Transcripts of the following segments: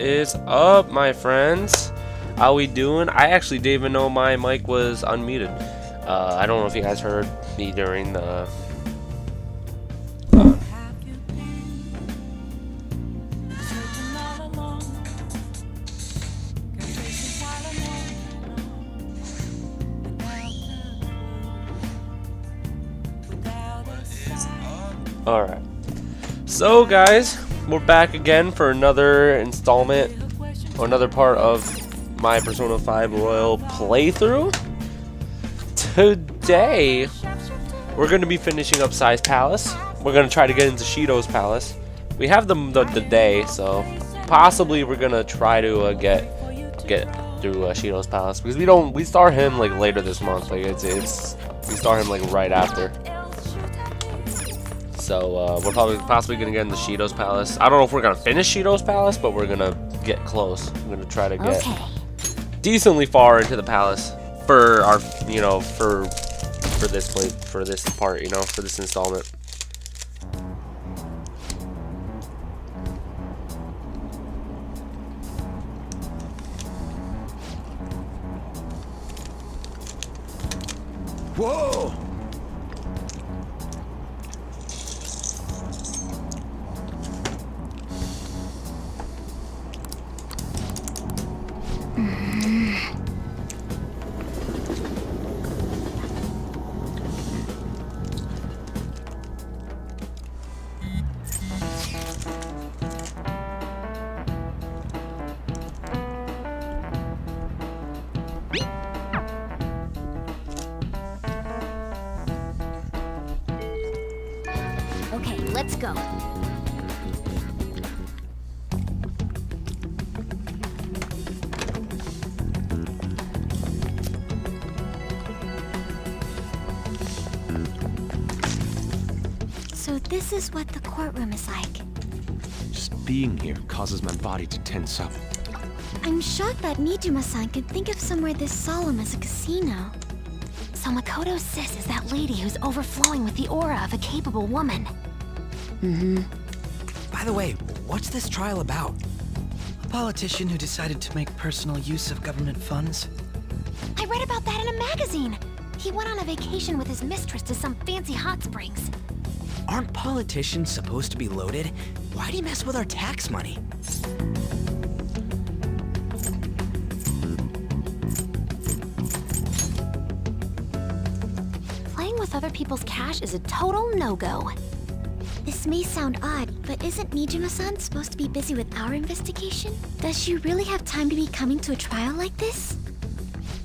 is up, my friends? How we doing? I actually didn't even know my mic was unmuted. I don't know if you guys heard me during the Alright. So guys, we're back again for another installment or another part of my Persona 5 Royal playthrough. Today we're going to be finishing up Sai's palace. We're going to try to get into Shido's palace. We have the day, so possibly we're going to try to get through Shido's palace, because we start him like later this month. Like we start him like right after. So we're possibly gonna get into Shido's palace. I don't know if we're gonna finish Shido's palace, but we're gonna get close. We're gonna try to get decently far into the palace for our, for this part, for this installment. Whoa! Okay, let's go. So this is what the courtroom is like. Just being here causes my body to tense up. I'm shocked that Nijima-san could think of somewhere this solemn as a casino. So Makoto's sis is that lady who's overflowing with the aura of a capable woman. By the way, what's this trial about? A politician who decided to make personal use of government funds? I read about that in a magazine. He went on a vacation with his mistress to some fancy hot springs. Aren't politicians supposed to be loaded? Why'd he mess with our tax money? Playing with other people's cash is a total no-go. This may sound odd, but isn't Nijima-san supposed to be busy with our investigation? Does she really have time to be coming to a trial like this?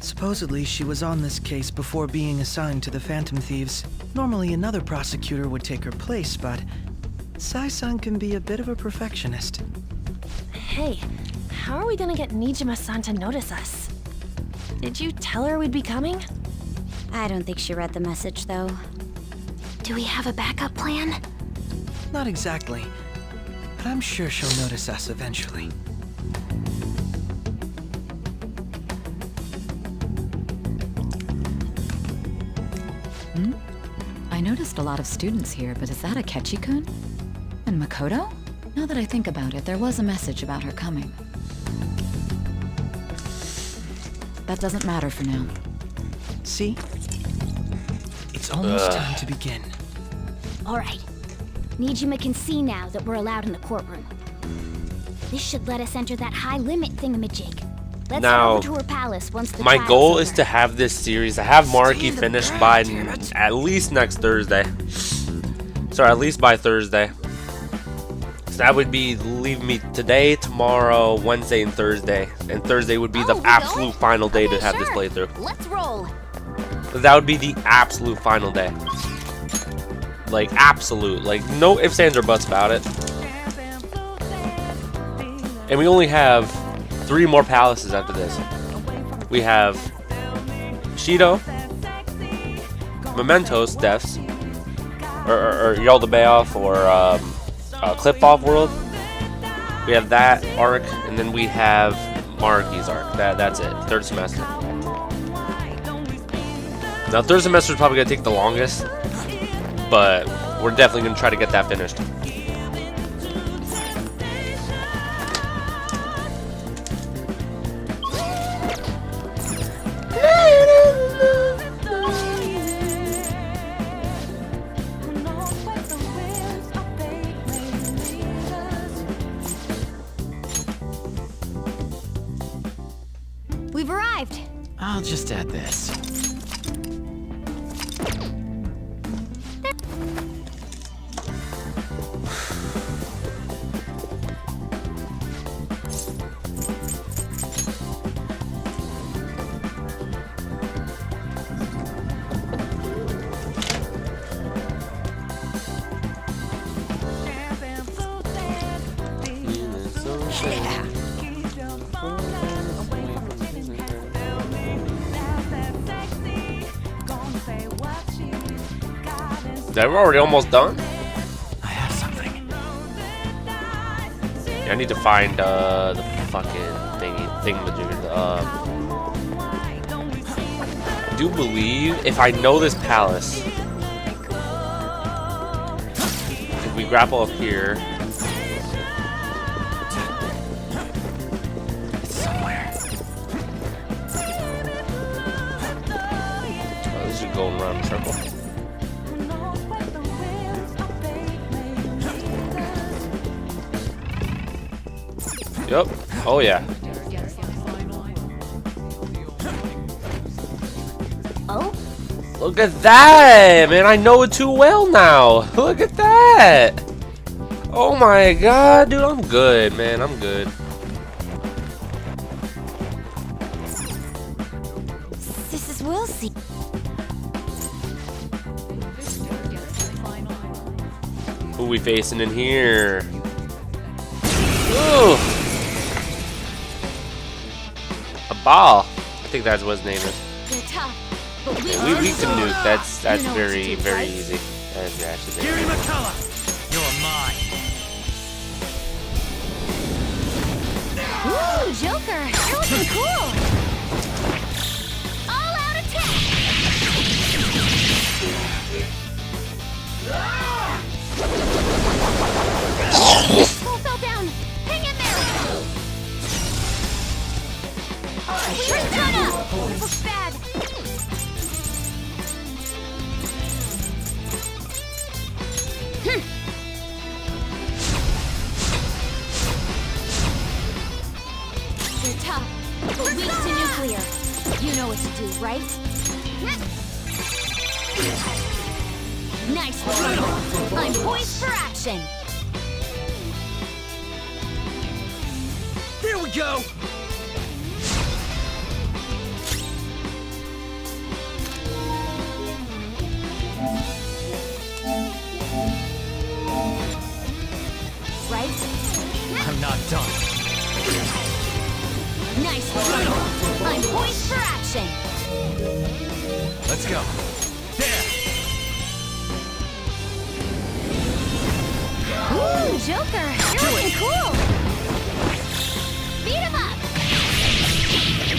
Supposedly, she was on this case before being assigned to the Phantom Thieves. Normally, another prosecutor would take her place, but Sai-san can be a bit of a perfectionist. Hey, how are we gonna get Nijima-san to notice us? Did you tell her we'd be coming? I don't think she read the message, though. Do we have a backup plan? Not exactly, but I'm sure she'll notice us eventually. I noticed a lot of students here, but is that a Ketchi-kun? And Makoto? Now that I think about it, there was a message about her coming. That doesn't matter for now. See? It's almost time to begin. All right. Nijima can see now that we're allowed in the courtroom. This should let us enter that high limit thingamajig. Let's head over to her palace once the My trial's goal over. is to have this series, I have Marky finished by at least next Thursday. Sorry, at least by Thursday. So that would be leave me today, tomorrow, Wednesday, and Thursday. And Thursday would be the absolute final day to have this playthrough. Let's roll. That would be the absolute final day. Like, absolute. Like, no ifs, ands, or buts about it. And we only have 3 more palaces after this. We have Shido, Mementos, Deaths, or Yaldabaoth, or Clip-Off World. We have that arc, and then we have Marky's arc. That's it. 3rd semester. Now, 3rd semester is probably going to take the longest, but we're definitely going to try to get that finished. I'll just add this. We're already almost done. I have something. Yeah, I need to find the fucking thingamajigger. I do believe if I know this palace, if we grapple up here, It's somewhere. this is going around in a circle. Yep. Oh yeah. Oh? Look at that, man! I know it too well now. Look at that. Oh my god, dude! I'm good, man. I'm good. This is Wilsey. Who we facing in here? Ooh. A ball. I think that's what his name is. They're tough, but we Yeah, we can nuke. That's You know what very to do, very right? easy. That's actually Gary very easy. McCullough, you're mine. Ooh, Joker, you're looking cool. All out attack. Skull fell down. Hang in there. We're done up. This looks bad. They're tough, but weak to nuclear. You know what to do, right? Nice one. I'm poised for action. Here we go. Right? I'm not done. Nice one. I'm poised for action. Let's go. There. Ooh, Joker, you're looking cool. Beat him up.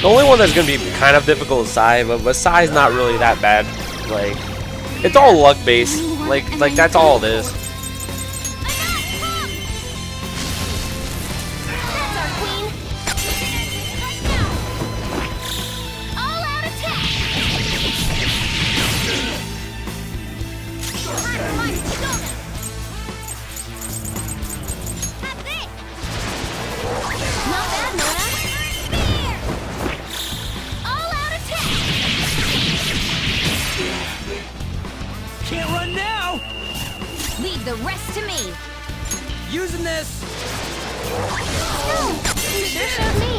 The only one that's gonna be kind of difficult is Sai, but Sai's not really that bad. Like, it's all luck based. Like that's all it is. That's our queen. Right now. All out attack. Time for my persona. That's it. Not bad, Nora. Spear. All out attack. Can't run now. Leave the rest to me. Using this. No, there showed me.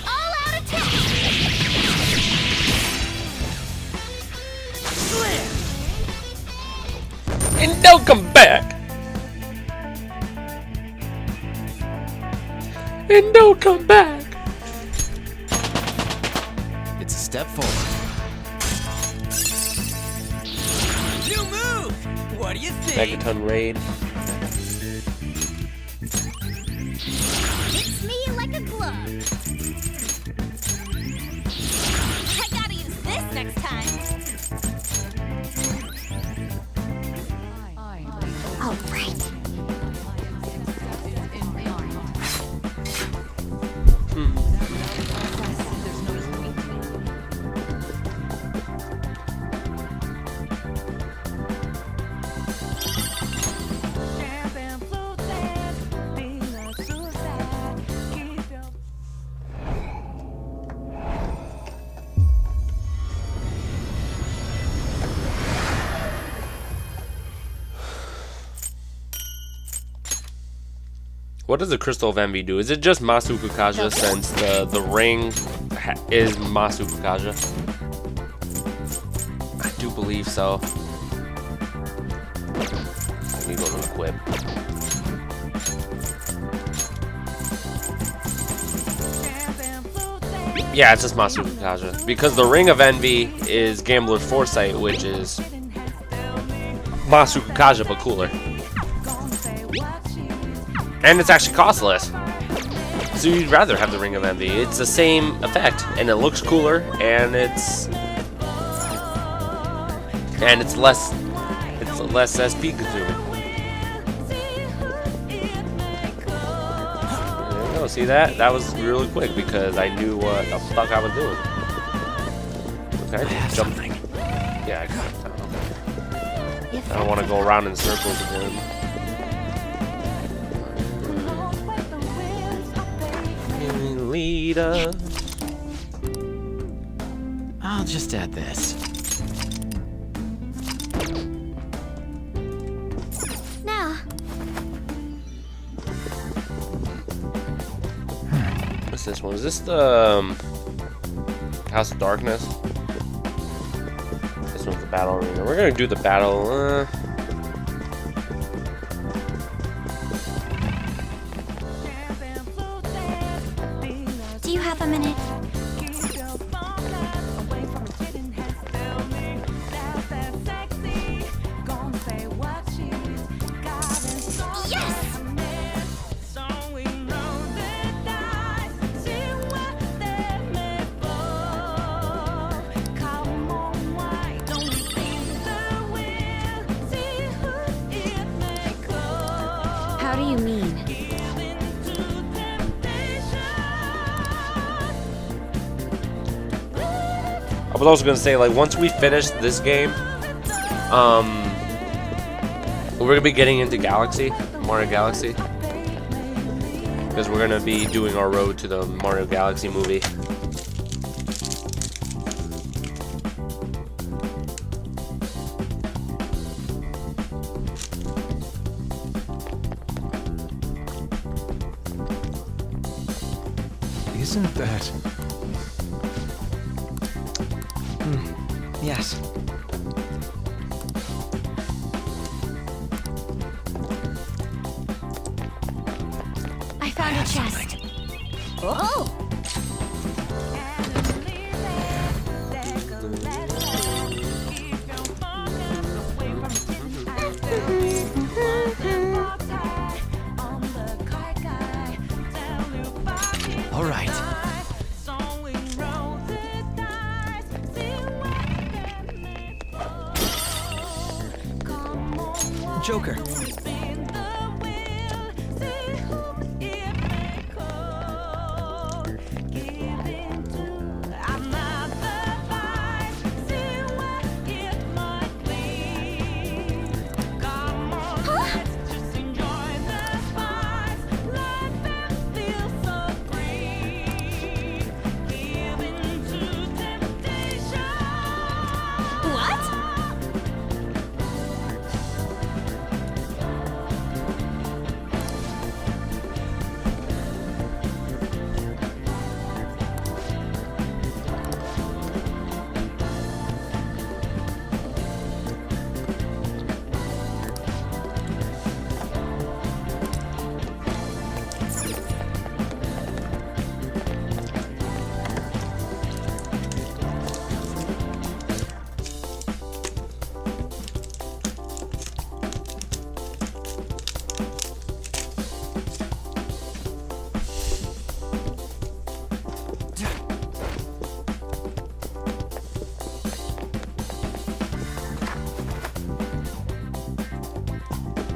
All out attack. Slam. And don't come back. And don't come back. It's a step forward. New move. What do you think? Megaton raid. Fits me like a glove. I gotta use this next time. All right. What does the Crystal of Envy do? Is it just Masu Kakaja since the ring is Masu Kakaja? I do believe so. Let me go to equip. Yeah, it's just Masu Kakaja. Because the Ring of Envy is Gambler's Foresight, which is Masu Kakaja but cooler. And it's actually costless. So you'd rather have the Ring of Envy. It's the same effect, and it looks cooler, and it's less SP consuming. There you go. See that? That was really quick because I knew what the fuck I was doing. Okay, jump. Yeah, I got it. Okay. I don't want to go around in circles again. Leader. I'll just add this. Now, What's this one? Is this the House of Darkness? This one's the battle arena. We're gonna do the battle. do you have a minute? How do you mean? I was also gonna say, like, once we finish this game, we're gonna be getting into Galaxy, Mario Galaxy, because we're gonna be doing our road to the Mario Galaxy movie. Isn't that... Yes. I found a chest. Oh! All right. Joker.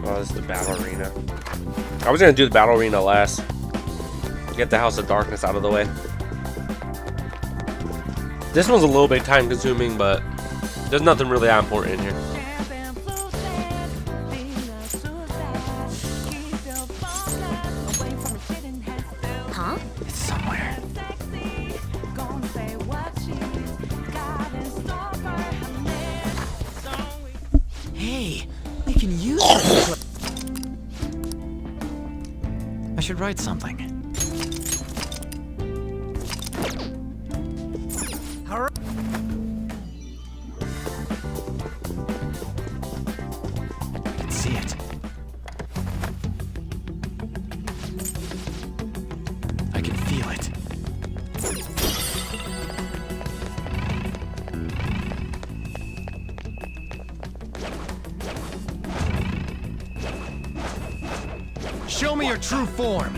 Oh, this is the battle arena. I was gonna do the battle arena last. Get the House of Darkness out of the way. This one's a little bit time consuming, but there's nothing really that important in here. Huh? It's somewhere. Hey, we can use this. I should write something. I can see it. I can feel it. Show me your true form.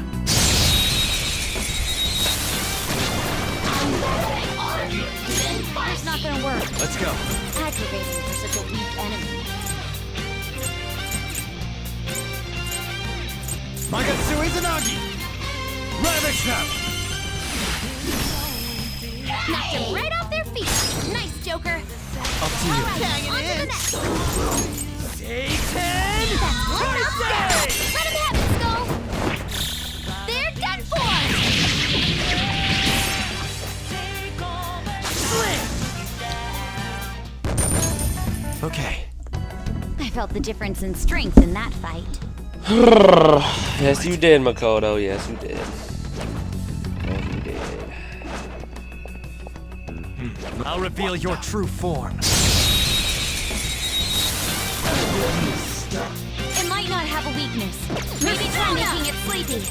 It's not gonna work. Let's go. Aggravating for such a weak enemy. Magatsu Izanagi! Ravish them! Knocked him right off their feet. Nice, Joker. Up to you. All right, on to the next. Satan! That's one up there. Let him have it, Skull. They're done for. Okay. I felt the difference in strength in that fight. Yes, you did, Makoto. Yes, you did. Yes, you did. I'll reveal your true form. It might not have a weakness. Maybe try making it sleepy.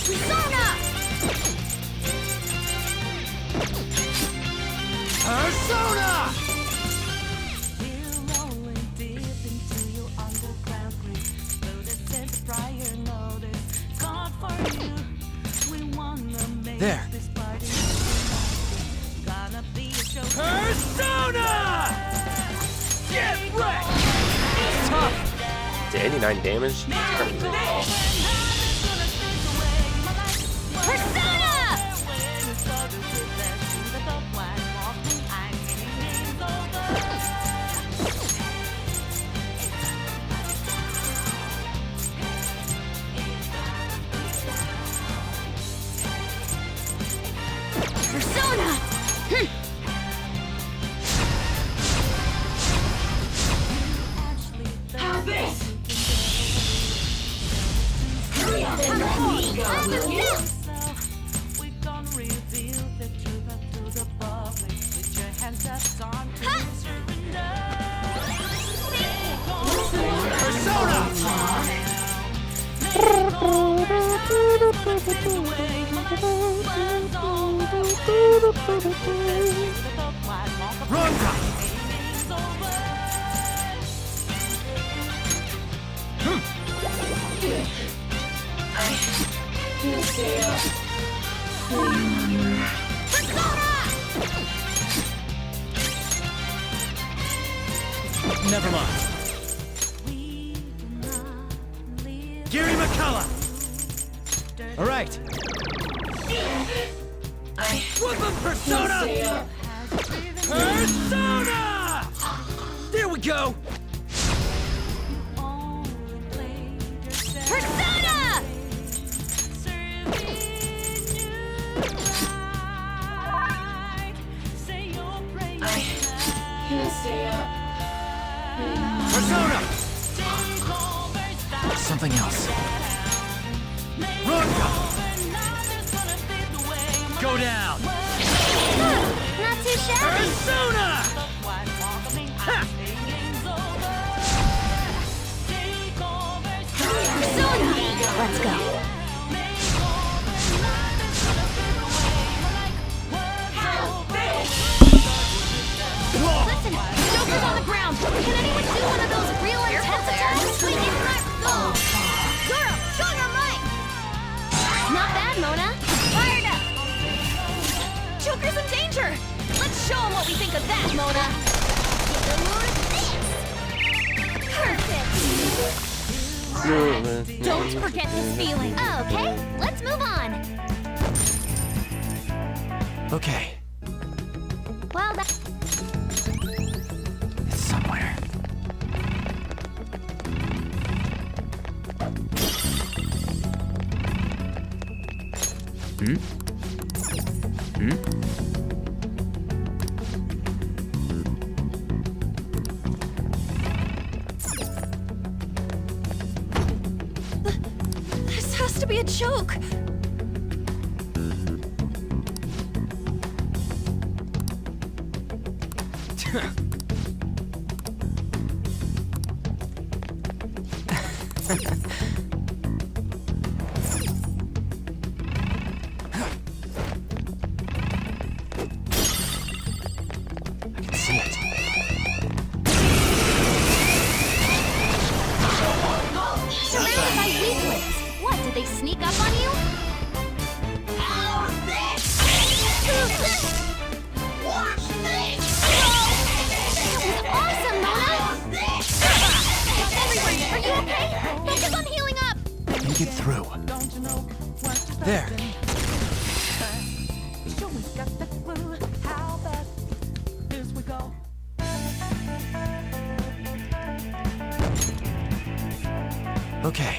Persona! Persona! There. Persona! Get wrecked! Tough! Did 89 damage? That's crazy. Persona! Persona! Have this! Hurry up and let me go, will you? Ronda! Never mind. Gary McCullough! All right. Whoop 'em, Persona! Persona! There we go! Persona! Persona! Something else. Ronda! Go down! Not too shabby. Persona! Ha! Persona! Let's go. Listen, Joker's on the ground. Can anyone do one of those real intense attacks? We need not. Zoro, show your might. Not bad, Mona. Fired up. Joker's in danger. Let's show him what we think of that, Mona. Perfect. Don't forget this feeling. Okay, let's move on. Okay, Well, that. it's somewhere. be a joke. See it. Surrounded by weaklings. What, did they sneak up on you? Awesome, Mona! Everyone, are you okay? Focus on healing up! Think it through. There. Okay.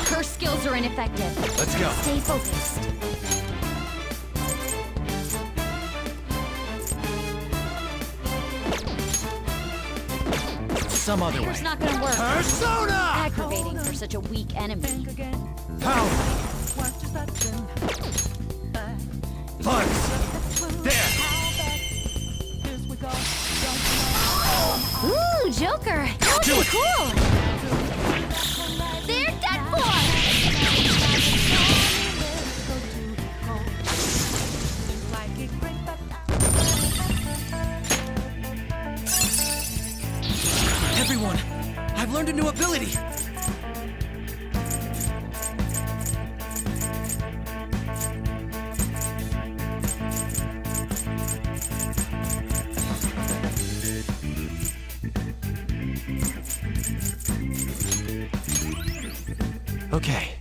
Her skills are ineffective. Let's go. Stay focused. Some other way. It's not gonna work. Persona! Aggravating for such a weak enemy. Power! Plugs! There! Ooh, Joker! That Do was it. cool! They're dead for! Everyone, I've learned a new ability. Okay,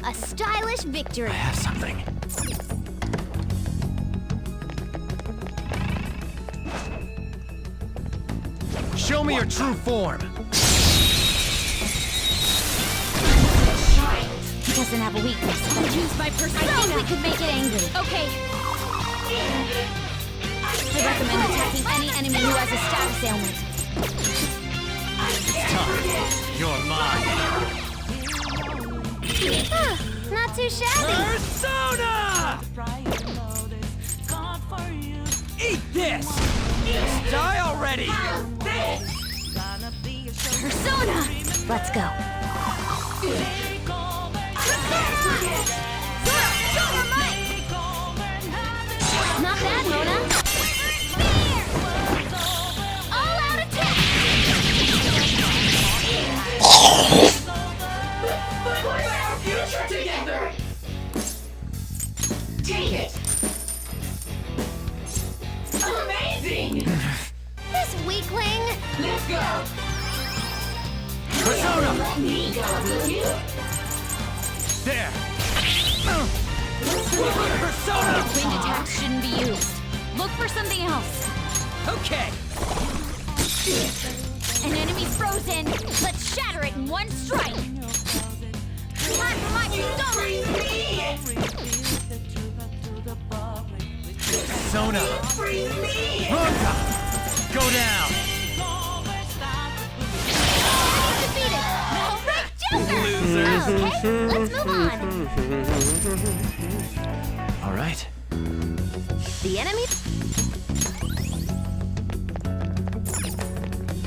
A stylish victory. I have something. Show me your true form! He doesn't have a weakness, but use my persona. I think we could make it angry. Okay. I recommend attacking any enemy who has a status ailment. You're mine! Not too shabby. Persona! Eat this! Die already! Persona! Let's go. Not bad, Mona. All out attack! Take it! Amazing! This weakling! Let's go! Persona! Let me go with you! There! Persona! Wind attacks shouldn't be used. Look for something else. Okay! An enemy's frozen. Let's shatter it in one strike. Persona! Ronda! Go down! Defeated. All right, Joker. Okay, let's move on. All right. The enemy.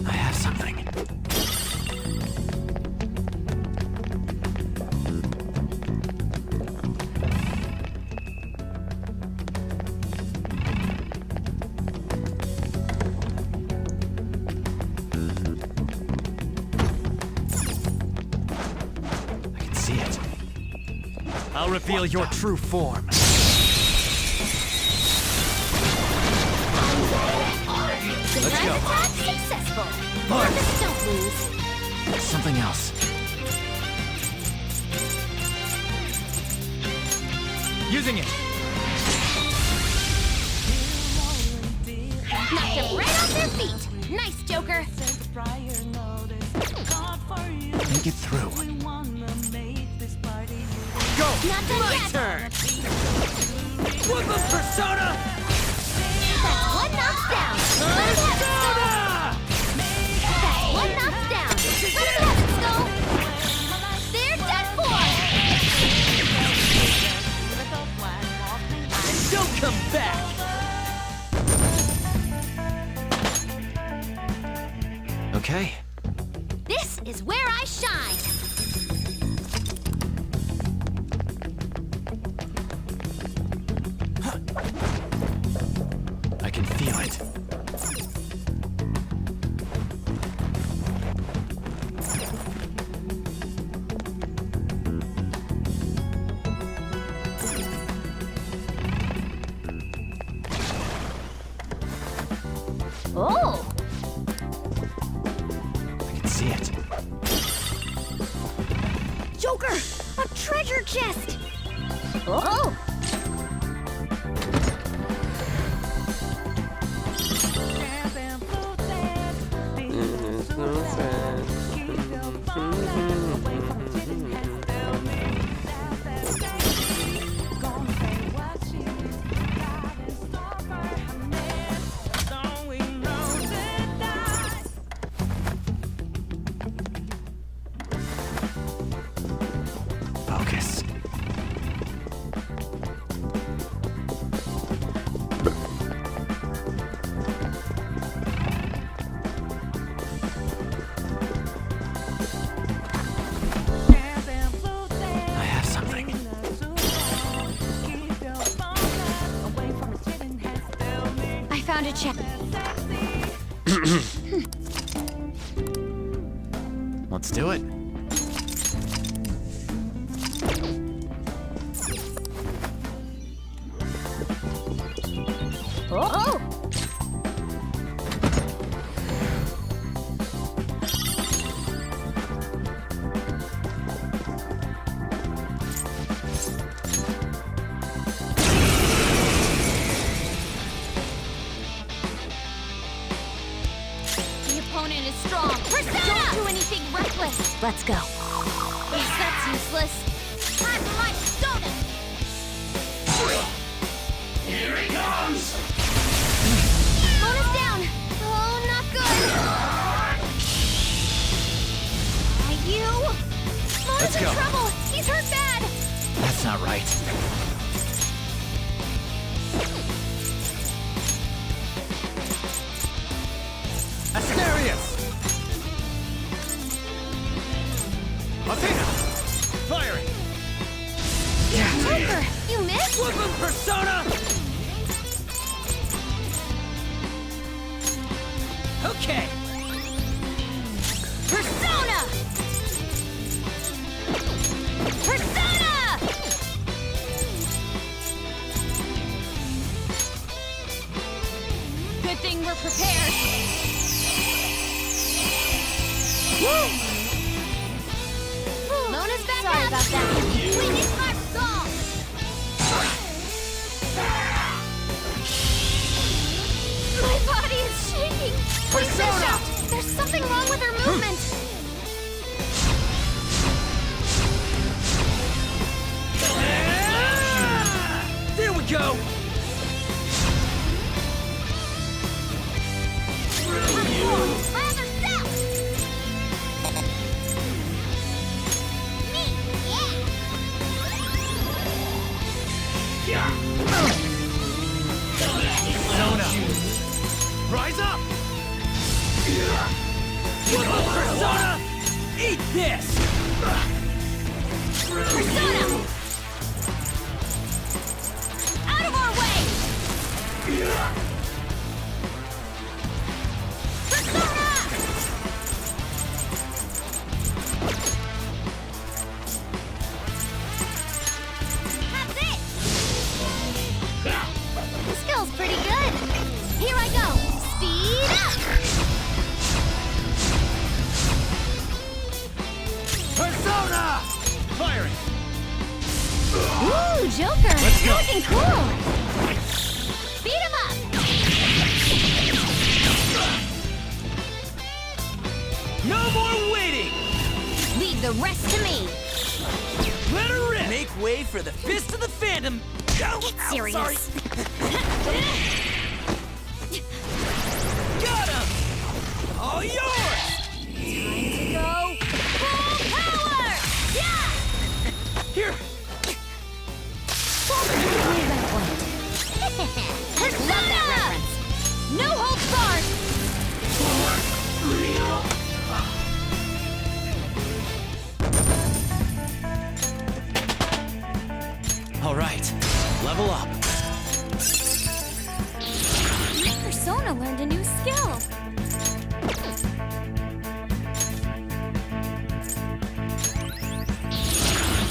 I have something. I can see it. I'll reveal your true form. Surprise attack successful. Look. Just don't lose. Something else. using it! Knocked them right off their feet. Nice, Joker. Think it through. Go! Not done My yet. turn! Whoop'em Persona! That's one knocked down. Let him have it, Skull. That's one knocked down. Let him have it, Skull. They're dead for. Don't come back! Okay. This is where I shine. I can feel it. Oh. I can see it. Joker! A treasure chest! Oh! Focus. I have something. I found a chest. Let's do it. Oh! The opponent is strong. Persona! Don't do anything reckless. Let's go. That's useless. I'm my soda. Here he comes! Bonus down. Oh, not good. You? Mona's Let's in go. trouble. He's hurt bad. That's not right. Asterius! Athena! Firing! Joker, you missed? Whoop'em Persona! Okay! Persona! Persona! Good thing we're prepared. Woo! Mona's back. Sorry about that. We need our salt. My body is shaking. Please don't shout. There's something wrong with her movement. There we go! Rather south. Me, yeah. Persona! Rise up! Whoop'em Persona! Eat this! Persona! Out of our way! Persona! That's it! The skill's pretty good. Here I go. Speed up! Persona! Firing! Joker, Let's go. you're looking cool. Beat him up. No more waiting! Leave the rest to me. Let her rip! Make way for the Fist of the Phantom! Ow, Get ow, serious. sorry. Got him! All yours! Time to go full power. Yeah. Here! Love that reference. No holds barred. All right, level up. My persona learned a new skill.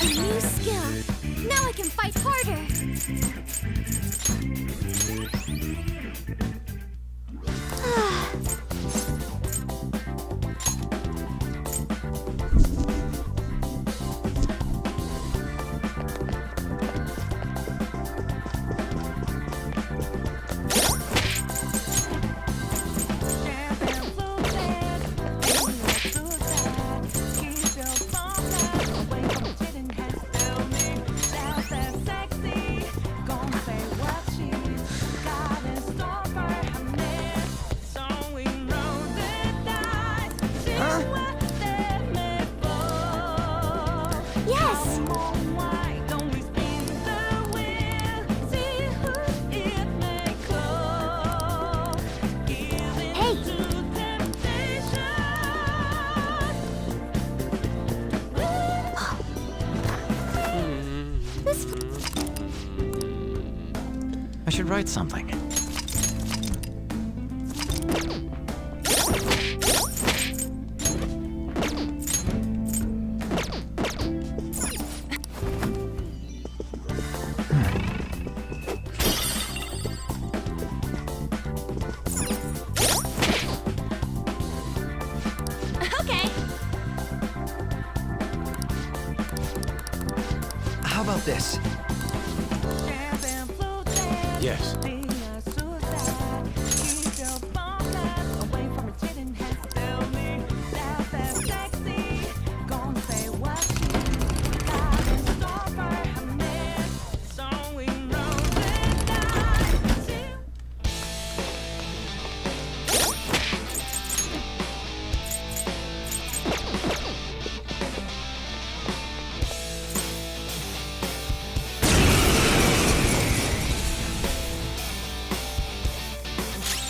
A new skill. Now I can fight harder. Yes! Hey! This I should write something. okay. How about this? Yes.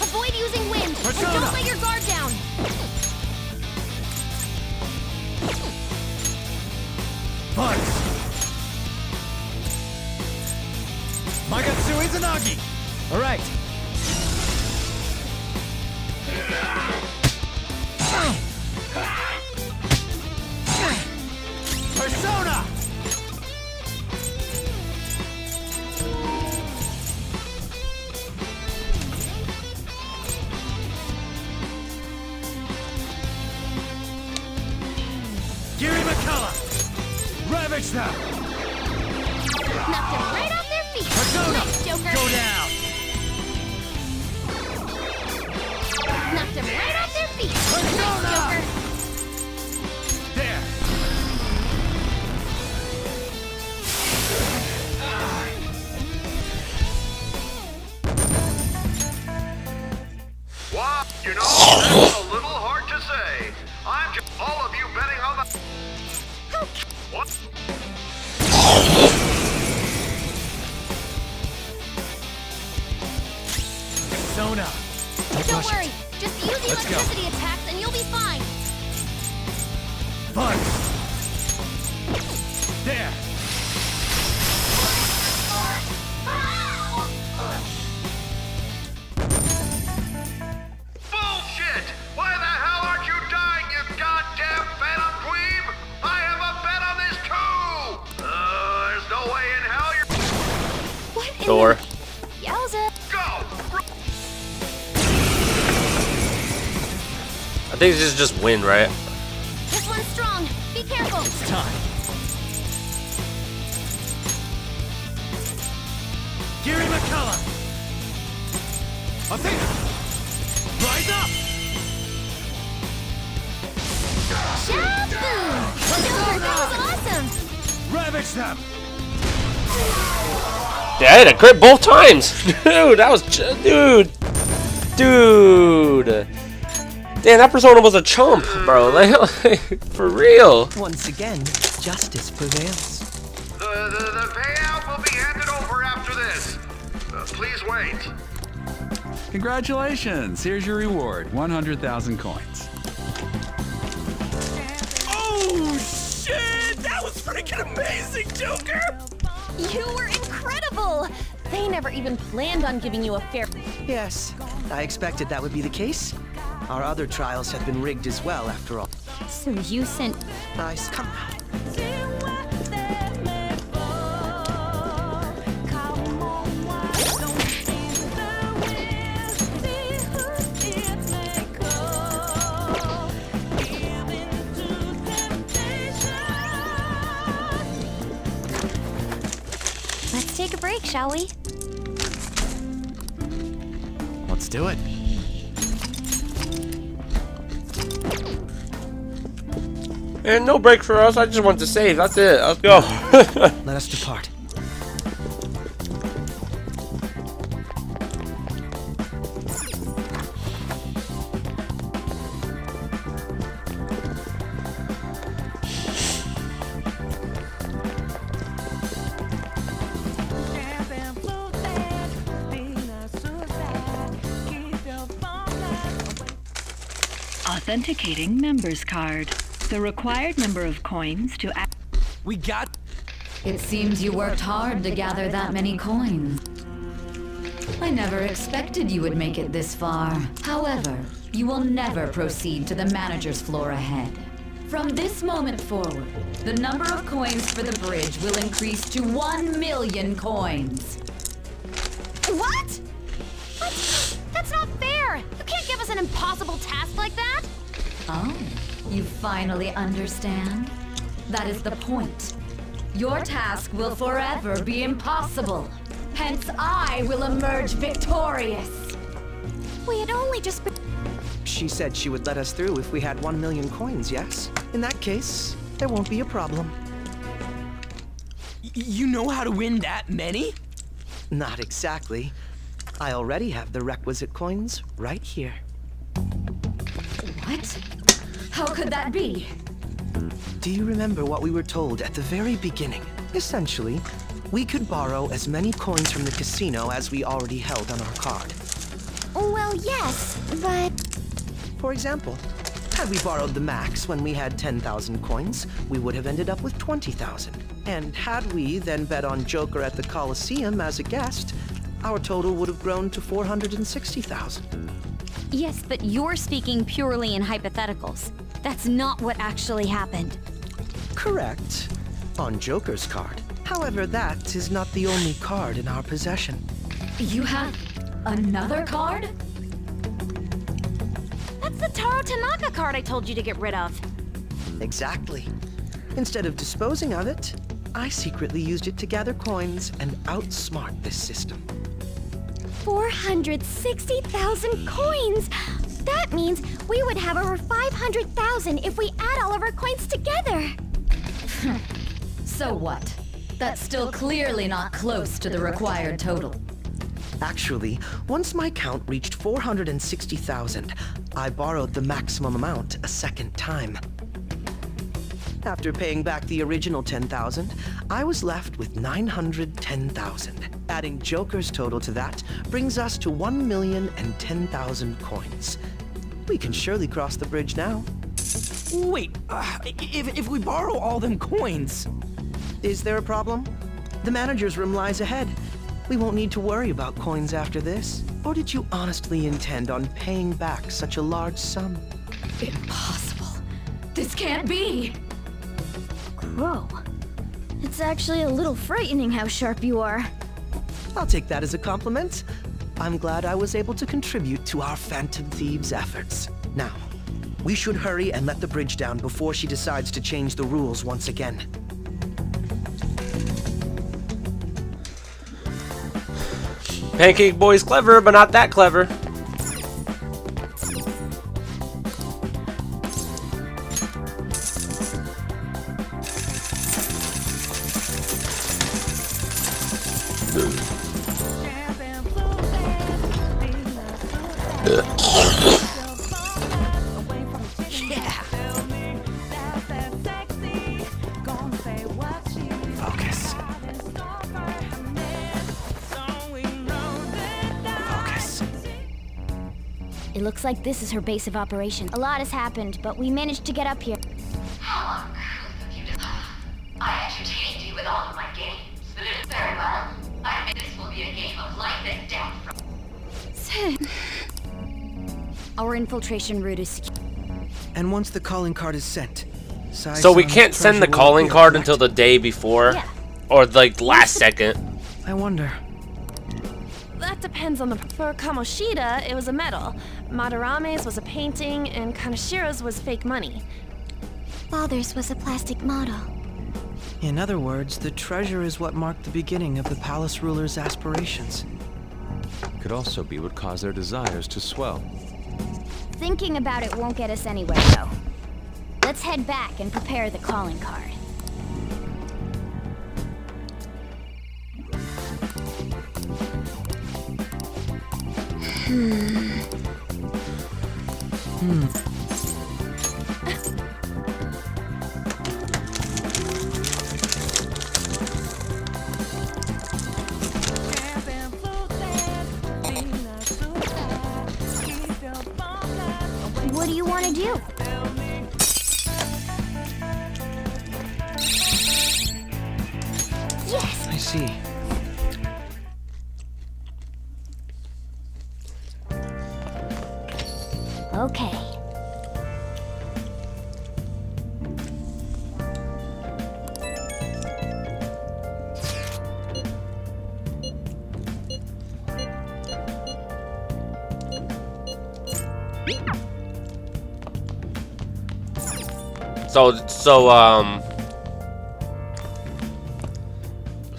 Avoid using wind. And Persona! don't let your guard down. Bugs! Magatsu Izanagi! All right. Persona! Giri Makala! Ravage them! Knocked them right off their feet. Persona! Nice, Joker. Go down! Knocked them right off their feet. Persona! Nice, Joker. There! Wow, you know, that's a little hard to say. I'm just all of you betting on the... What? Persona! Don't worry. Just use the Let's go. electricity attacks and you'll be fine. Bugs! There! Bullshit! Why the hell aren't you dying, you goddamn phantom dweeb? I have a bet on this too! There's no way in hell you're... What in Thor. the... Yowza. Go! I think this is just win, right? This one's strong. Be careful. It's time. Gary McCullough! Athena! Rise up! Shaboom! Joker, that was awesome! Ravage them! Yeah, I hit a crit both times! Dude, that was... Dude! Dude! Damn, that persona was a chump, bro. Like, for real. Once again, justice prevails. The payout will be handed over after this. Please wait. Congratulations! Here's your reward, 100,000 coins. Oh, shit! That was freaking amazing, Joker! You were incredible! They never even planned on giving you a fair... Yes, I expected that would be the case. Our other trials have been rigged as well, after all. So you sent... Nice. Come on. Let's take a break, shall we? Let's do it. And no break for us. I just want to save. That's it. Let's go. Let us depart. Authenticating member's card. The required number of coins to act. We got... It seems you worked hard to gather that many coins. I never expected you would make it this far. However, you will never proceed to the manager's floor ahead. From this moment forward, the number of coins for the bridge will increase to 1 million coins. What? What? That's not fair! You can't give us an impossible task like that! Oh, you finally understand? That is the point. Your task will forever be impossible. Hence, I will emerge victorious. We had only just been... She said she would let us through if we had 1 million coins, yes? In that case, there won't be a problem. You know how to win that many? Not exactly. I already have the requisite coins right here. What? How could that be? Do you remember what we were told at the very beginning? Essentially, we could borrow as many coins from the casino as we already held on our card. Well, yes, but... For example, had we borrowed the max when we had 10,000 coins, we would have ended up with 20,000. And had we then bet on Joker at the Coliseum as a guest, our total would have grown to 460,000. Yes, but you're speaking purely in hypotheticals. That's not what actually happened. Correct. On Joker's card. However, that is not the only card in our possession. You have another card? That's the Taro Tanaka card I told you to get rid of. Exactly. Instead of disposing of it, I secretly used it to gather coins and outsmart this system. 460,000 coins! That means we would have over 500,000 if we add all of our coins together! So what? That's still clearly not close to the required total. Actually, once my count reached 460,000, I borrowed the maximum amount a second time. After paying back the original 10,000, I was left with 910,000. Adding Joker's total to that brings us to 1,010,000 coins. We can surely cross the bridge now. Wait, if we borrow all them coins... Is there a problem? The manager's room lies ahead. We won't need to worry about coins after this. Or did you honestly intend on paying back such a large sum? Impossible. This can't be! Whoa. It's actually a little frightening how sharp you are. I'll take that as a compliment. I'm glad I was able to contribute to our Phantom Thieves' efforts. Now, we should hurry and let the bridge down before she decides to change the rules once again. Pancake Boy's clever, but not that clever. Focus. Focus. It looks like this is her base of operation. A lot has happened, but we managed to get up here. How uncouth of you to I entertained you with all of my games, but it is very well. I admit this will be a game of life and death. Our infiltration route is secure. And once the calling card is sent, So we can't send the calling card until the day before, Yeah. or like last second. I wonder. That depends on the... For Kamoshida, it was a medal. Madarame's was a painting, and Kanashiro's was fake money. Father's was a plastic model. In other words, the treasure is what marked the beginning of the palace ruler's aspirations. Could also be what caused their desires to swell. Thinking about it won't get us anywhere, though. Let's head back and prepare the calling card. What do you want to do? Yes! I see. Okay.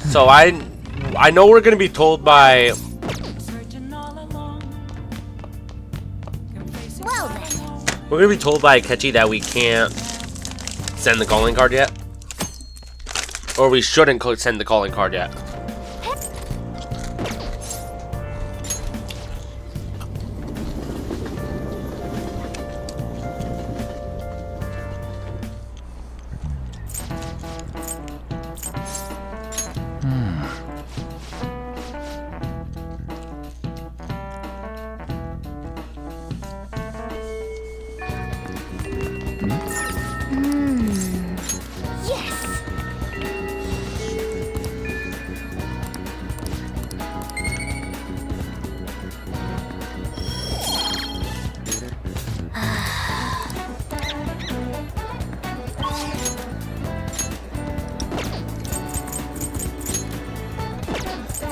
So I know we're gonna be told by Well then. we're gonna be told by Akechi that we can't send the calling card yet, or we shouldn't send the calling card yet. Yes!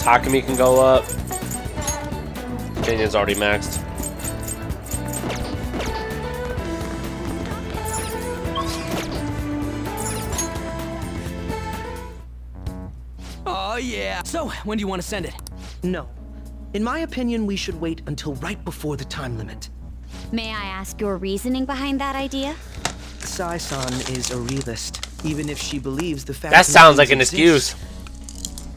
Takumi can go up. Jinya's already maxed. Oh yeah. So, when do you want to send it? No. In my opinion, we should wait until right before the time limit. May I ask your reasoning behind that idea? Sai-san is a realist, even if she believes the fact That sounds like an excuse.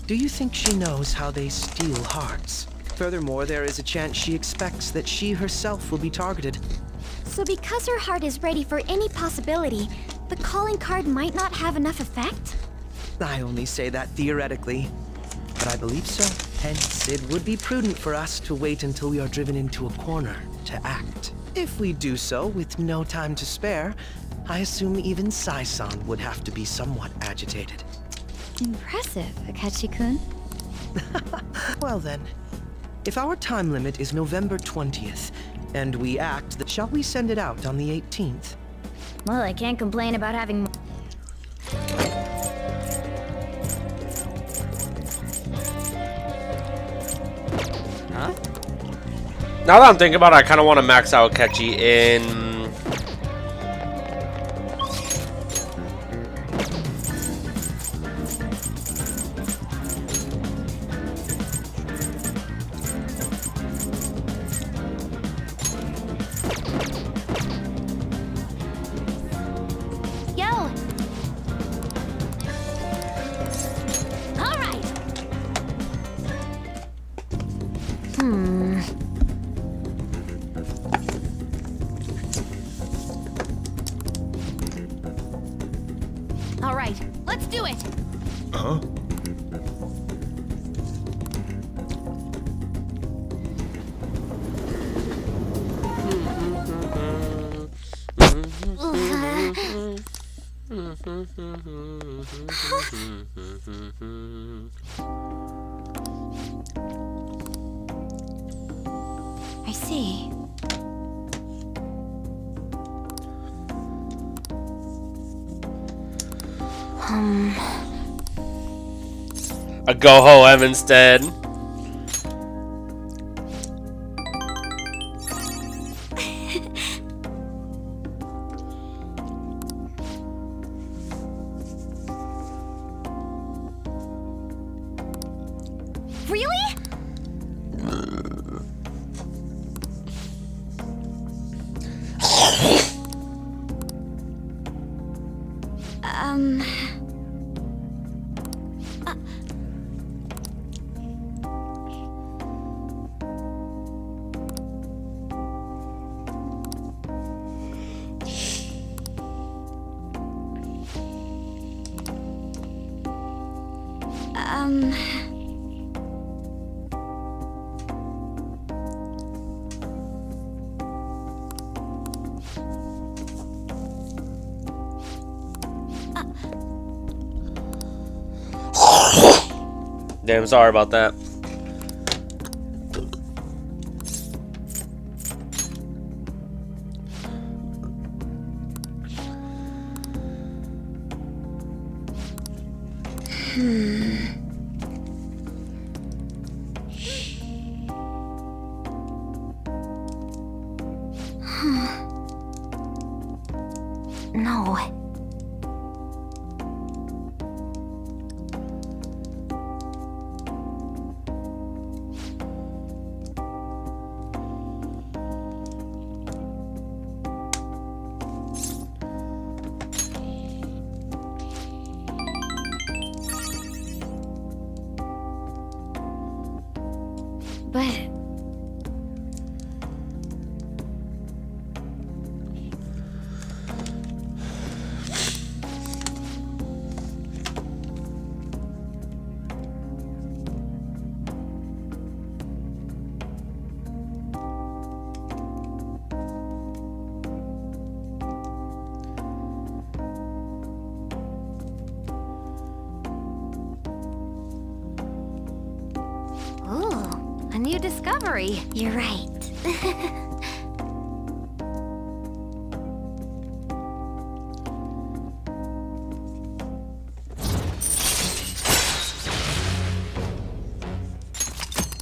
Do you think she knows how they steal hearts? Furthermore, there is a chance she expects that she herself will be targeted. So because her heart is ready for any possibility, the calling card might not have enough effect? I only say that theoretically, but I believe so. Hence, it would be prudent for us to wait until we are driven into a corner to act. If we do so with no time to spare, I assume even Sai-san would have to be somewhat agitated. Impressive, Akechi-kun. Well then, if our time limit is November 20th, and we act, shall we send it out on the 18th? Well, I can't complain about having... Huh? Now that I'm thinking about it, I kind of want to max out Akechi in... Huh? I see. A go-ho instead. Really? Damn, sorry about that. No. But ooh, a new discovery. You're right.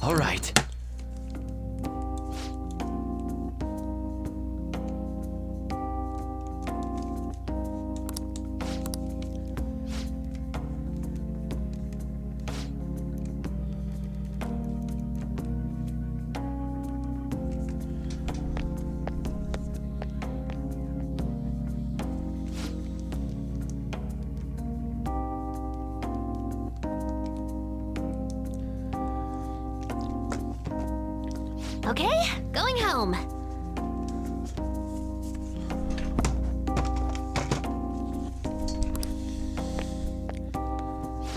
All right. Okay, going home.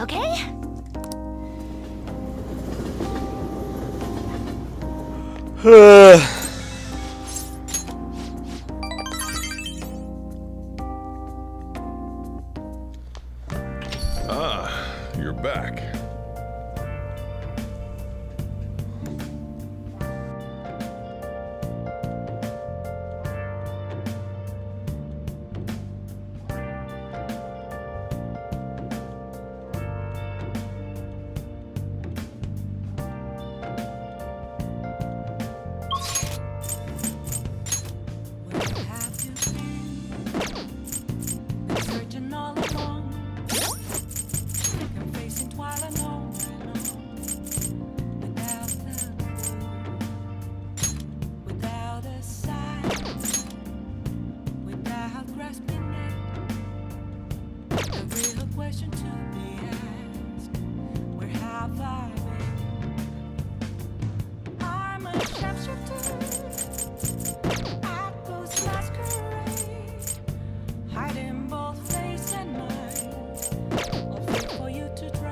Okay? Ah, you're back. Searching all along, confessing while alone, without the without a sign, without grasping it. The real question to be asked: where have I been? I'm a sharpshooter. I close masquerade. Hiding both face and mind. I'll wait for you to try.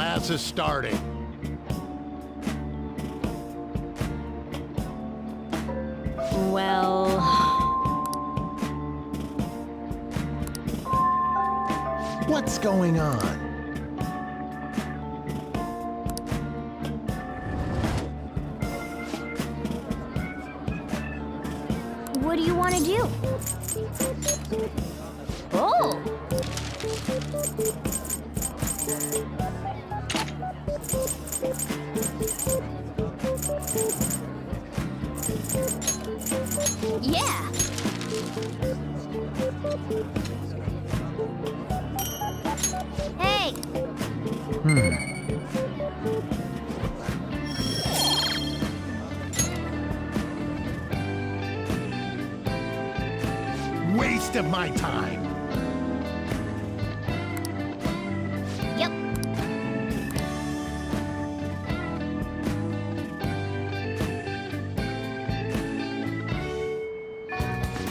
Class is starting. Well... What's going on? What do you want to do? Oh! Yeah! Hey! Waste of my time. Yep.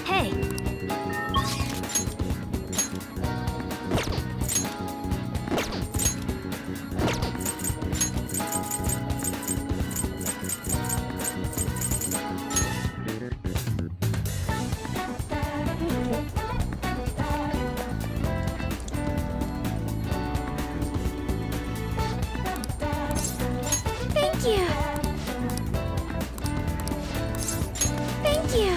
Hey! Thank you! Thank you!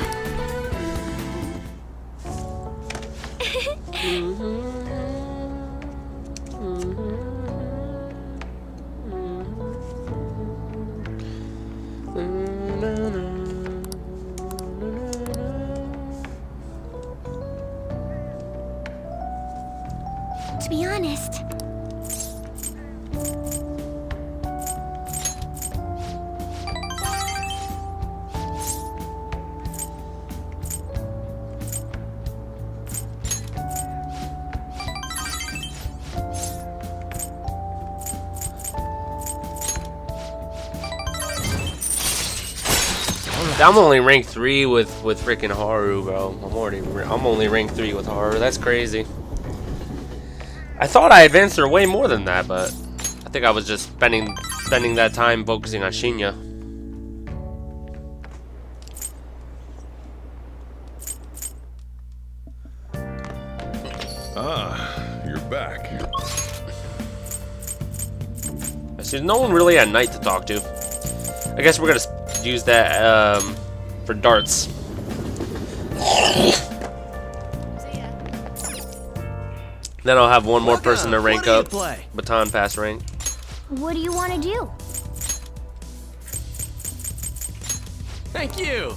To be honest, I'm only rank 3 with freaking Haru, bro. I'm only rank 3 with Haru. That's crazy. I thought I advanced her way more than that, but I think I was just spending that time focusing on Shinya. Ah, you're back. There's no one really at night to talk to. I guess we're gonna use that for darts. Then I'll have one more person to rank up. Baton pass rank. what do you want to do? Thank you.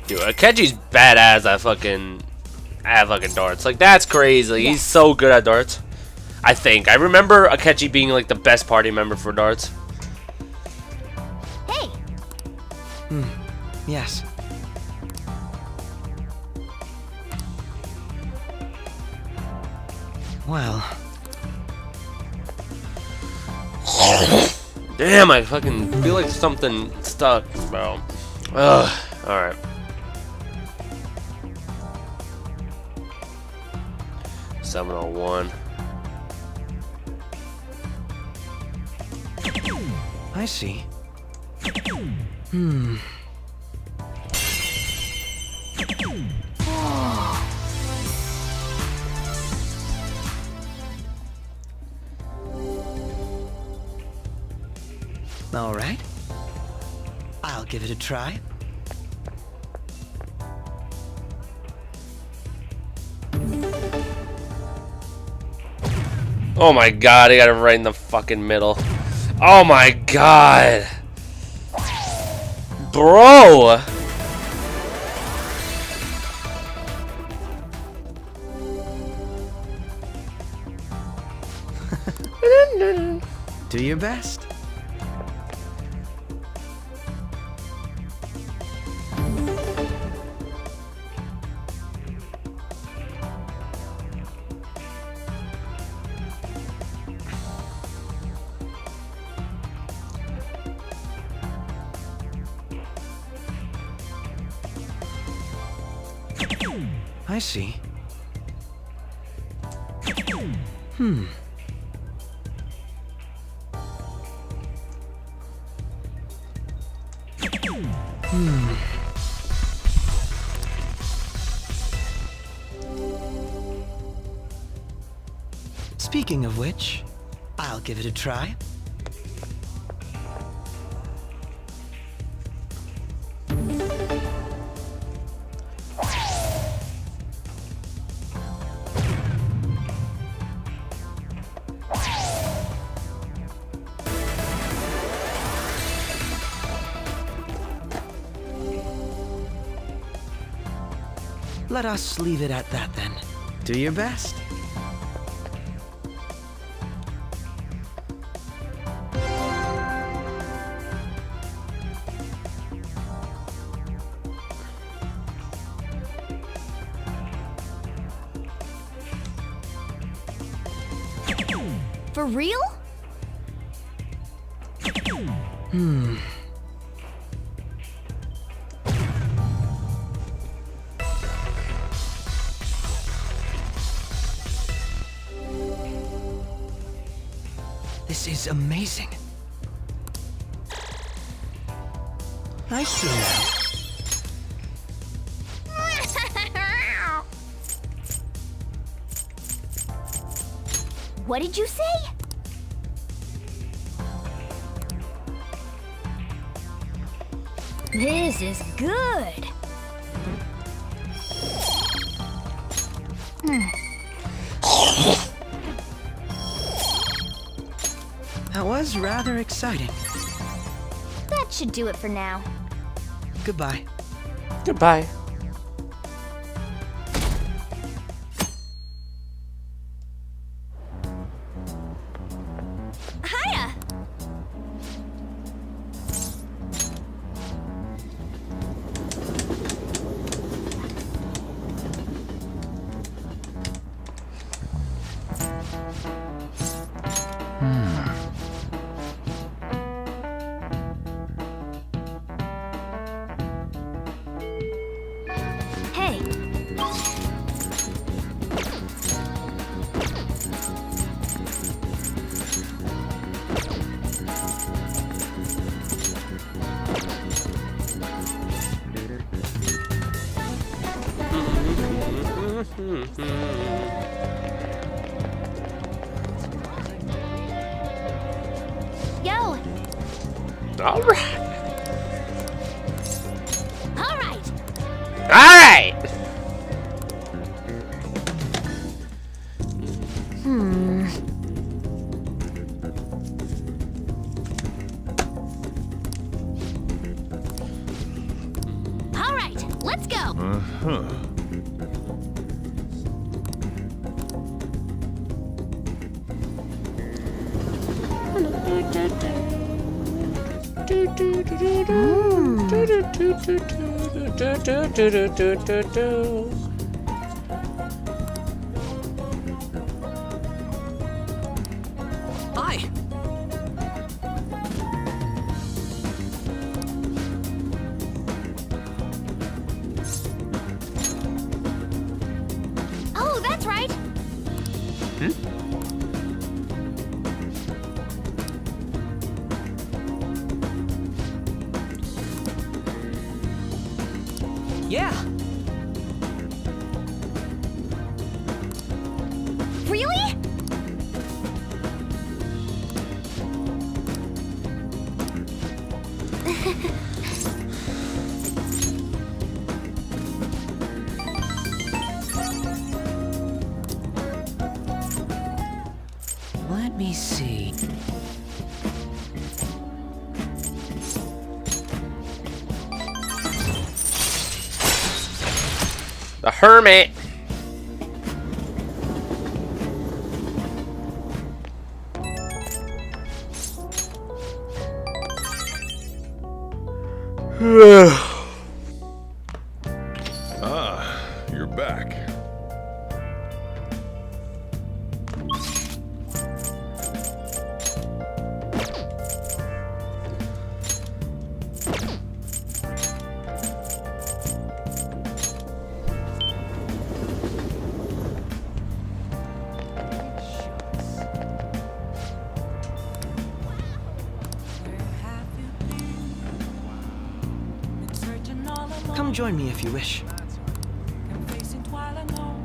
Dude, Akechi's badass at fucking darts. Like, that's crazy. He's so good at darts. I think. I remember Akechi being like the best party member for darts. Hey! Yes. Well. Damn, I fucking feel like something stuck, bro. Ugh. Alright. $701. I see. All right. I'll give it a try. Oh my god, I got it right in the fucking middle. Oh my god. Bro! Do your best. I see. Speaking of which, I'll give it a try. Let us leave it at that then. Do your best. For real? This is amazing. I see now. What did you say? This is good. That was rather exciting. That should do it for now. Goodbye. Goodbye. Hiya! Hey. Yo! All right. All right! All right. All right, let's go! Uh-huh. Hi. Oh, that's right! Yeah. Really? Let me see. The hermit. Ah, you're back. Where have you been? Been Join me if you wish. Confessing while alone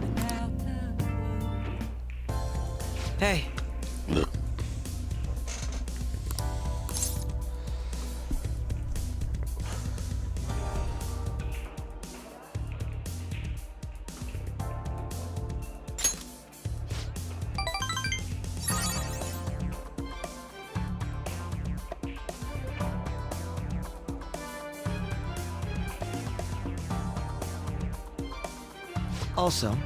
without the clue. Hey. Also,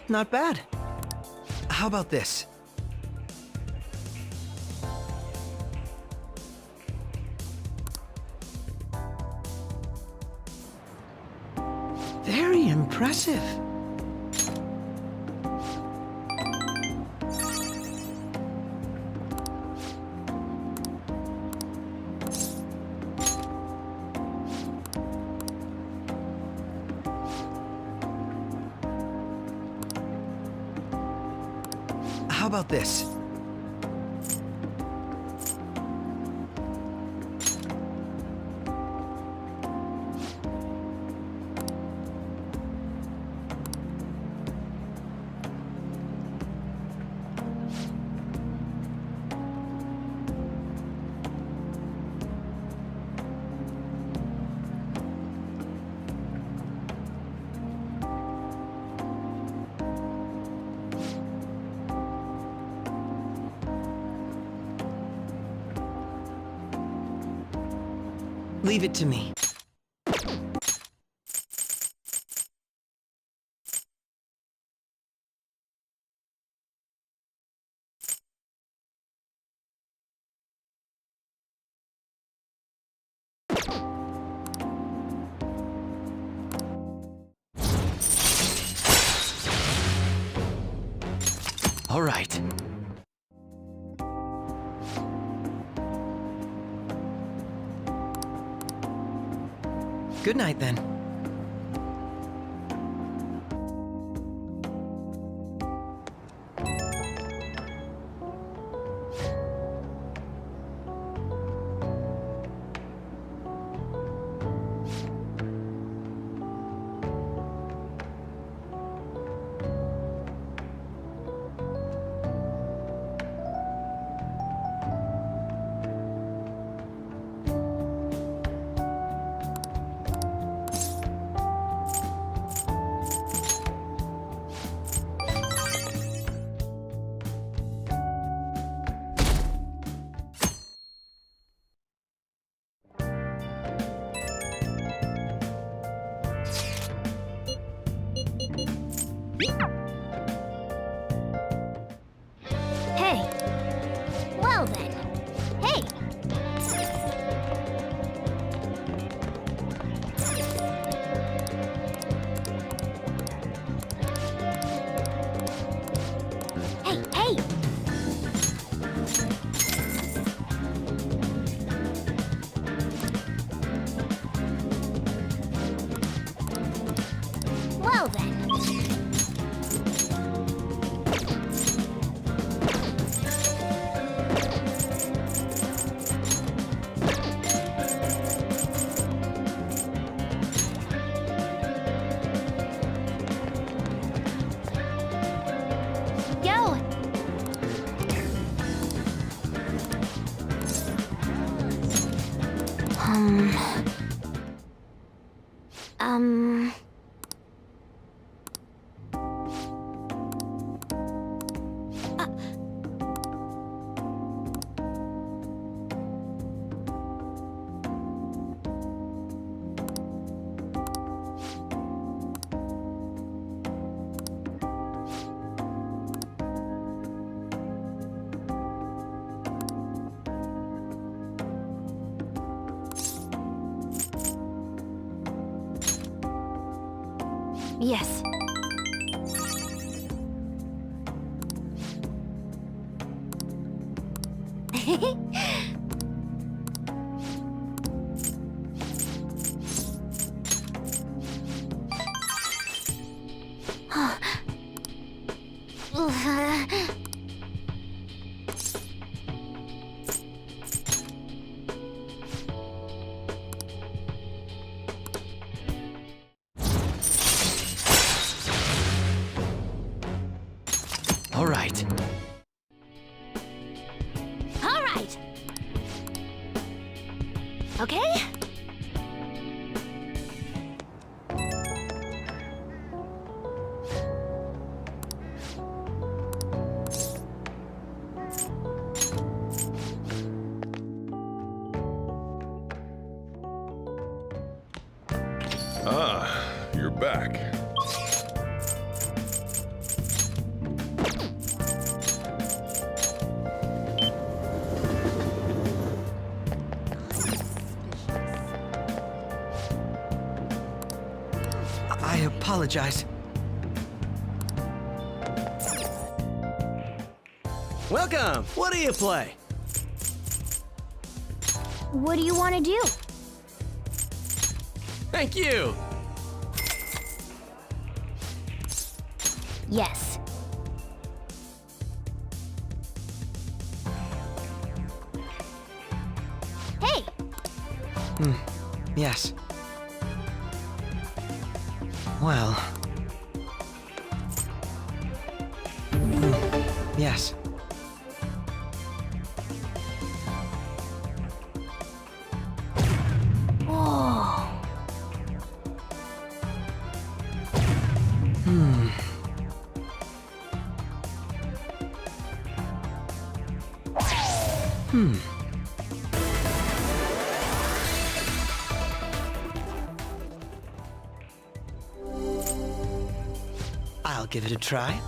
not bad. How about this? Very impressive. How about this? Leave it to me. All right. Good night, then. Hey. Well then. Hey. Hey, hey. Well then. Yo! Um... Yes. All right. All right. Okay? Ah, you're back. I apologize. Welcome. What do you play? What do you want to do? Thank you. Yes. Hey! Yes. Well. Yes. Whoa. I'll give it a try.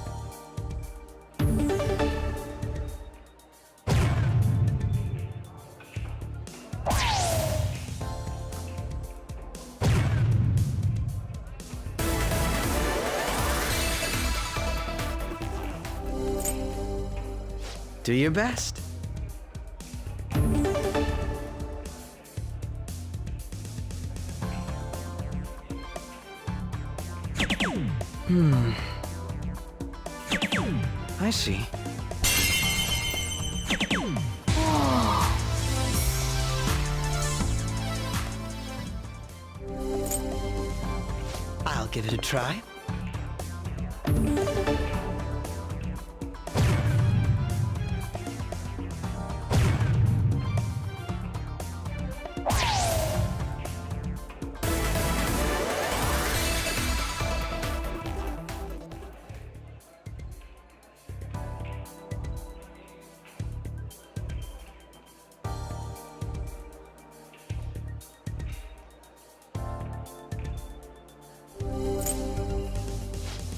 Do your best. I see. I'll give it a try.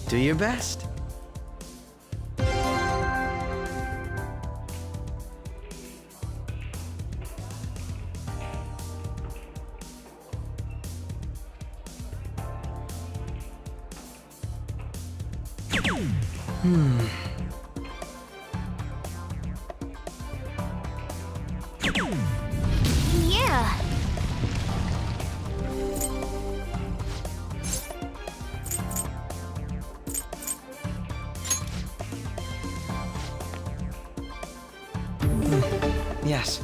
Do your best. Yeah. Yes.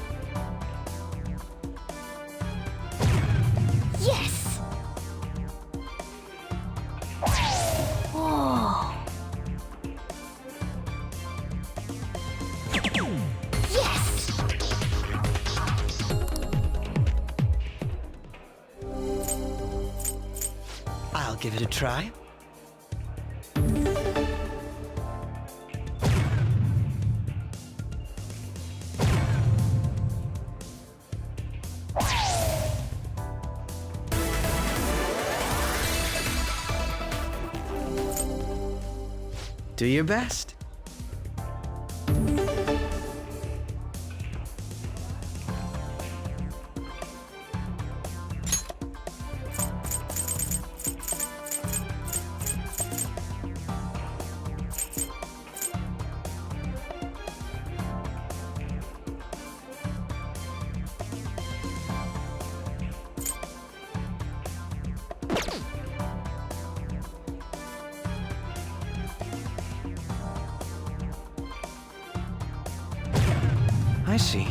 Yes. Whoa. Yes. I'll give it a try. Do your best. see.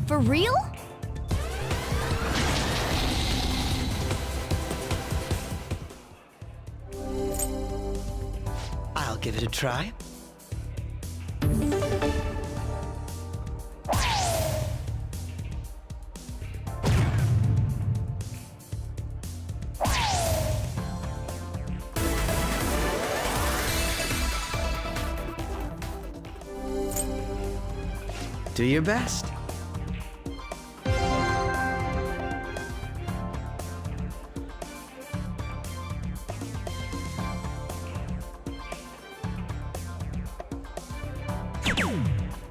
For real? I'll give it a try. Do your best.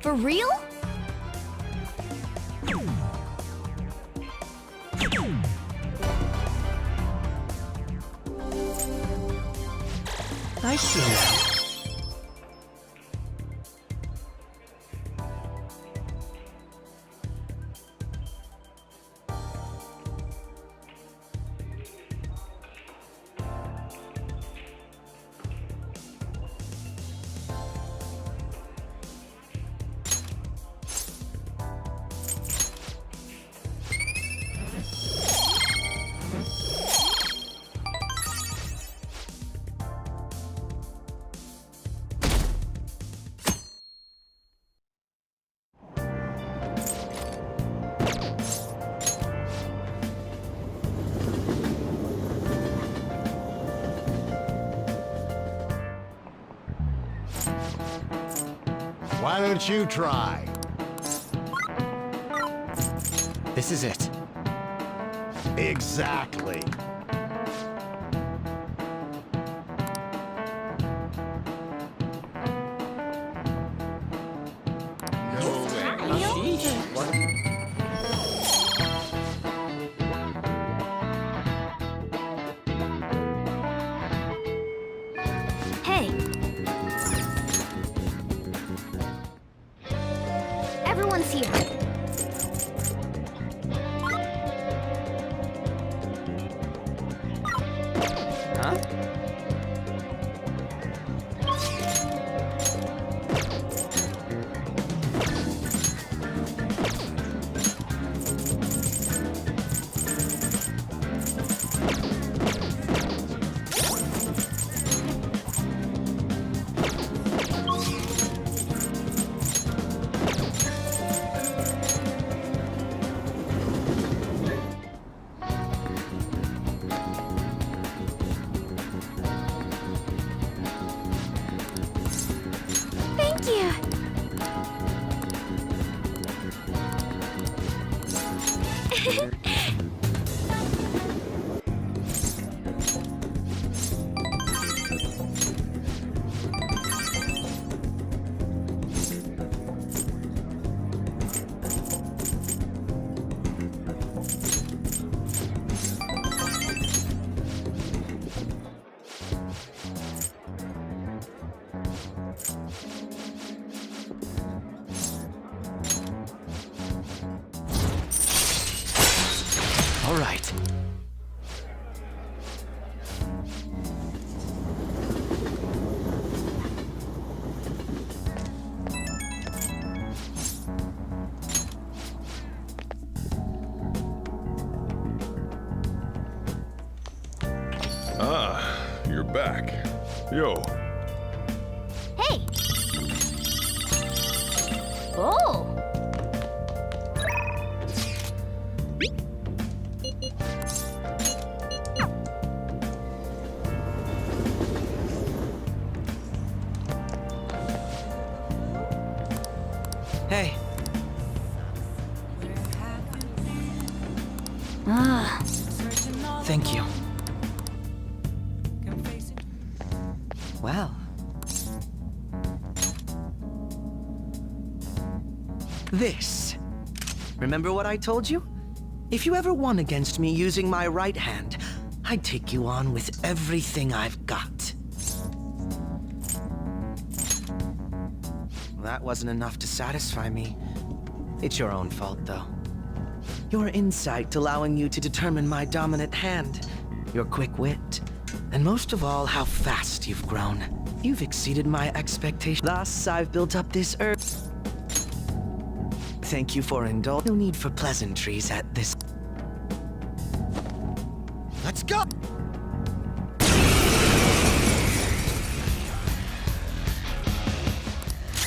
For real? I see now. Why don't you try? This is it. Exactly. Hey. Everyone's here. Thank you. All right. Ah, you're back. Yo, Hey. Oh. Hey, Ah. thank you. Well. This. Remember what I told you? If you ever won against me using my right hand, I'd take you on with everything I've got. That wasn't enough to satisfy me. It's your own fault, though. Your insight allowing you to determine my dominant hand, your quick wit, and most of all, how fast you've grown. You've exceeded my expectations. Thus, I've built up this earth. Thank you for indulging. No need for pleasantries at this. Let's go!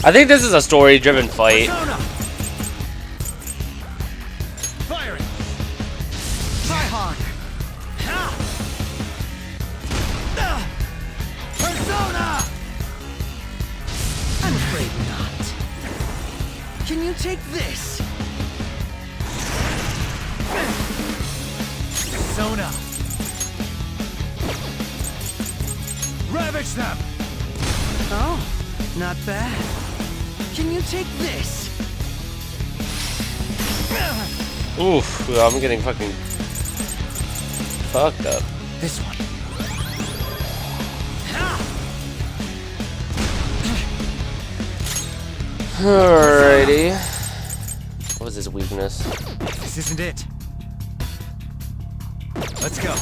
I think this is a story-driven fight. Persona! Firing! Try hard! Ha! Persona! I'm afraid not. Can you take this? Persona! Ravage them! Oh, not bad. Can you take this? Oof, I'm getting fucking fucked up. This one. Alrighty. What was his weakness? This isn't it. Let's go.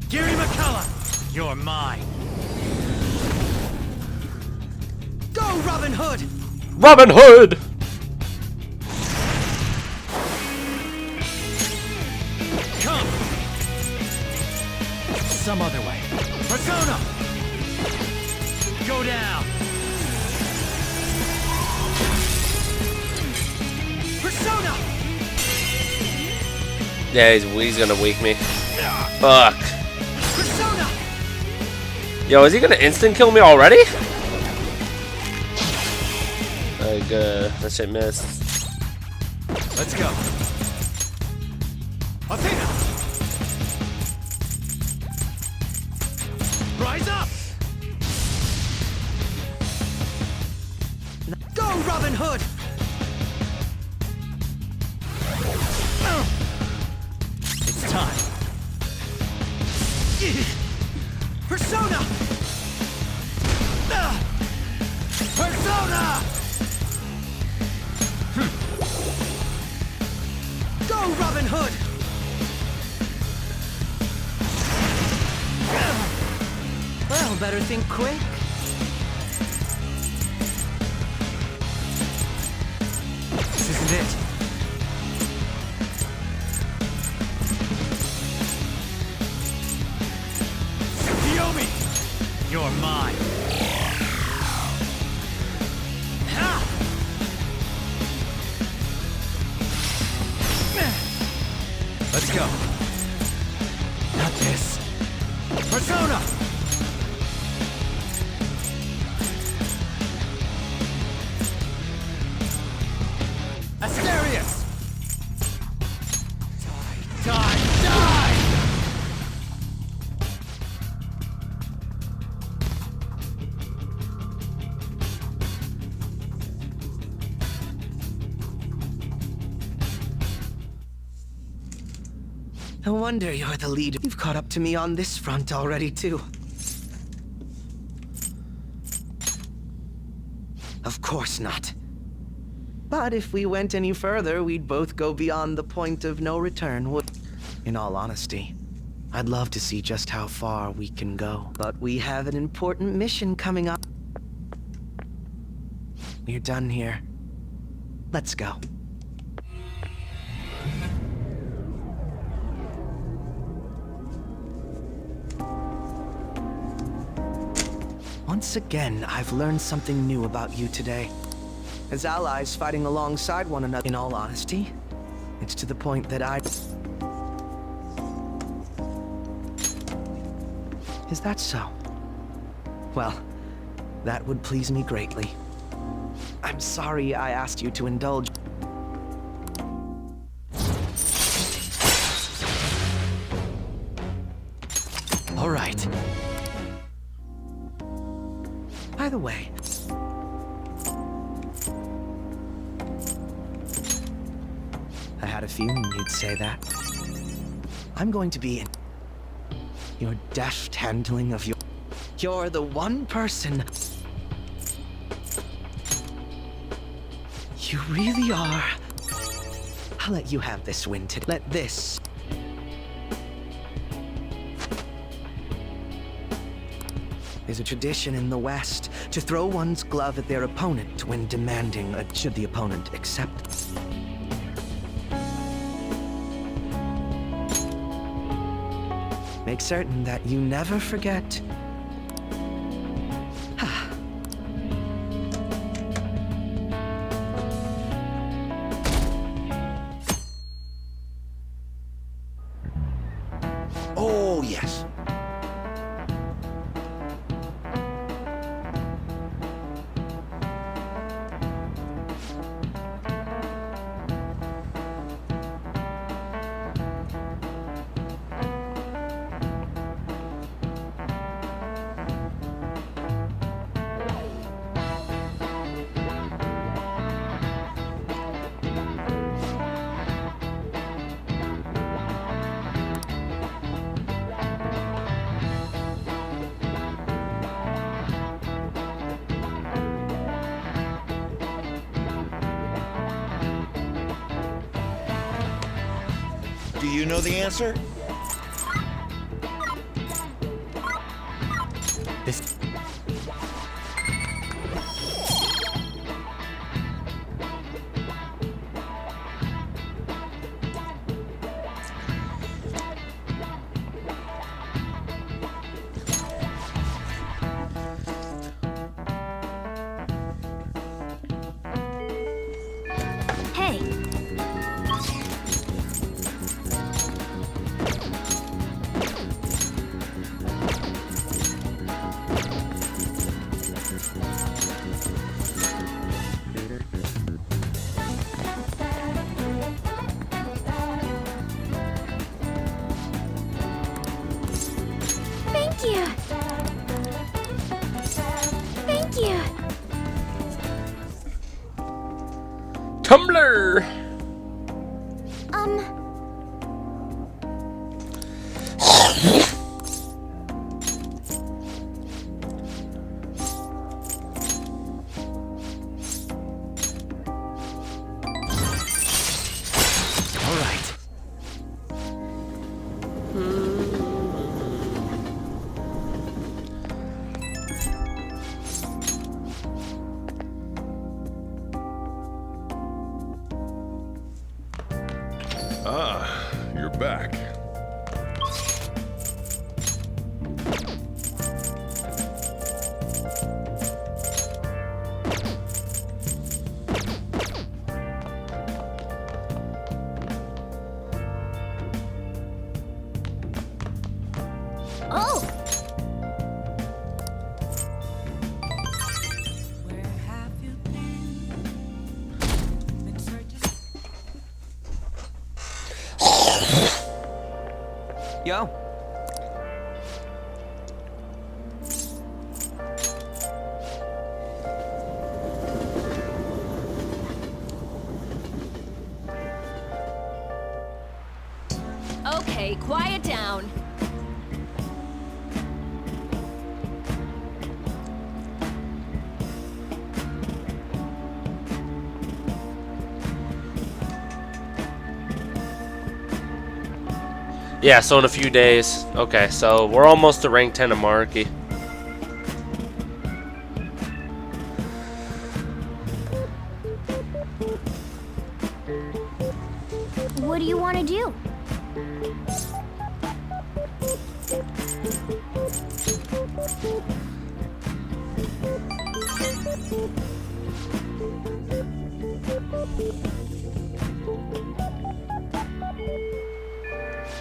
Gary McCullough, you're mine. Go, Robin Hood! Robin Hood! Come! Some other way. Persona! Go down! Persona! Yeah, he's gonna wake me. Fuck. Persona! Yo, is he gonna instant kill me already? Like, that shit missed. Let's go. Athena! Rise up! Go, Robin Hood! It's time. Persona! Persona! Go, Robin Hood! Well, better think quick. This isn't it. Yomi! You're mine. Let's go. Not this. Persona! Asterius! Die, die, die! No wonder you're the leader. You've caught up to me on this front already, too. Of course not. But if we went any further, we'd both go beyond the point of no return, would... In all honesty, I'd love to see just how far we can go. But we have an important mission coming up. We're done here. Let's go. Once again, I've learned something new about you today. As allies fighting alongside one another, in all honesty, it's to the point that I... Is that so? Well, that would please me greatly. I'm sorry I asked you to indulge. All right. By the way, I had a feeling you'd say that. I'm going to be in your deft handling of your... You're the one person You really are. I'll let you have this win today. Let this. There's a tradition in the West to throw one's glove at their opponent when demanding should the opponent accept. Make certain that you never forget. Oh, yes. Do you know the answer? This. Hey. Thank you. Thank you. Tumblr. All right. Ah, you're back. Oh! Where have you been? Been searching. Yo. Okay, quiet down. Yeah, so in a few days. Okay, so we're almost to rank 10 of Marky. What do you want to do?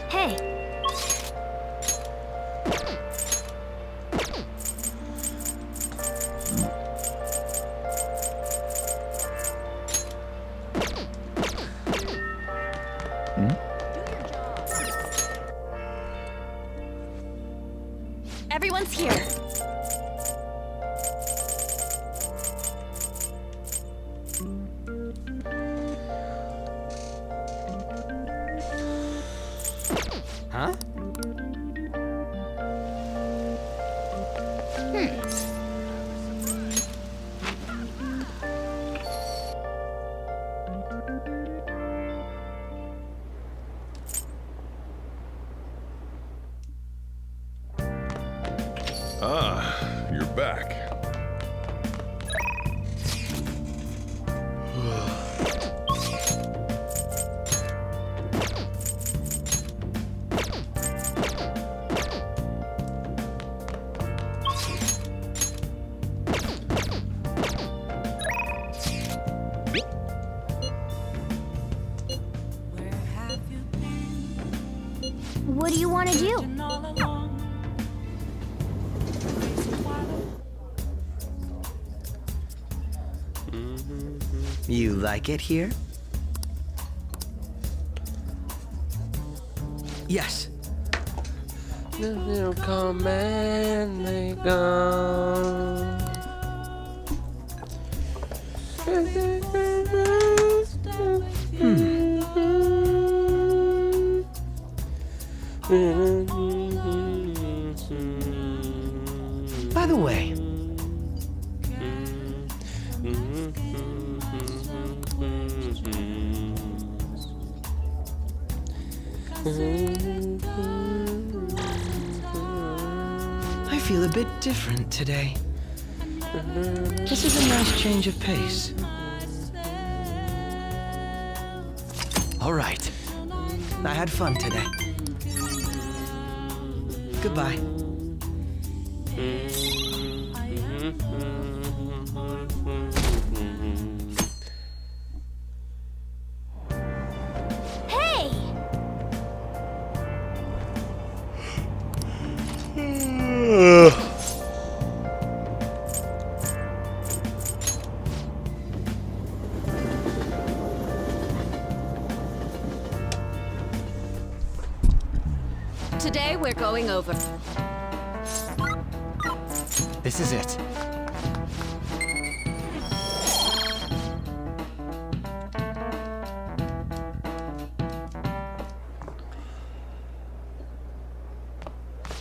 Hey. Everyone's here. Huh? Ah, you're back. What do you want to do? You like it here? Yes. They'll come and they go. By the way, I feel a bit different today. This is a nice change of pace. All right. I had fun today. Goodbye. Hey! Today we're going over. This is it.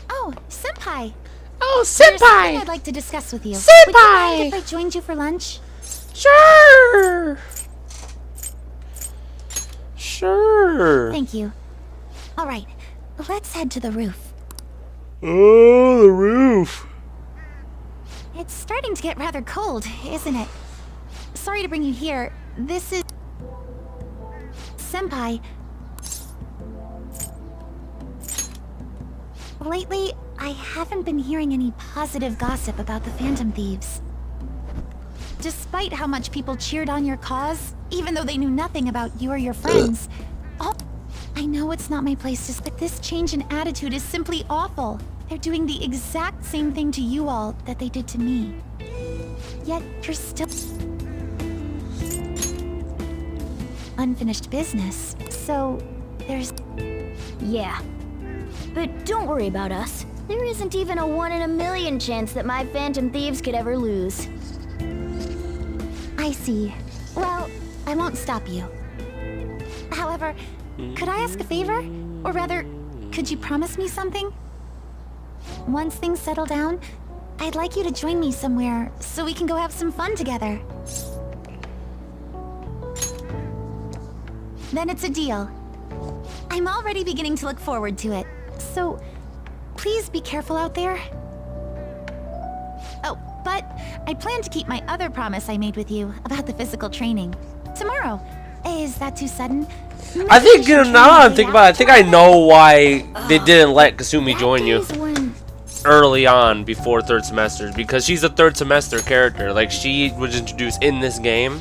Oh, Senpai! Oh, There's something Senpai! I'd like to discuss with you. Senpai! Would you mind if I joined you for lunch? Sure! Sure! Thank you. Alright, let's head to the roof. Oh, the roof! It's starting to get rather cold, isn't it? Sorry to bring you here. This is... Senpai. Lately, I haven't been hearing any positive gossip about the Phantom Thieves. Despite how much people cheered on your cause, even though they knew nothing about you or your friends, I know it's not my place to but this change in attitude is simply awful. They're doing the exact same thing to you all that they did to me. Yet, you're still... unfinished business. So, there's... Yeah. But don't worry about us. There isn't even a 1 in a million chance that my Phantom Thieves could ever lose. I see. Well, I won't stop you. However, could I ask a favor? Or rather, could you promise me something? Once things settle down, I'd like you to join me somewhere so we can go have some fun together. Then it's a deal. I'm already beginning to look forward to it, so please be careful out there. Oh, but I plan to keep my other promise I made with you about the physical training. Tomorrow. Is that too sudden? I think, you know, now that I'm thinking about it, I think I know why they didn't let Kasumi join you early on before third semester, because she's a third semester character. Like, she was introduced in this game,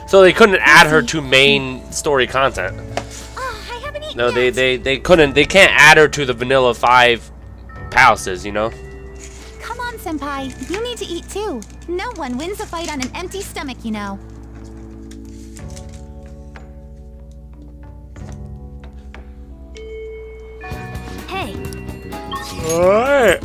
so they couldn't add her to main story content. No, they couldn't. They can't add her to the vanilla 5 palaces, you know. Come on, Senpai. You need to eat too. No one wins a fight on an empty stomach, you know. Hey. Alright.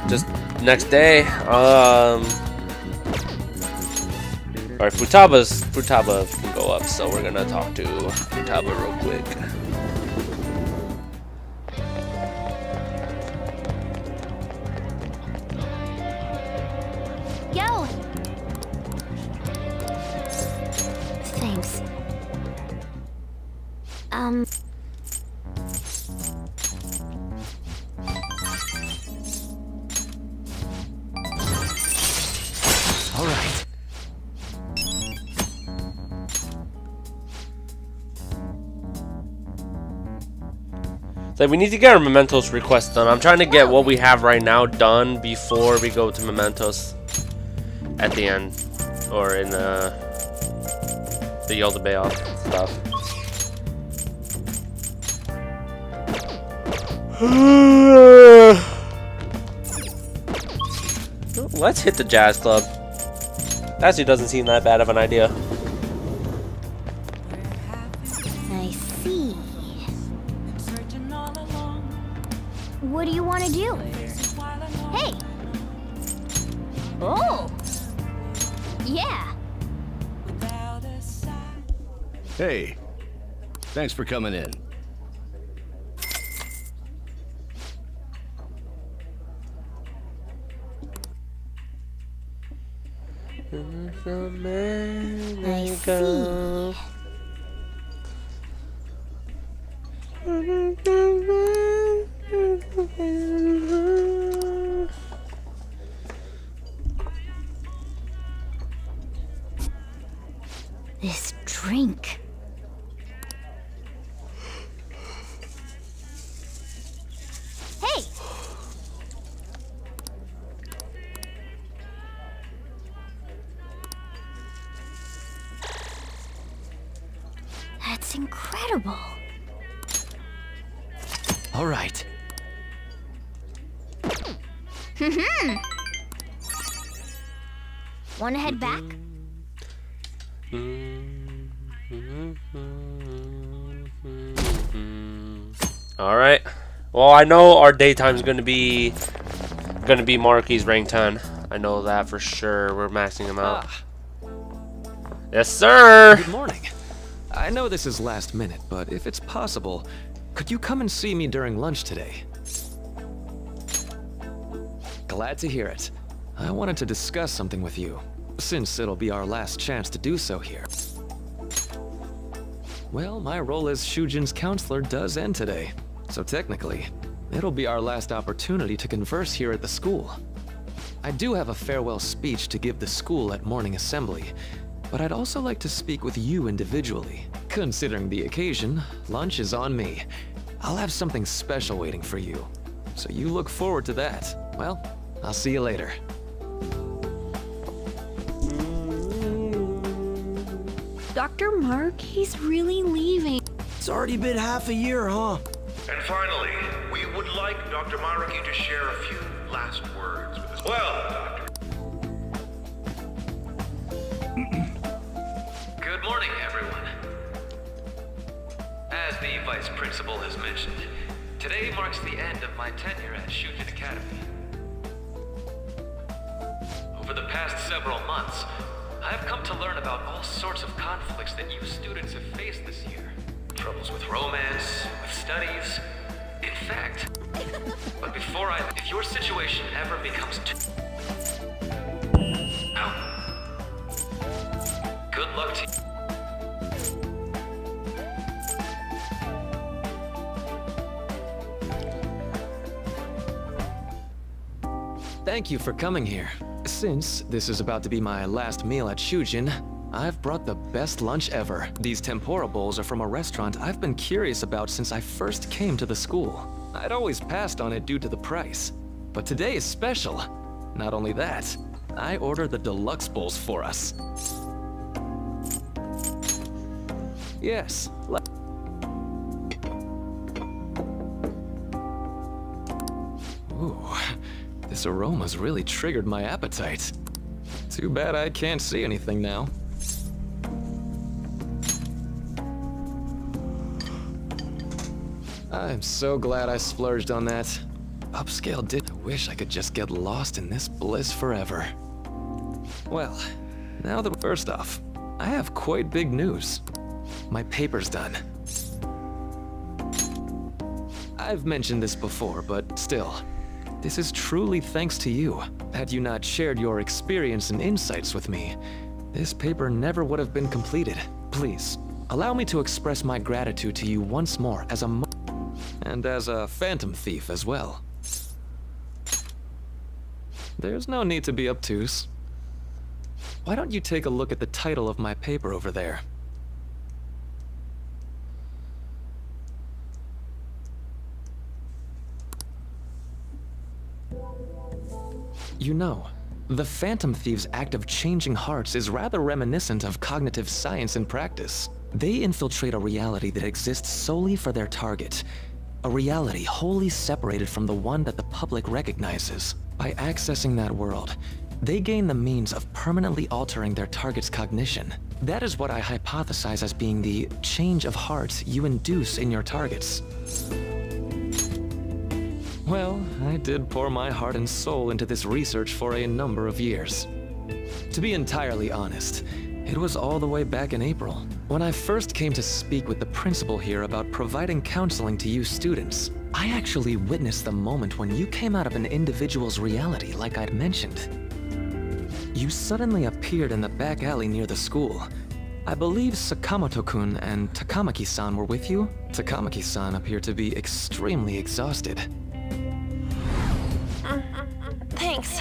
Just next day, alright, Futaba can go up, so we're gonna talk to Futaba real quick. Yo! Thanks. So we need to get our Mementos request done. I'm trying to get what we have right now done before we go to Mementos at the end. Or in the Yelda Bay stuff. Let's hit the jazz club. Actually doesn't seem that bad of an idea. I see. What do you want to do? Hey! Oh! Yeah! Hey, thanks for coming in. I see. This drink. Hey! That's incredible. All right. Wanna head back? All right. Well, I know our daytime's gonna be Marky's rank 10. I know that for sure. We're maxing him out. Yes, sir. Good morning. I know this is last minute, but if it's possible, could you come and see me during lunch today? Glad to hear it. I wanted to discuss something with you, since it'll be our last chance to do so here. Well, my role as Shujin's counselor does end today, so technically, it'll be our last opportunity to converse here at the school. I do have a farewell speech to give the school at morning assembly, but I'd also like to speak with you individually. Considering the occasion, lunch is on me. I'll have something special waiting for you, so you look forward to that. Well, I'll see you later. Dr. Mark, he's really leaving. It's already been half a year, huh? And finally, we would like Dr. Maraki to share a few last words with us. Well, Doctor. Good morning, everyone. As the Vice Principal has mentioned, today marks the end of my tenure at Shujin Academy. Over the past several months, I have come to learn about all sorts of conflicts that you students have faced this year. Troubles with romance, with studies, in fact. But if your situation ever becomes too... Ow. Good luck to you. Thank you for coming here. Since this is about to be my last meal at Shujin, I've brought the best lunch ever. These tempura bowls are from a restaurant I've been curious about since I first came to the school. I'd always passed on it due to the price, but today is special. Not only that, I ordered the deluxe bowls for us. Yes, ooh, this aroma's really triggered my appetite. Too bad I can't see anything now. I'm so glad I splurged on that. Upscale did. I wish I could just get lost in this bliss forever. Well, now that first off, I have quite big news. My paper's done. I've mentioned this before, but still, this is truly thanks to you. Had you not shared your experience and insights with me, this paper never would have been completed. Please, allow me to express my gratitude to you once more as a phantom thief as well. There's no need to be obtuse. Why don't you take a look at the title of my paper over there? You know, the Phantom Thieves' act of changing hearts is rather reminiscent of cognitive science in practice. They infiltrate a reality that exists solely for their target, a reality wholly separated from the one that the public recognizes. By accessing that world, they gain the means of permanently altering their target's cognition. That is what I hypothesize as being the change of heart you induce in your targets. Well, I did pour my heart and soul into this research for a number of years. To be entirely honest, it was all the way back in April, when I first came to speak with the principal here about providing counseling to you students. I actually witnessed the moment when you came out of an individual's reality like I'd mentioned. You suddenly appeared in the back alley near the school. I believe Sakamoto-kun and Takamaki-san were with you. Takamaki-san appeared to be extremely exhausted. Thanks.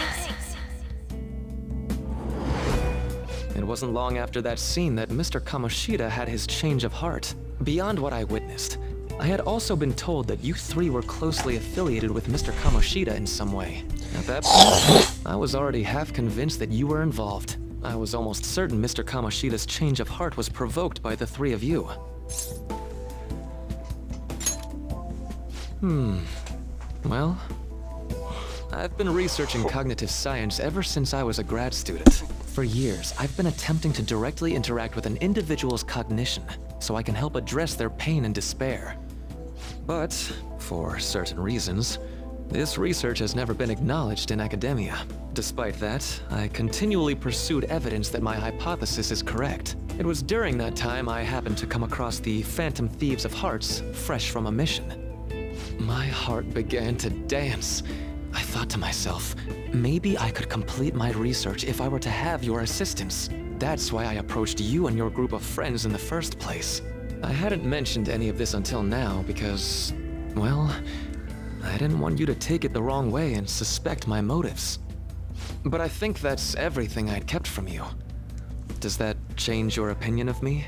It wasn't long after that scene that Mr. Kamoshida had his change of heart. Beyond what I witnessed, I had also been told that you three were closely affiliated with Mr. Kamoshida in some way. At that point, I was already half convinced that you were involved. I was almost certain Mr. Kamoshida's change of heart was provoked by the three of you. Well, I've been researching cognitive science ever since I was a grad student. For years, I've been attempting to directly interact with an individual's cognition so I can help address their pain and despair. But, for certain reasons, this research has never been acknowledged in academia. Despite that, I continually pursued evidence that my hypothesis is correct. It was during that time I happened to come across the Phantom Thieves of Hearts, fresh from a mission. My heart began to dance. I thought to myself, maybe I could complete my research if I were to have your assistance. That's why I approached you and your group of friends in the first place. I hadn't mentioned any of this until now because, well, I didn't want you to take it the wrong way and suspect my motives. But I think that's everything I'd kept from you. Does that change your opinion of me?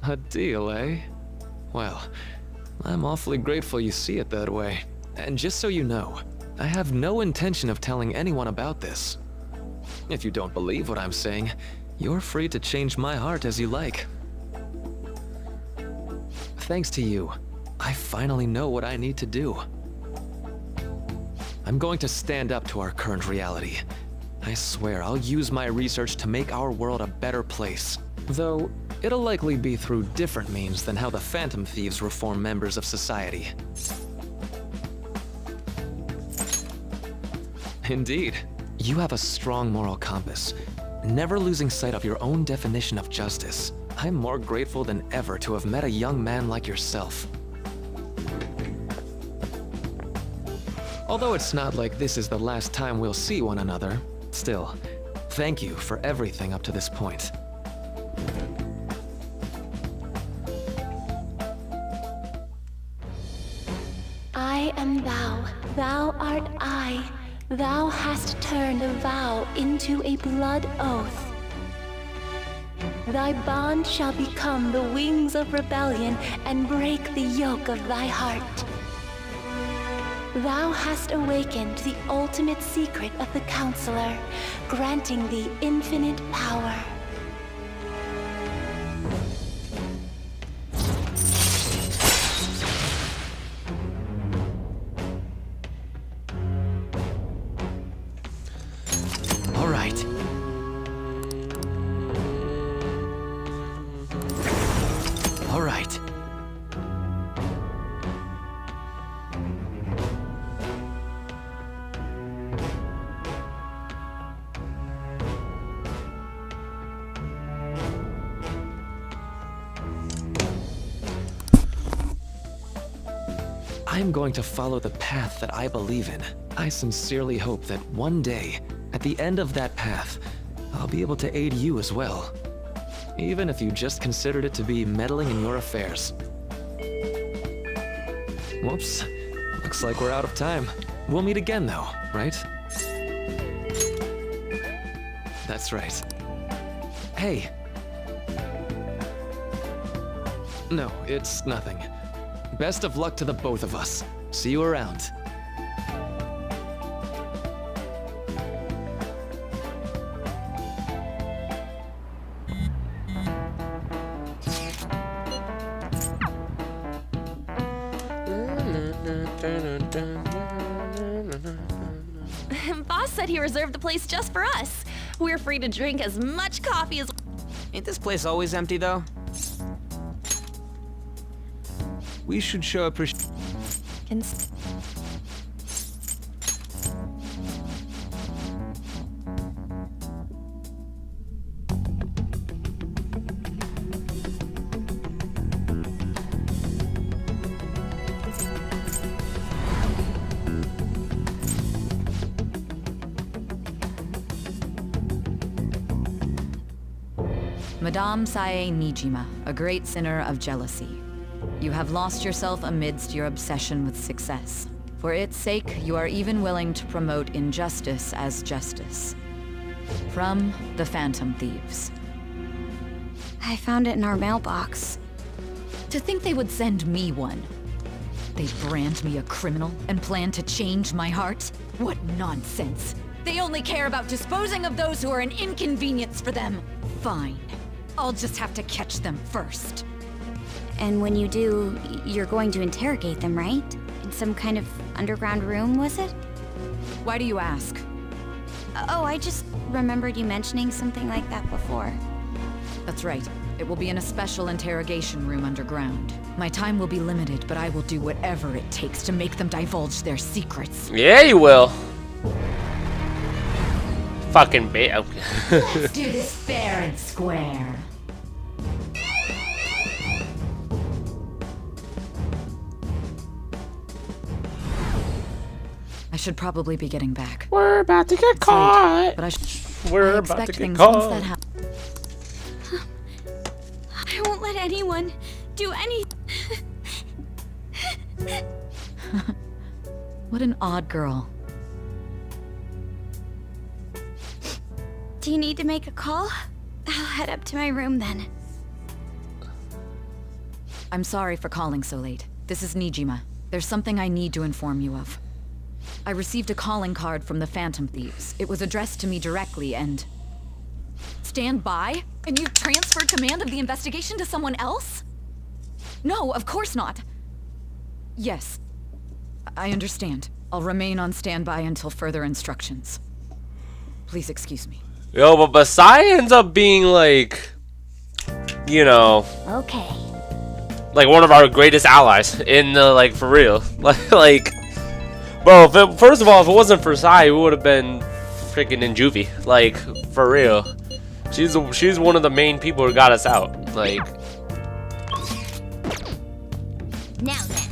A deal, eh? Well, I'm awfully grateful you see it that way. And just so you know, I have no intention of telling anyone about this. If you don't believe what I'm saying, you're free to change my heart as you like. Thanks to you, I finally know what I need to do. I'm going to stand up to our current reality. I swear I'll use my research to make our world a better place. Though, it'll likely be through different means than how the Phantom Thieves reform members of society. Indeed, you have a strong moral compass, never losing sight of your own definition of justice. I'm more grateful than ever to have met a young man like yourself. Although it's not like this is the last time we'll see one another, still, thank you for everything up to this point. I am thou, thou art I. Thou hast turned a vow into a blood oath. Thy bond shall become the wings of rebellion and break the yoke of thy heart. Thou hast awakened the ultimate secret of the Counselor, granting thee infinite power. All right. All right. I'm going to follow the path that I believe in. I sincerely hope that one day, at the end of that path, I'll be able to aid you as well. Even if you just considered it to be meddling in your affairs. Whoops. Looks like we're out of time. We'll meet again though, right? That's right. Hey. No, it's nothing. Best of luck to the both of us. See you around. Boss said he reserved the place just for us. We're free to drink as much coffee as... Ain't this place always empty, though? We should show appreciation. Madame Sae Nijima, a great sinner of jealousy. You have lost yourself amidst your obsession with success. For its sake, you are even willing to promote injustice as justice. From the Phantom Thieves. I found it in our mailbox. To think they would send me one. They brand me a criminal and plan to change my heart? What nonsense! They only care about disposing of those who are an inconvenience for them. Fine. I'll just have to catch them first. And when you do, you're going to interrogate them, right? In some kind of underground room, was it? Why do you ask? Oh, I just remembered you mentioning something like that before. That's right. It will be in a special interrogation room underground. My time will be limited, but I will do whatever it takes to make them divulge their secrets. Yeah, you will. Fucking bait. Let's do this fair and square. I should probably be getting back. We're about to get caught. Late, but We're about to get caught. I won't let anyone do any. What an odd girl. Do you need to make a call? I'll head up to my room then. I'm sorry for calling so late. This is Nijima. There's something I need to inform you of. I received a calling card from the Phantom Thieves. It was addressed to me directly and... Stand by? And you've transferred command of the investigation to someone else? No, of course not. Yes, I understand. I'll remain on standby until further instructions. Please excuse me. Yo, but Masai ends up being like, you know, okay, like one of our greatest allies in the, like, for real. like, bro, first of all, if it wasn't for Sai, we would have been freaking in juvie. Like, for real. She's one of the main people who got us out. Like, now then.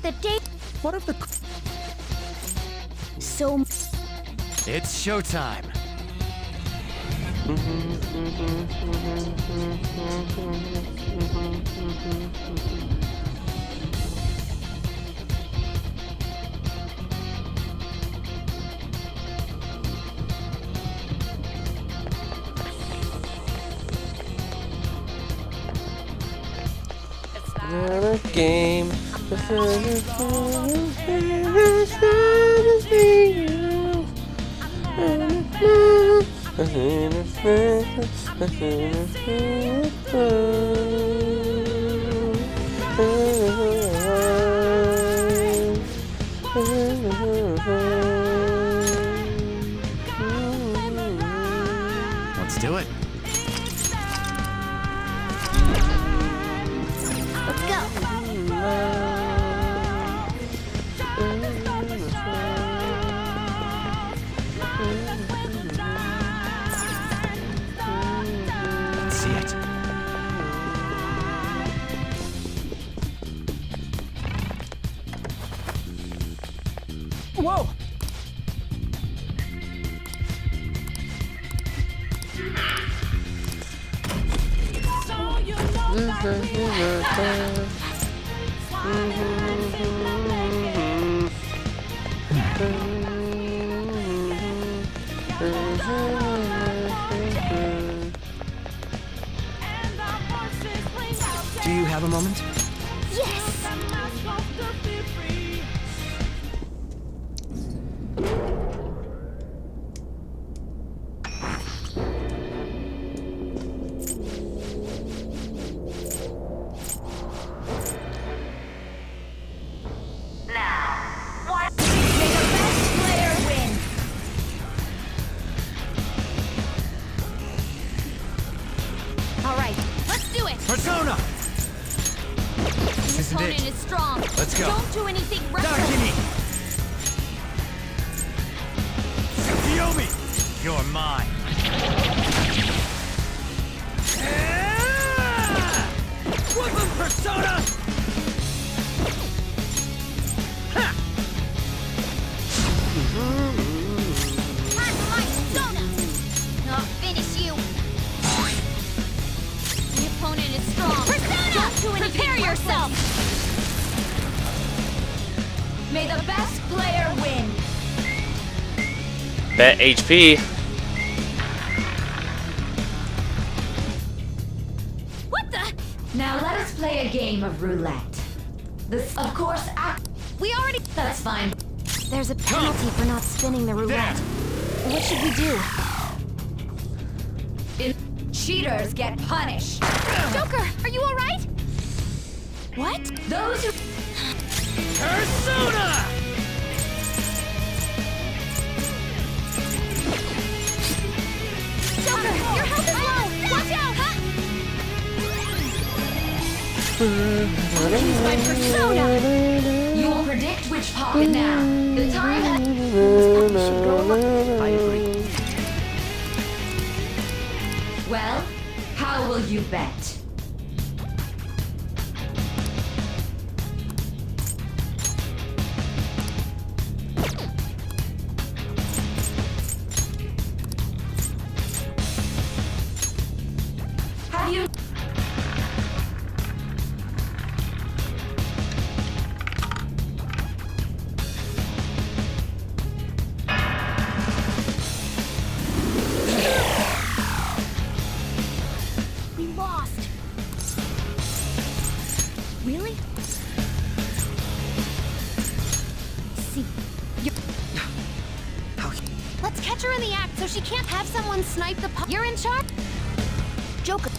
The day. What if the... So... It's showtime. another game. Let's do it. Let's go. Let's see it. Whoa! Do you have a moment? Yes. Persona! Your Isn't opponent it? is strong. Let's go. Don't do anything reckless. Dakini! Yomi! You're mine. Whoop 'em, Persona! Time for my persona! I'll finish you. The opponent is strong. Persona! Don't do anything Prepare yourself! May the best player win. Bet HP. What the? Now let us play a game of roulette. This, of course, We already. that's fine. There's a penalty for not spinning the roulette. What should we do? Cheaters get punished. Joker, are you alright? What? Those who Persona! Joker, your health is low! Watch out! I'll use my persona! you will predict which pocket now. The time I agree. Well, how will you bet? Have you We lost. Really? See, let's catch her in the act so she can't have someone snipe the You're in charge? Joker.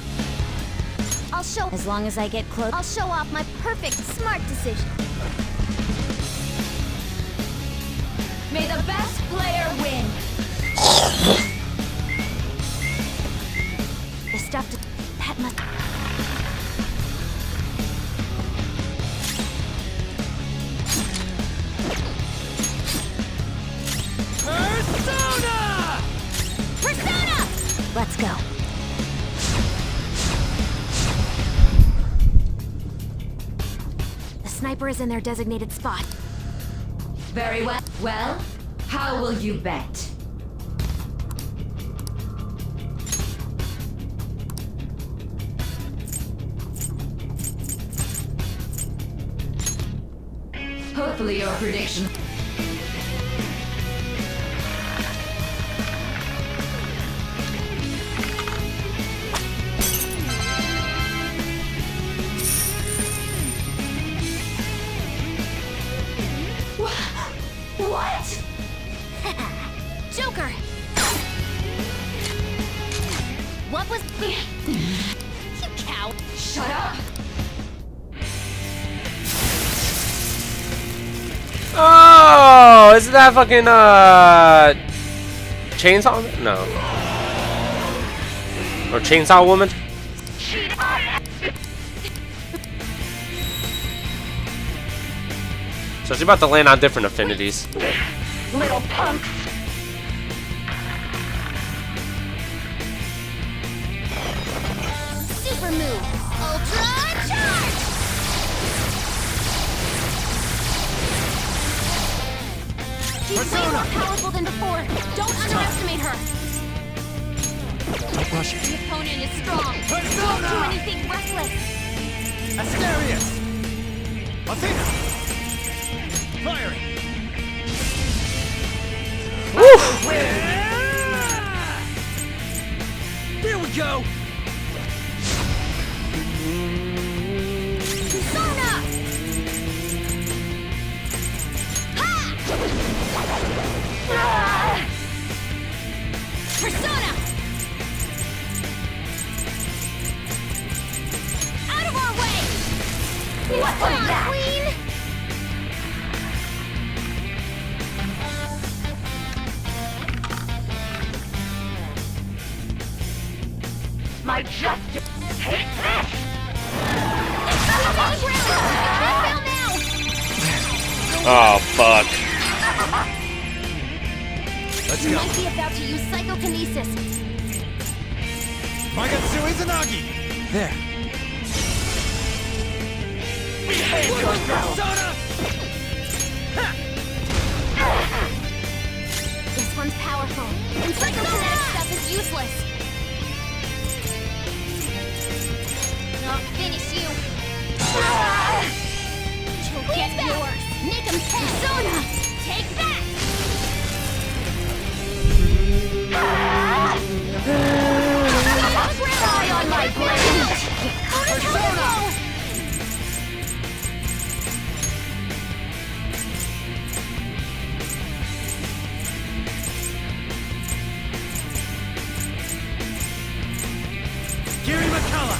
I'll show. As long as I get close. I'll show off my perfect, smart decision. may the best player win. The stuff to. That must. Persona! Persona! Let's go. The sniper is in their designated spot. Very well. Well, how will you bet? Hopefully your prediction. What? Joker! What was... You cow! Shut up! Oh, isn't that fucking Chainsaw? No. Or Chainsaw Woman? So she's about to land on different affinities. Little punks. Super move! Ultra charge! She's way more powerful than before. Don't underestimate her. Don't rush it. The opponent is strong. Persona! Don't do anything reckless. Asterius! Athena! Firing! There we go! Persona! Ha! Persona! Out of our way! What was that? Queen! My justice. Take this! Oh, fuck. Let's You go. might be about to use psychokinesis. Magatsu Izanagi! There. Persona! This one's powerful. And psychokinetic stuff is useless. I'll finish you. You'll get yours. Make him pay. Persona! Take that! Rely on my blade! Persona! Giri Makala!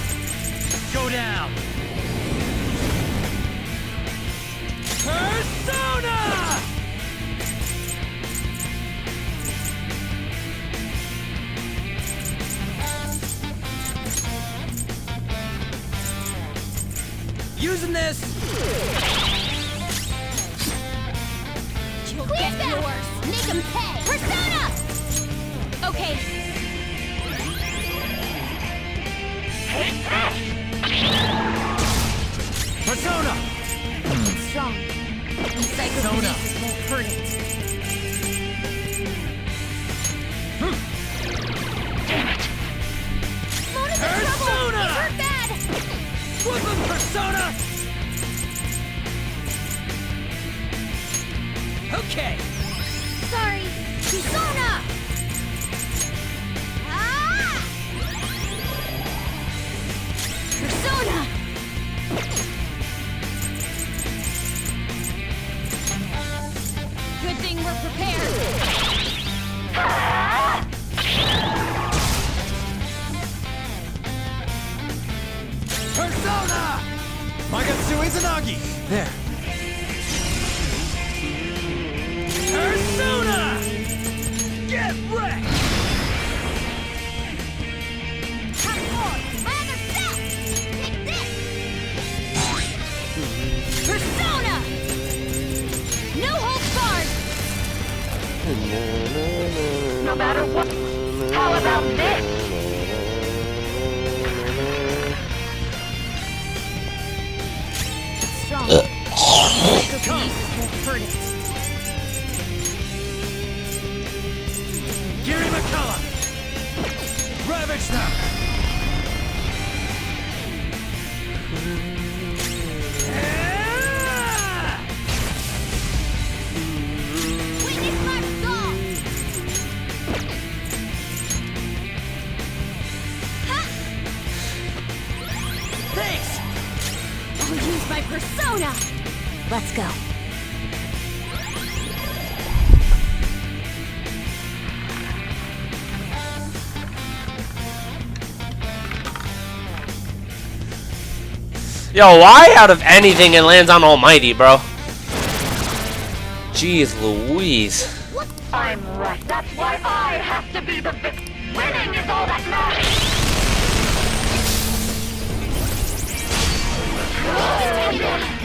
Go down! Persona! Using this! You'll get yours. Make him pay. Persona! Okay. Persona! It's strong. And psychokinesis won't hurt it. Mona's in trouble! Persona! He's hurt bad! Whoop him, Persona! Okay. Sorry. Persona! Ah! Persona! Good thing we're prepared. Persona! Magatsu Izanagi! There. Persona! Get wrecked! Come on! My other self! Take this! Persona! No holds barred! No matter what. How about this? Strong. Psychokinesis won't hurt it. Giri Makala! Ravage them! Witness my resolve! Ha! Thanks! I'll use my persona! Let's go. Yo, why out of anything it lands on Almighty, bro? Jeez Louise. I'm right. That's why I have to be the victor. Winning is all that matters.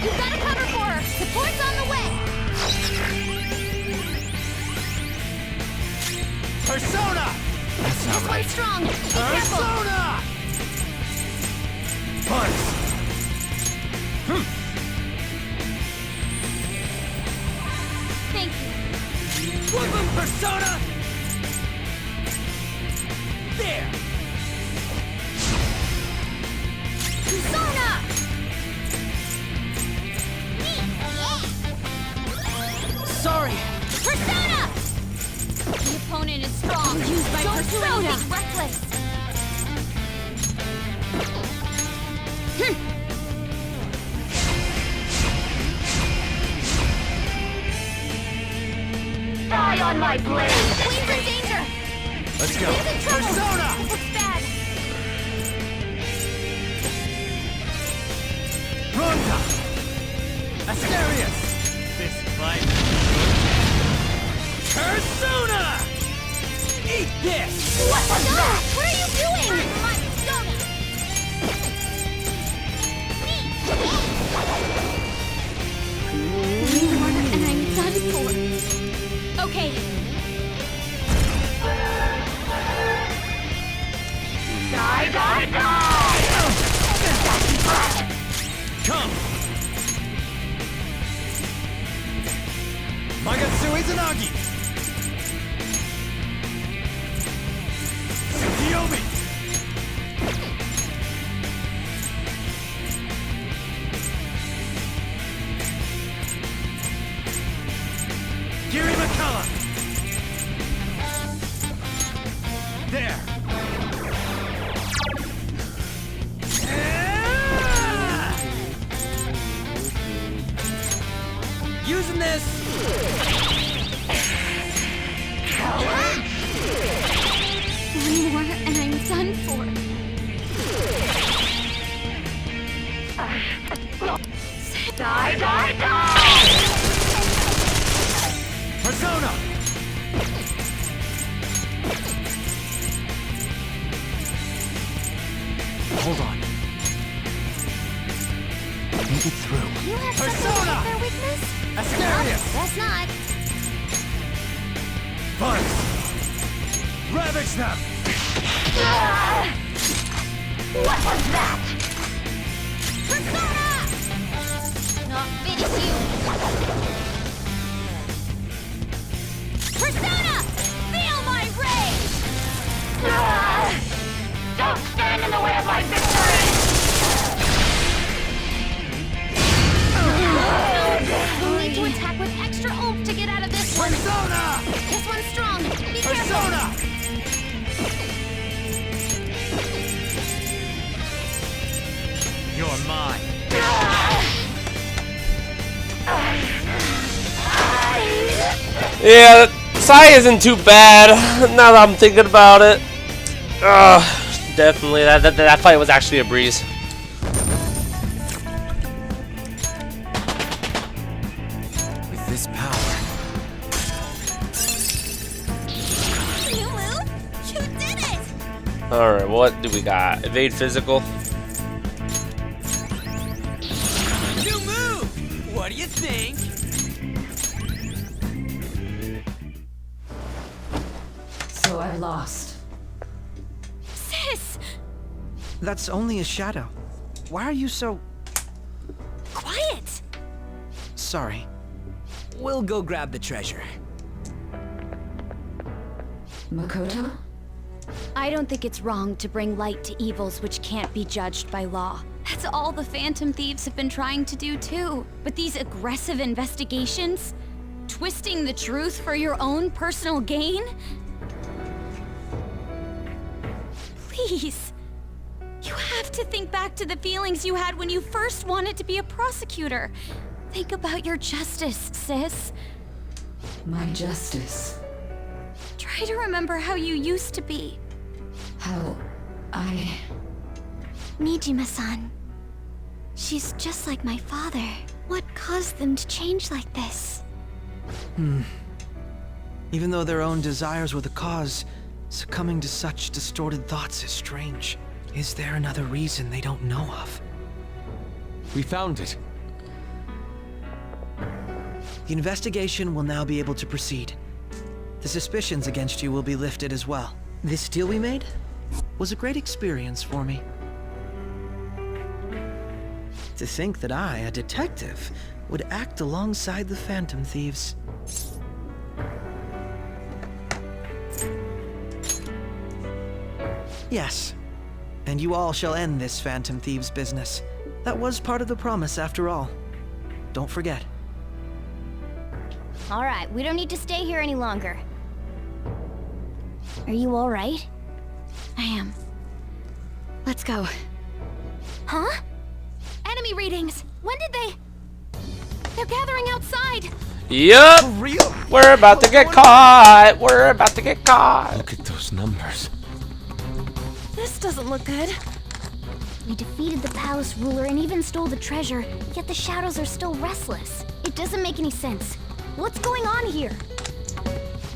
You gotta cover for her! Support's on the way! Persona! That's not This right. one's strong! Be careful! Persona! Buzz! Thank you. Whoop him, Persona! There! Persona! Sorry! Persona! The opponent is strong. Use my persona. Do anything reckless. Die on my blade. Queen's in danger. Let's go! Queen's in trouble. Persona! This looks bad. Ronda! Asterius! This fight... Persona! Eat this! What was that? What are you doing? My persona. Okay. Die, die, die! Come! Magatsu Izanagi! Tsukiyomi! Giri Makala! There! Using this! One more and I'm done for. Die, die, die! Persona! Hold on. Think it through. You have Persona! their weakness? Asterius! That's not. Buzz! Ravage them! What was that? Persona! Not finish you. Persona! Feel my rage! Don't stand in the way of my victory! We'll need to attack with extra oomph to get out of this one. Persona! This one's strong. Be careful. Persona! You're mine. Yeah, Sai isn't too bad now that I'm thinking about it. Definitely, that fight was actually a breeze. With this power. You move? You did it! Alright, what do we got? Evade physical. New move! What do you think? So I've lost. Sis! That's only a shadow. Why are you so... Quiet! sorry? We'll go grab the treasure. Makoto? I don't think it's wrong to bring light to evils which can't be judged by law. That's all the Phantom Thieves have been trying to do too. But these aggressive investigations? Twisting the truth for your own personal gain? Please. You have to think back to the feelings you had when you first wanted to be a prosecutor. Think about your justice, sis. My justice. Try to remember how you used to be. How I... Nijima-san. She's just like my father. What caused them to change like this? Even though their own desires were the cause, succumbing to such distorted thoughts is strange. Is there another reason they don't know of? We found it. The investigation will now be able to proceed. The suspicions against you will be lifted as well. This deal we made was a great experience for me. To think that I, a detective, would act alongside the Phantom Thieves. Yes, and you all shall end this Phantom Thieves business. That was part of the promise after all. Don't forget. All right, we don't need to stay here any longer. Are you all right? I am. Let's go. Huh? Enemy readings! When did they... They're gathering outside! Yup! We're about to get caught! We're about to get caught! Look at those numbers. This doesn't look good. We defeated the palace ruler and even stole the treasure, yet the shadows are still restless. It doesn't make any sense. What's going on here?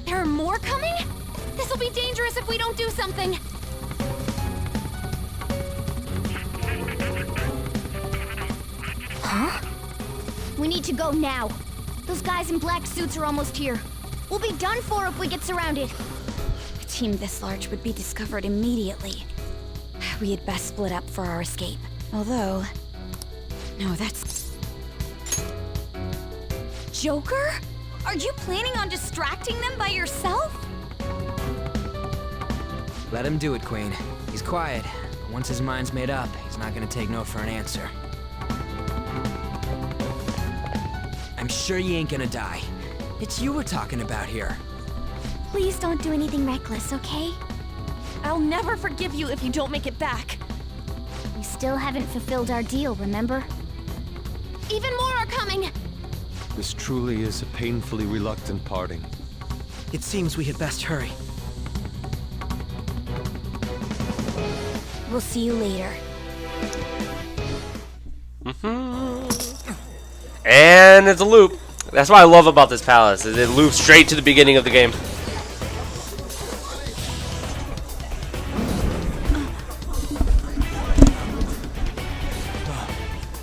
There are more coming? This'll be dangerous if we don't do something. Huh? We need to go now. Those guys in black suits are almost here. We'll be done for if we get surrounded. A team this large would be discovered immediately. We had best split up for our escape. Although... No, that's... Joker? Are you planning on distracting them by yourself? Let him do it, Queen. He's quiet, but once his mind's made up, he's not gonna take no for an answer. I'm sure you ain't gonna die. It's you we're talking about here. Please don't do anything reckless, okay? I'll never forgive you if you don't make it back. We still haven't fulfilled our deal, remember? Even more are coming! This truly is a painfully reluctant parting. It seems we had best hurry. We'll see you later. And it's a loop. That's what I love about this palace, is it loops straight to the beginning of the game.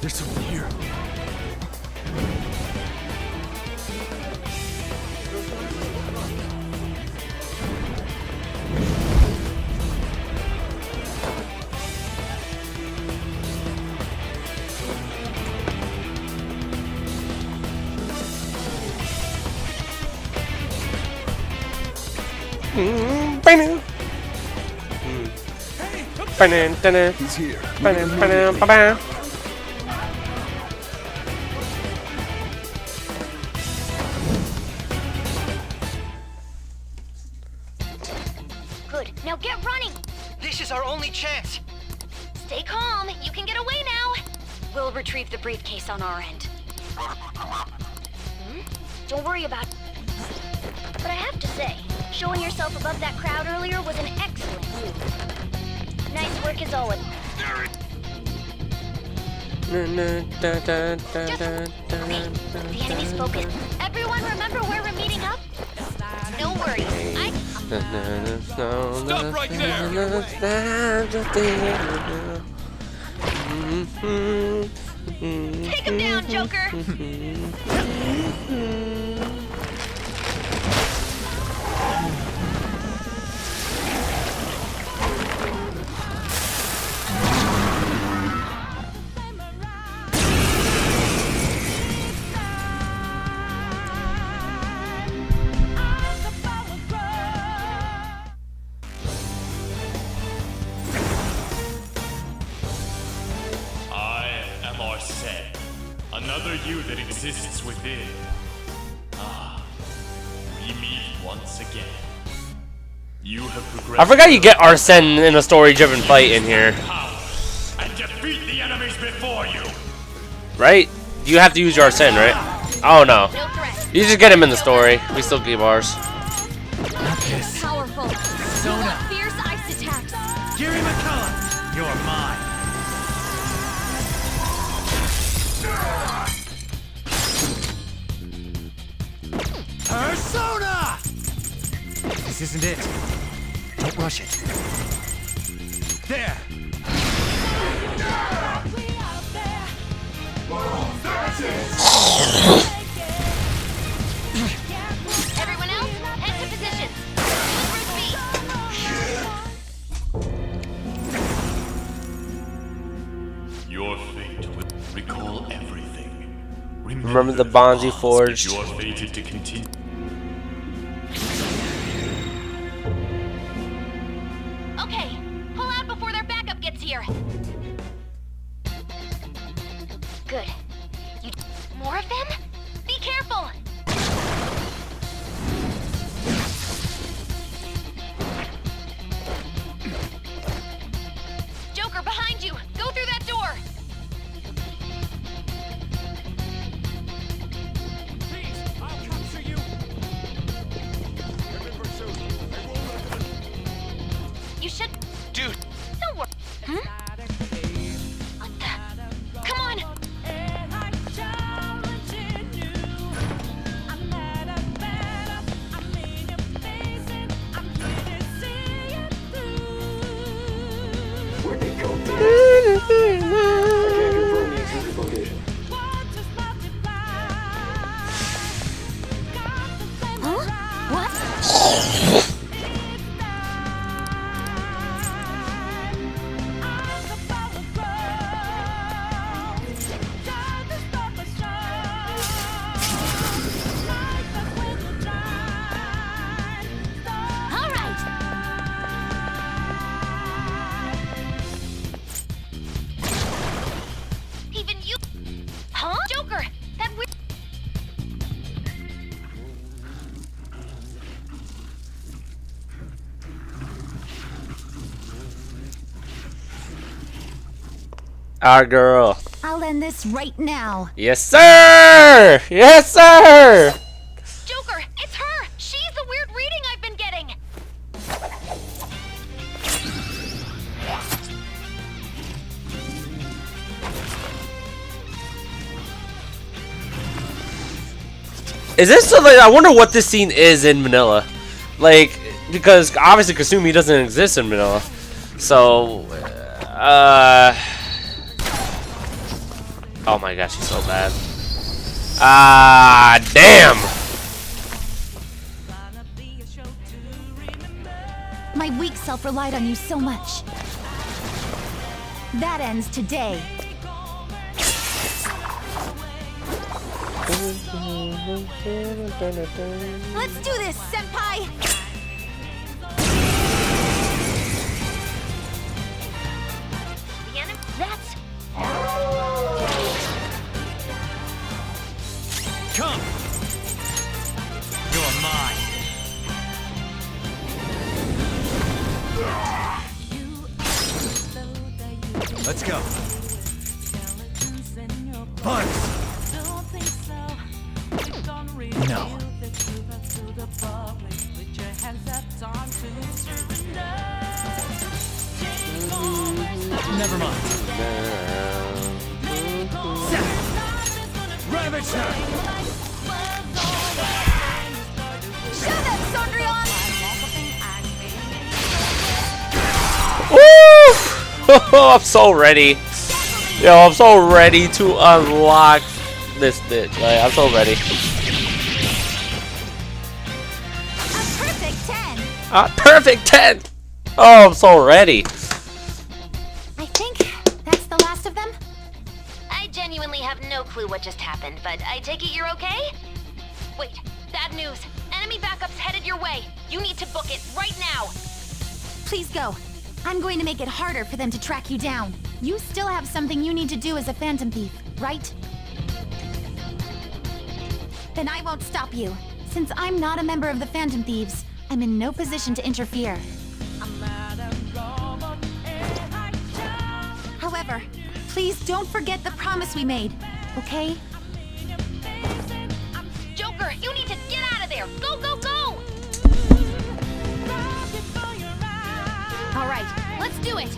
There's someone here. He's here. Good. Now get running! This is our only chance! Stay calm. You can get away now. We'll retrieve the briefcase on our end. Don't worry about it. But I have to say, showing yourself above that crowd earlier was an excellent move. Nice work as always. The enemy's focused. Everyone remember where we're meeting up? No worries. Stop right Take him down, Joker! Another you that exists within. Ah, we meet once again. You have progressed. I forgot you get Arsene in a story-driven fight in here. And defeat the enemies before you. Right? You have to use your Arsene, right? Oh no. You just get him in the story. We still keep ours. Powerful. Sona. Fierce ice attacks. Gary McCullough, you're mine. Persona! This isn't it. Don't rush it. There! Everyone else, head to positions. Your fate will recall everything. Remember the bonds you forged. You're fated to continue. Okay, pull out before their backup gets here. Good. More of them? Be careful! Joker, behind you! Go through that door! You should... Dude! Don't worry. Huh? Come on! Our girl. I'll end this right now. Yes, sir! Yes, sir! Joker, it's her! She's the weird reading I've been getting! Is this so, like, I wonder what this scene is in Manila. Like, because obviously Kasumi doesn't exist in Manila. So, oh my gosh, she's so bad. Ah, damn! My weak self relied on you so much. That ends today. Let's do this, senpai! That's... Come! You're mine. Let's go. Punch! No. Never mind. Ravage her! Show them, Sondrion! Woo! I'm so ready. Yo, I'm so ready to unlock this bitch. Like, I'm so ready. Perfect 10! Oh, I'm so ready. I think that's the last of them. I genuinely have no clue what just happened, but I take it you're okay? Wait, bad news. Enemy backup's headed your way. You need to book it right now. Please go. I'm going to make it harder for them to track you down. You still have something you need to do as a Phantom Thief, right? Then I won't stop you. Since I'm not a member of the Phantom Thieves, I'm in no position to interfere. However, please don't forget the promise we made, okay? Joker, you need to get out of there! Go, go, go! All right, let's do it!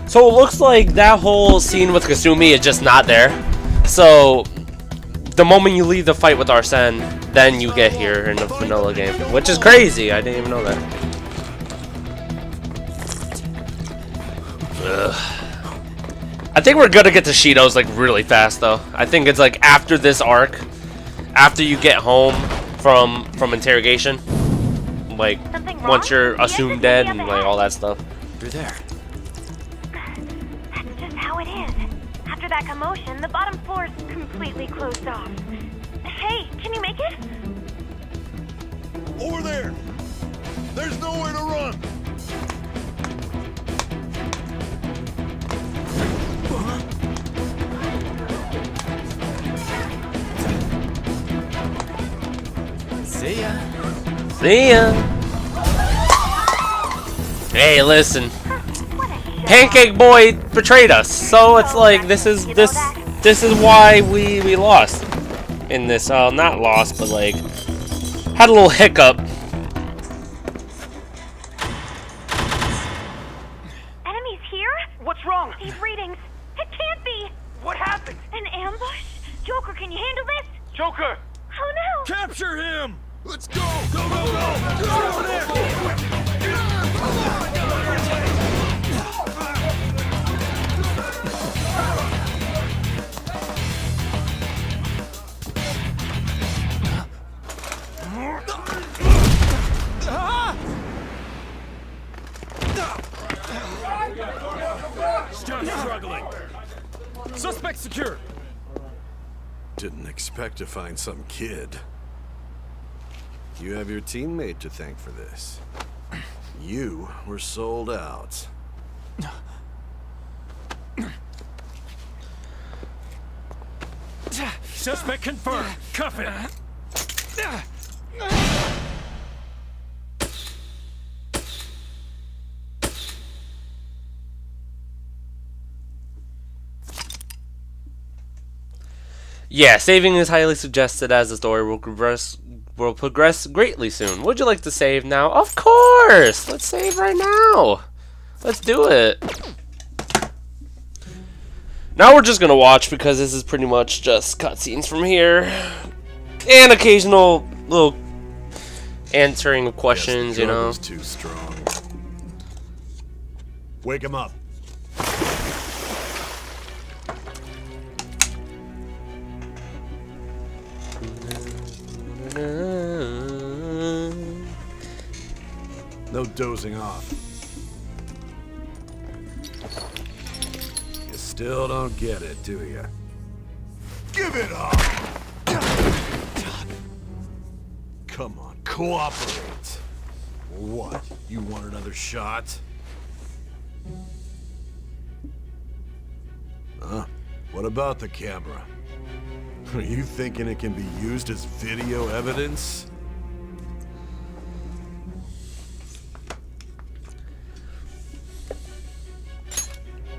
So it looks like that whole scene with Kasumi is just not there. So the moment you leave the fight with Arsene, then you get here in the vanilla game, which is crazy. I didn't even know that. Ugh. I think we're gonna get to Shido's like really fast though. I think it's like after this arc, after you get home from interrogation, like once you're assumed dead and like all that stuff. You're there. How it is. After that commotion, the bottom floor is completely closed off. Hey, can you make it? Over there! There's nowhere to run! See ya. See ya. Hey, listen. Pancake Boy betrayed us, so it's like this is why we lost in this. Not lost, but like had a little hiccup. Enemies here? What's wrong? These readings. It can't be. What happened? An ambush? Joker, can you handle this? Joker! Oh no! Capture him! Let's go! Go, go, go! Get over there! struggling. Suspect secure. Didn't expect to find some kid. You have your teammate to thank for this. You were sold out. Suspect confirmed. Cuff him. Yeah, saving is highly suggested as the story will progress greatly soon. Would you like to save now? Of course! Let's save right now. Let's do it. Now we're just gonna watch because this is pretty much just cutscenes from here. And occasional little answering of questions, you know. Too strong. Wake him up. No dozing off. You still don't get it, do you? Give it up! Come on, cooperate. What? You want another shot? Huh? What about the camera? Are you thinking it can be used as video evidence?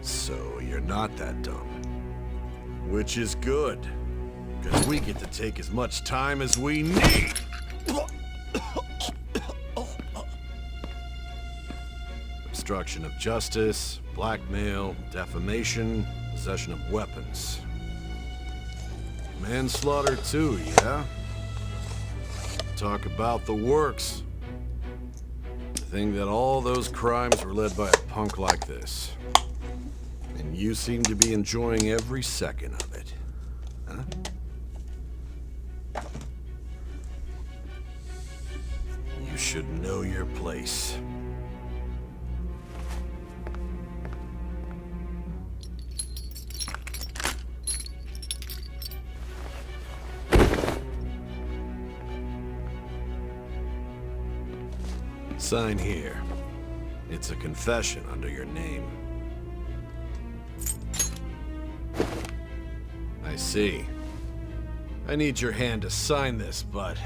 So you're not that dumb. Which is good, because we get to take as much time as we need. Obstruction of justice, blackmail, defamation, possession of weapons. Manslaughter too, yeah? Talk about the works. Think that all those crimes were led by a punk like this. And you seem to be enjoying every second of it. Huh? You should know your place. Sign here. It's a confession under your name. I see. I need your hand to sign this, but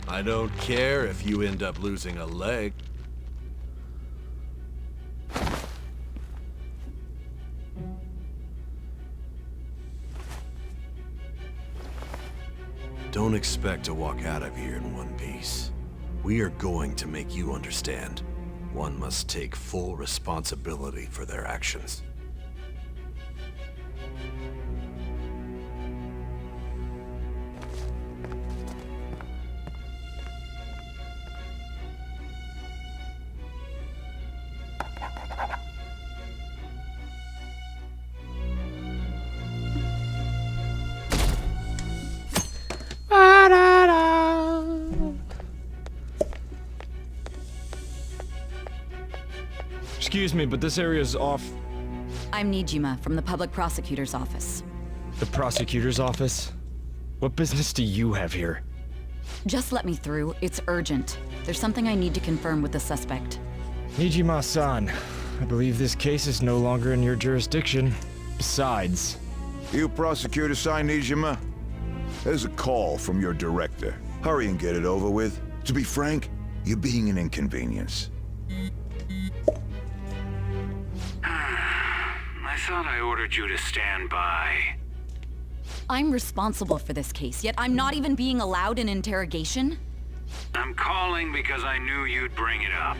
I don't care if you end up losing a leg. Don't expect to walk out of here in one piece. We are going to make you understand. One must take full responsibility for their actions. Excuse me, but this area's off. I'm Nijima from the public prosecutor's office. The prosecutor's office? What business do you have here? Just let me through. It's urgent. There's something I need to confirm with the suspect. Nijima-san, I believe this case is no longer in your jurisdiction. Besides... You prosecutor-san, Nijima? There's a call from your director. Hurry and get it over with. To be frank, you're being an inconvenience. I thought I ordered you to stand by. I'm responsible for this case, yet I'm not even being allowed an interrogation? I'm calling because I knew you'd bring it up.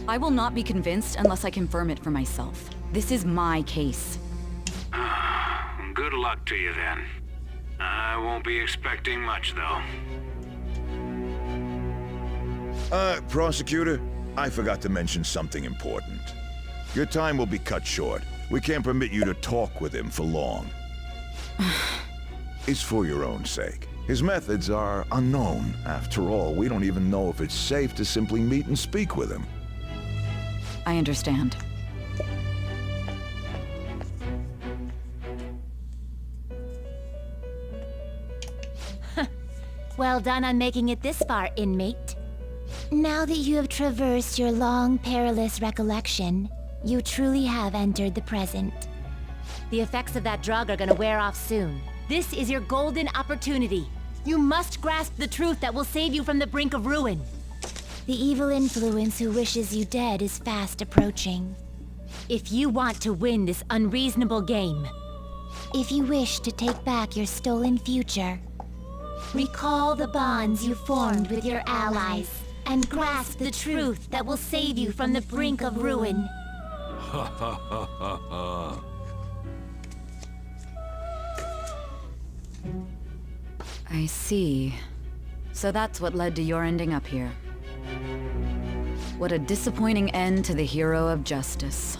I will not be convinced unless I confirm it for myself. This is my case. Good luck to you then. I won't be expecting much, though. Prosecutor, I forgot to mention something important. Your time will be cut short. We can't permit you to talk with him for long. It's for your own sake. His methods are unknown. After all, we don't even know if it's safe to simply meet and speak with him. I understand. Well done on making it this far, inmate. Now that you have traversed your long, perilous recollection, you truly have entered the present. The effects of that drug are gonna wear off soon. This is your golden opportunity. You must grasp the truth that will save you from the brink of ruin. The evil influence who wishes you dead is fast approaching. If you want to win this unreasonable game, if you wish to take back your stolen future, recall the bonds you formed with your allies and grasp the truth that will save you from the brink of ruin. Ha ha ha ha ha. I see. So that's what led to your ending up here. What a disappointing end to the hero of justice.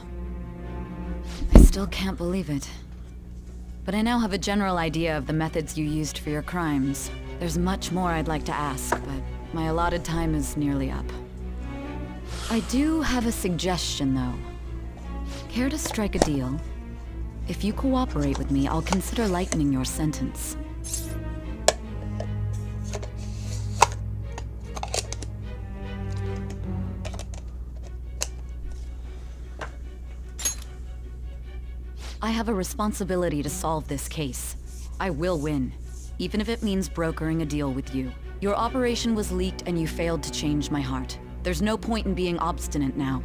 I still can't believe it. But I now have a general idea of the methods you used for your crimes. There's much more I'd like to ask, but my allotted time is nearly up. I do have a suggestion, though. Care to strike a deal? If you cooperate with me, I'll consider lightening your sentence. I have a responsibility to solve this case. I will win, even if it means brokering a deal with you. Your operation was leaked and you failed to change my heart. There's no point in being obstinate now.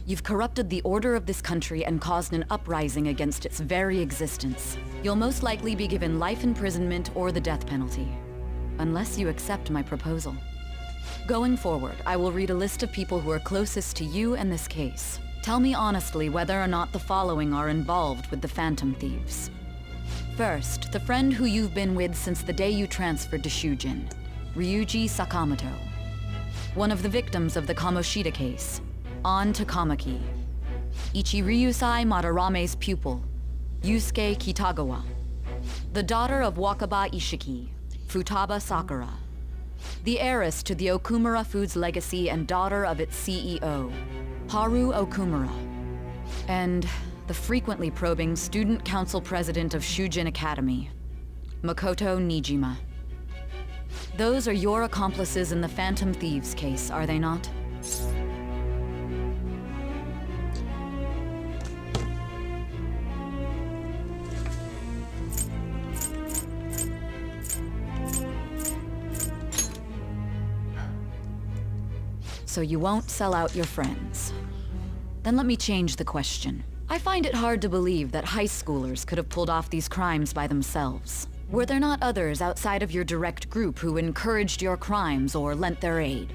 You've corrupted the order of this country and caused an uprising against its very existence. You'll most likely be given life imprisonment or the death penalty, unless you accept my proposal. Going forward, I will read a list of people who are closest to you and this case. Tell me honestly whether or not the following are involved with the Phantom Thieves. First, the friend who you've been with since the day you transferred to Shujin, Ryuji Sakamoto. One of the victims of the Kamoshida case, An Takamaki. Ichiryusai Madarame's pupil, Yusuke Kitagawa. The daughter of Wakaba Ishiki, Futaba Sakura. The heiress to the Okumura Foods legacy and daughter of its CEO, Haru Okumura. And the frequently probing student council president of Shujin Academy, Makoto Nijima. Those are your accomplices in the Phantom Thieves case, are they not? So you won't sell out your friends. Then let me change the question. I find it hard to believe that high schoolers could have pulled off these crimes by themselves. Were there not others outside of your direct group who encouraged your crimes or lent their aid?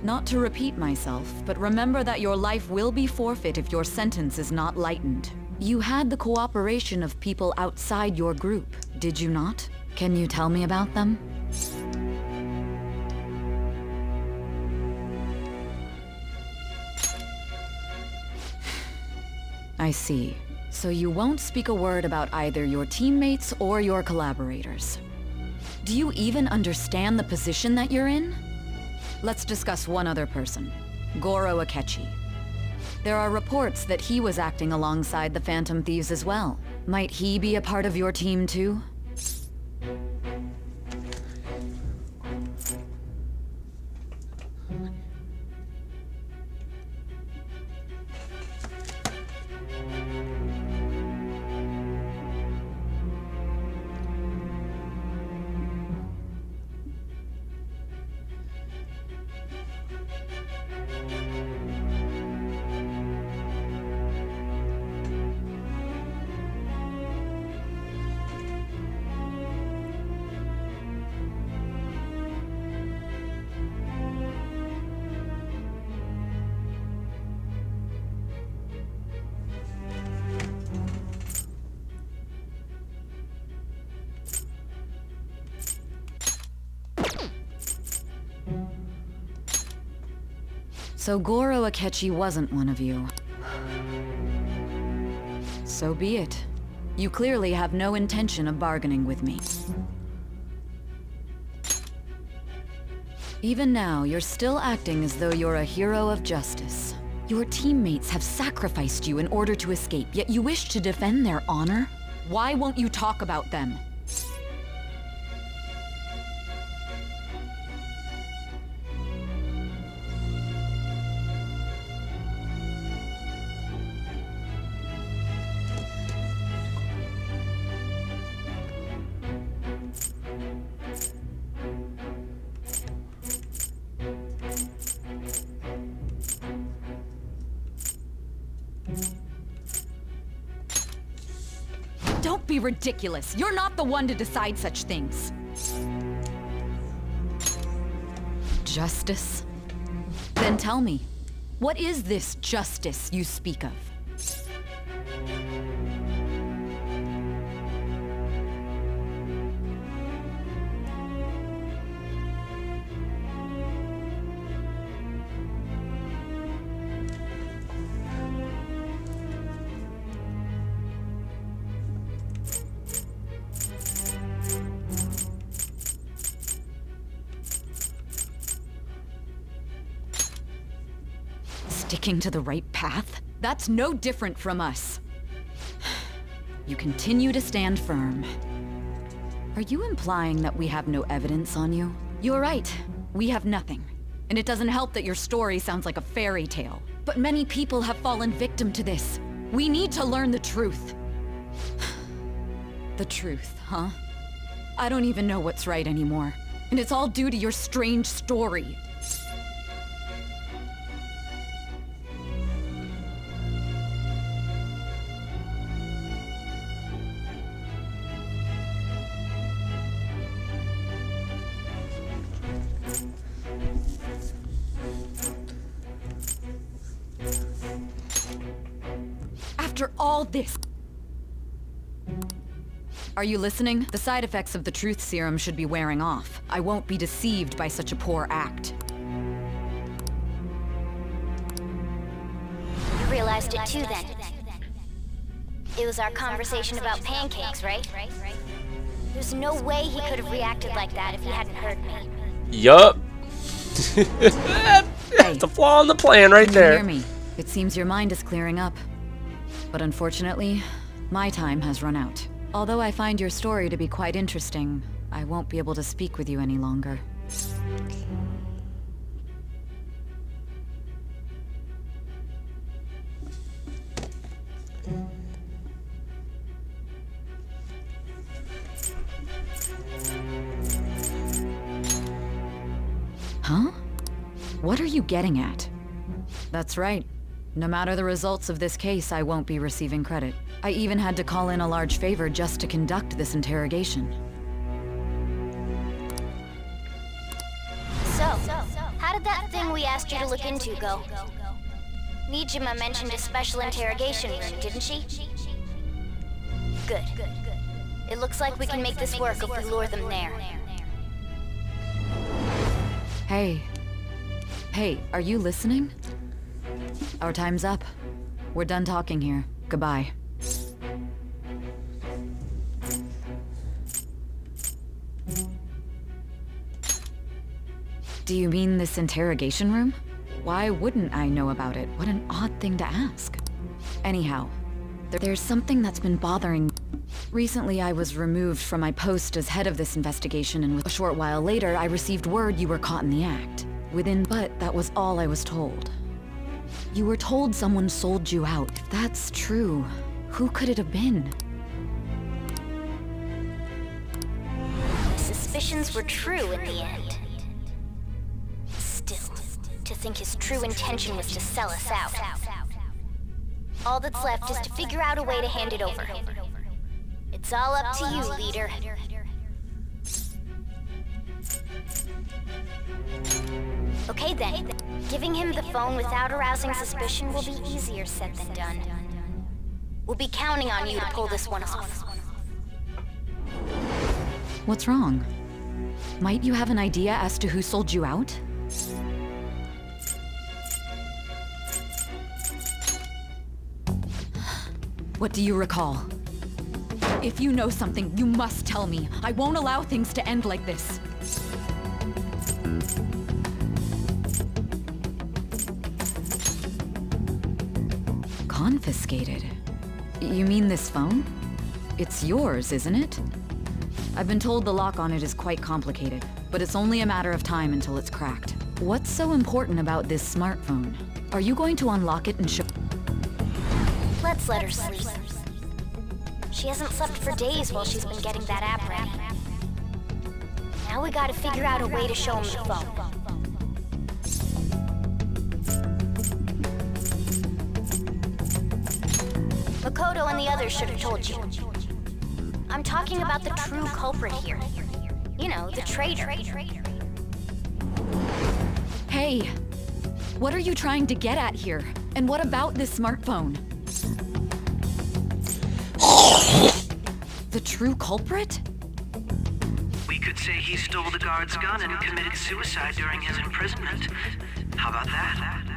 Not to repeat myself, but remember that your life will be forfeit if your sentence is not lightened. You had the cooperation of people outside your group, did you not? Can you tell me about them? I see. So you won't speak a word about either your teammates or your collaborators. Do you even understand the position that you're in? Let's discuss one other person, Goro Akechi. There are reports that he was acting alongside the Phantom Thieves as well. Might he be a part of your team too? So Goro Akechi wasn't one of you. So be it. You clearly have no intention of bargaining with me. Even now, you're still acting as though you're a hero of justice. Your teammates have sacrificed you in order to escape, yet you wish to defend their honor? Why won't you talk about them? be ridiculous. You're not the one to decide such things. Justice? Then tell me, what is this justice you speak of? Sticking to the right path? That's no different from us. You continue to stand firm. Are you implying that we have no evidence on you? You're right. We have nothing. And it doesn't help that your story sounds like a fairy tale. But many people have fallen victim to this. We need to learn the truth. The truth, huh? I don't even know what's right anymore. And it's all due to your strange story. After all this... Are you listening? The side effects of the truth serum should be wearing off. I won't be deceived by such a poor act. You realized it too then. It was our conversation about pancakes, right? There's no way he could have reacted like that if he hadn't heard me. Yup. That's a flaw in the plan right Can there. you hear me? It seems your mind is clearing up. But unfortunately, my time has run out. Although I find your story to be quite interesting, I won't be able to speak with you any longer. Huh? What are you getting at? That's right. No matter the results of this case, I won't be receiving credit. I even had to call in a large favor just to conduct this interrogation. So, how did that thing we asked you to look into go? Nijima mentioned a special interrogation room, didn't she? Good. It looks like we can make this work if we lure them there. Hey. Hey, are you listening? Our time's up. We're done talking here. Goodbye. Do you mean this interrogation room? Why wouldn't I know about it? What an odd thing to ask. Anyhow, there's something that's been bothering. Recently, I was removed from my post as head of this investigation, and a short while later, I received word you were caught in the act. But that was all I was told. You were told someone sold you out. If that's true, who could it have been? Suspicions were true in the end. Still, to think his true intention was to sell us out. All that's left is to figure out a way to hand it over. It's all up to you, leader. Okay then. Giving him the phone without arousing suspicion will be easier said than done. We'll be counting on you to pull this one off. What's wrong? Might you have an idea as to who sold you out? What do you recall? If you know something, you must tell me. I won't allow things to end like this. Confiscated? You mean this phone? It's yours, isn't it? I've been told the lock on it is quite complicated, but it's only a matter of time until it's cracked. What's so important about this smartphone? Are you going to unlock it and show... Let's let her sleep. She hasn't slept for days while she's been getting that app ready. Now we gotta figure out a way to show him the phone. Makoto and the others should have told you. I'm talking about the true culprit here. You know, the traitor. Hey, what are you trying to get at here? And what about this smartphone? The true culprit? We could say he stole the guard's gun and committed suicide during his imprisonment. How about that?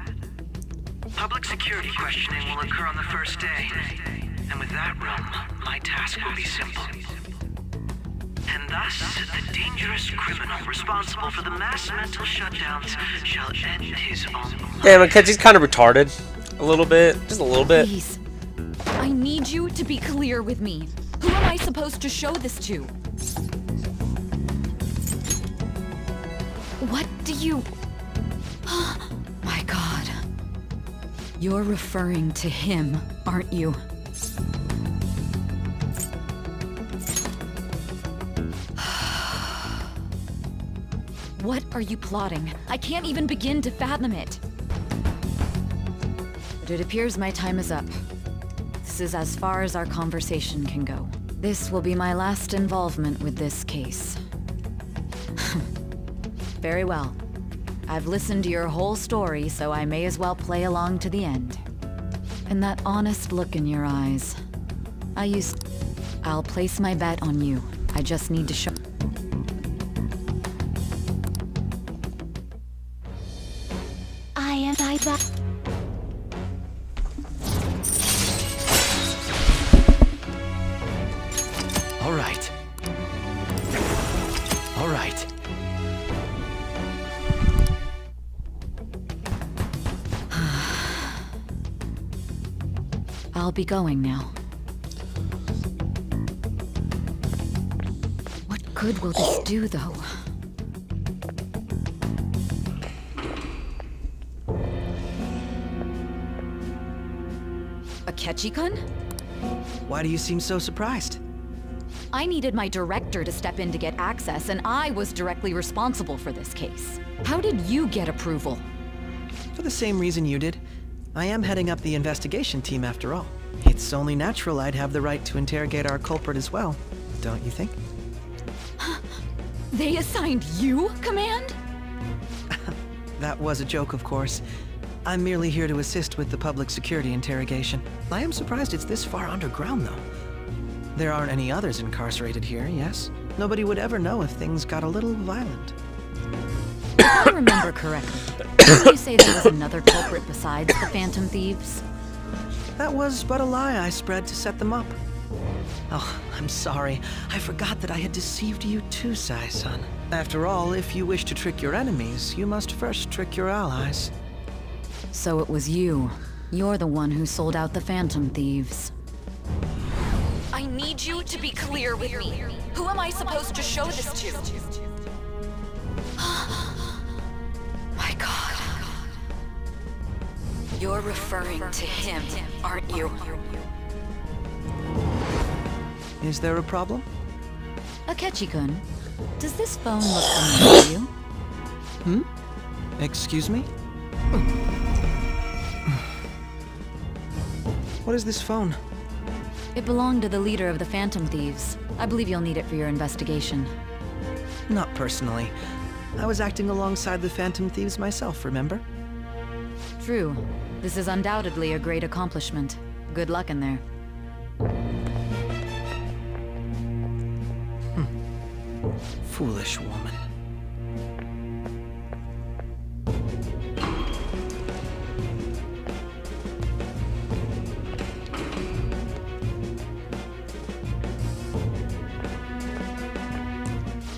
Public security questioning will occur on the first day. And with that realm, my task will be simple. And thus, the dangerous criminal responsible for the mass mental shutdowns shall end his own life. Damn, Akechi's kind of retarded. A little bit. Just a little bit. Please. I need you to be clear with me. Who am I supposed to show this to? What do you... My God. You're referring to him, aren't you? What are you plotting? I can't even begin to fathom it. But it appears my time is up. This is as far as our conversation can go. This will be my last involvement with this case. Very well. I've listened to your whole story, so I may as well play along to the end. And that honest look in your eyes. I'll place my bet on you. I just need to show... All right. All right. I'll be going now. What good will this do, though? Akechi-kun? Why do you seem so surprised? I needed my director to step in to get access, and I was directly responsible for this case. How did you get approval? For the same reason you did. I am heading up the investigation team after all. It's only natural I'd have the right to interrogate our culprit as well, don't you think? They assigned you command? That was a joke, of course. I'm merely here to assist with the public security interrogation. I am surprised it's this far underground, though. There aren't any others incarcerated here, yes? Nobody would ever know if things got a little violent. If I remember correctly, did you say there was another culprit besides the Phantom Thieves? That was but a lie I spread to set them up. Oh, I'm sorry. I forgot that I had deceived you too, Sai-san. After all, if you wish to trick your enemies, you must first trick your allies. So it was you. You're the one who sold out the Phantom Thieves. I need you to be clear with me. Who am I supposed to show this to? My God. You're referring to him, aren't you? Is there a problem? Akechi-kun, does this phone look familiar to you? Excuse me? What is this phone? It belonged to the leader of the Phantom Thieves. I believe you'll need it for your investigation. Not personally. I was acting alongside the Phantom Thieves myself, remember? True. This is undoubtedly a great accomplishment. Good luck in there. Foolish woman.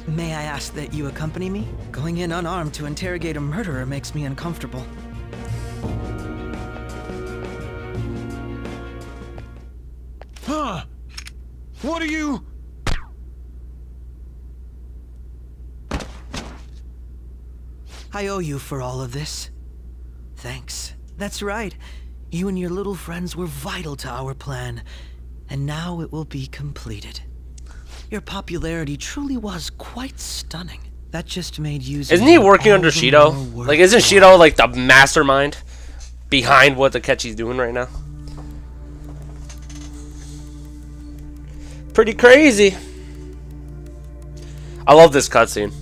May I ask that you accompany me? Going in unarmed to interrogate a murderer makes me uncomfortable. Huh? What are you... I owe you for all of this. Thanks. That's right. You and your little friends were vital to our plan, and now it will be completed. Your popularity truly was quite stunning. That just made using... Isn't he working under Shido? Like, isn't Shido like the mastermind behind what Akechi's doing right now? pretty crazy. I love this cutscene.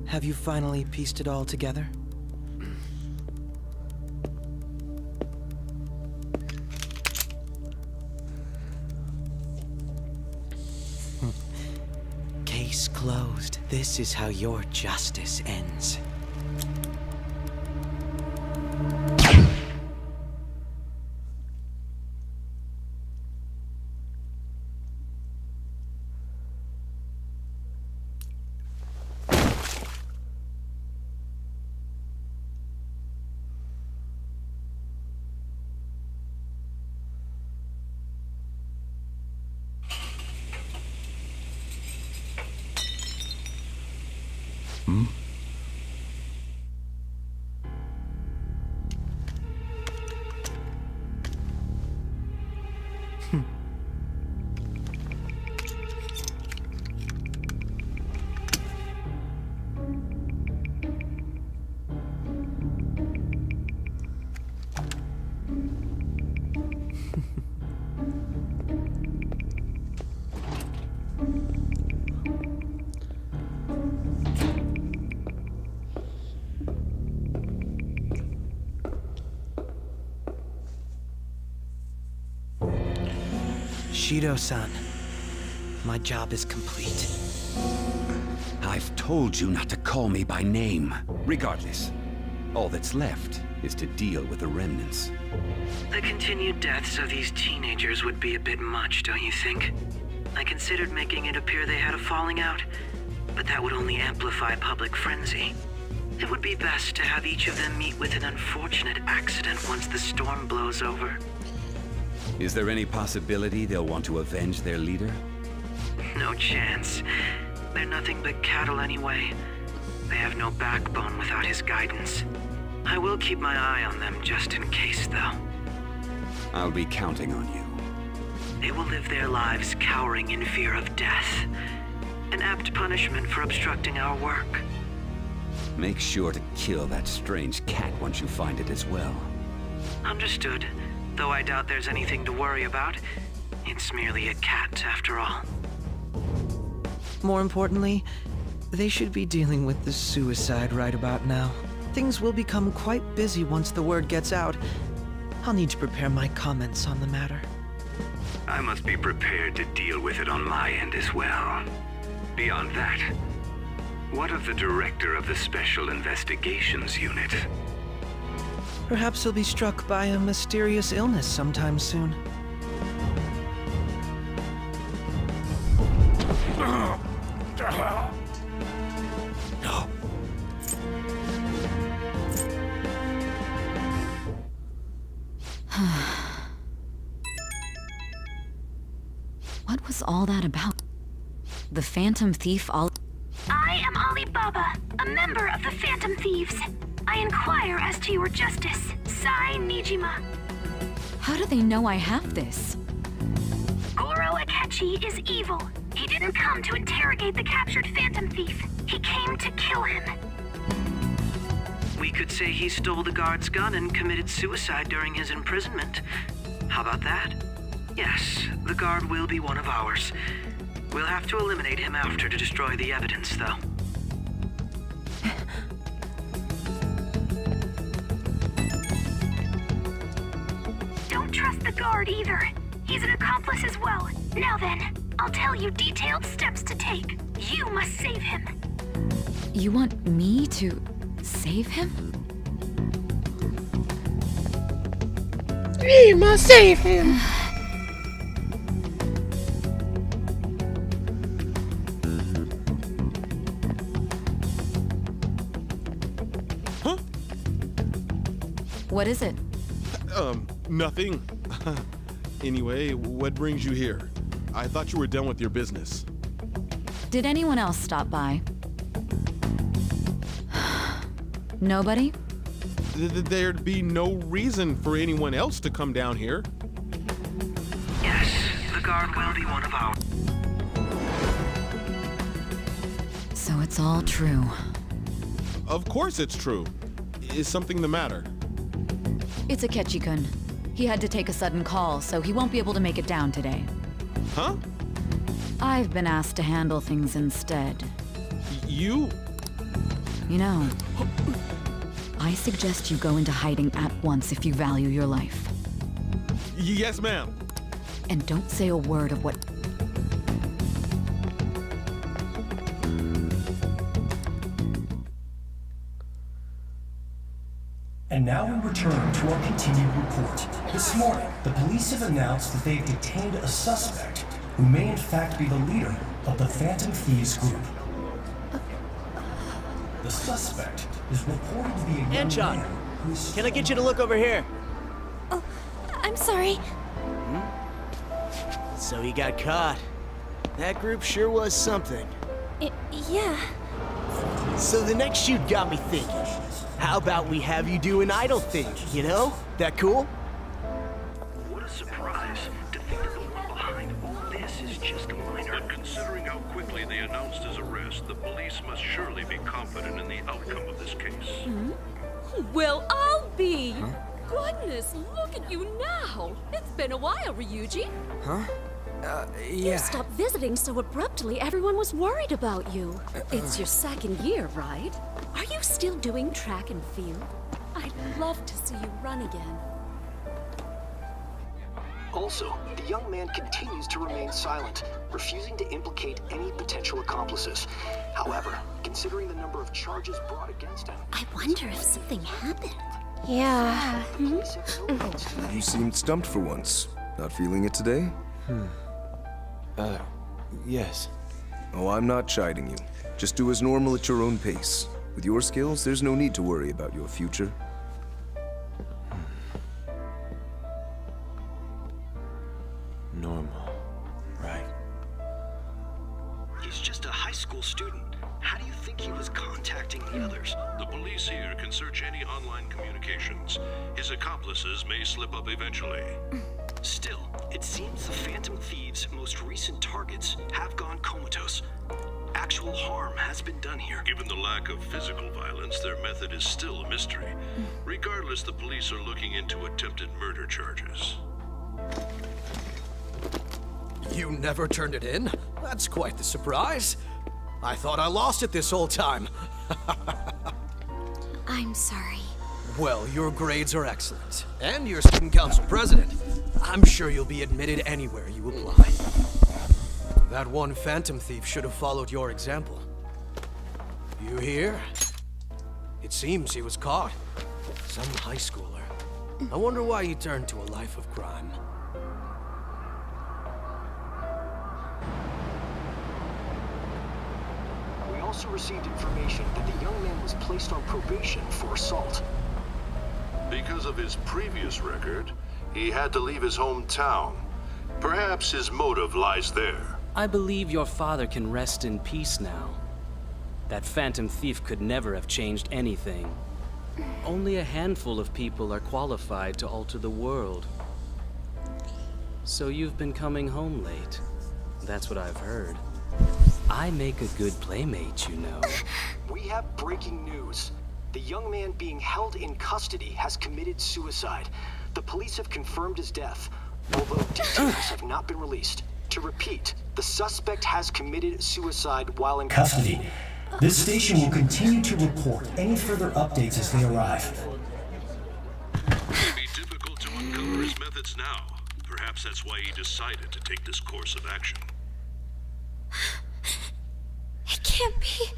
Have you finally pieced it all together? Case closed. This is how your justice ends. Shido-san, my job is complete. I've told you not to call me by name. Regardless, all that's left is to deal with the remnants. The continued deaths of these teenagers would be a bit much, don't you think? I considered making it appear they had a falling out, but that would only amplify public frenzy. It would be best to have each of them meet with an unfortunate accident once the storm blows over. Is there any possibility they'll want to avenge their leader? No chance. They're nothing but cattle anyway. They have no backbone without his guidance. I will keep my eye on them just in case, though. I'll be counting on you. They will live their lives cowering in fear of death. An apt punishment for obstructing our work. Make sure to kill that strange cat once you find it as well. Understood. Though I doubt there's anything to worry about. It's merely a cat, after all. More importantly, they should be dealing with the suicide right about now. Things will become quite busy once the word gets out. I'll need to prepare my comments on the matter. I must be prepared to deal with it on my end as well. Beyond that, what of the director of the Special Investigations Unit? Perhaps he'll be struck by a mysterious illness sometime soon. No. What was all that about? The Phantom Thief all... I am Alibaba, a member of the Phantom Thieves. I inquire as to your justice, Sai Nijima. How do they know I have this? Goro Akechi is evil. He didn't come to interrogate the captured Phantom Thief. He came to kill him. We could say he stole the guard's gun and committed suicide during his imprisonment. How about that? Yes, the guard will be one of ours. We'll have to eliminate him after to destroy the evidence, though. Don't trust the guard either. He's an accomplice as well. Now then, I'll tell you detailed steps to take. You must save him. You want me to save him? We must save him. What is it? Nothing. Anyway, what brings you here? I thought you were done with your business. Did anyone else stop by? Nobody? There'd be no reason for anyone else to come down here. Yes, the guard will be one of ours. So it's all true. Of course it's true. Is something the matter? It's Akechi-kun. He had to take a sudden call, so he won't be able to make it down today. Huh? I've been asked to handle things instead. You? You know, I suggest you go into hiding at once if you value your life. Yes, ma'am. And don't say a word of what... And now we return to our continued report. This morning, the police have announced that they have detained a suspect who may in fact be the leader of the Phantom Thieves group. The suspect is reported to be a young Anchon, man who is... can I get you to look over here? Oh, I'm sorry. So he got caught. That group sure was something. Yeah. So the next shoot got me thinking. How about we have you do an idol thing, you know? That cool? What a surprise to think that the one behind all this is just a minor. But considering how quickly they announced his arrest, the police must surely be confident in the outcome of this case. Well, I'll be. Goodness, look at you now. It's been a while, Ryuji. Huh? You Yeah. stopped visiting so abruptly, everyone was worried about you. It's your second year, right? Are you still doing track and field? I'd love to see you run again. Also, the young man continues to remain silent, refusing to implicate any potential accomplices. However, considering the number of charges brought against him... I wonder if something happened. Yeah. You seemed stumped for once. Not feeling it today? Yes. Oh, I'm not chiding you. Just do as normal at your own pace. With your skills, there's no need to worry about your future. Normal. Right. He's just a high school student. How do you think he was contacting the others? The police here can search any online communications. His accomplices may slip up eventually. Still, it seems the Phantom Thieves' most recent targets have gone comatose. Actual harm has been done here. Given the lack of physical violence, their method is still a mystery. Regardless, the police are looking into attempted murder charges. You never turned it in? That's quite the surprise. I thought I lost it this whole time. I'm sorry. Well, your grades are excellent. And you're student council president. I'm sure you'll be admitted anywhere you apply. That one Phantom Thief should have followed your example. You hear? It seems he was caught. Some high schooler. I wonder why he turned to a life of crime. We also received information that the young man was placed on probation for assault. Because of his previous record, he had to leave his hometown. Perhaps his motive lies there. I believe your father can rest in peace now. That Phantom Thief could never have changed anything. Only a handful of people are qualified to alter the world. So you've been coming home late. That's what I've heard. I make a good playmate, you know. We have breaking news. The young man being held in custody has committed suicide. The police have confirmed his death, although details have not been released. To repeat, the suspect has committed suicide while in custody. This station will continue to report any further updates as they arrive. It would be difficult to uncover his methods now. Perhaps that's why he decided to take this course of action. It can't be.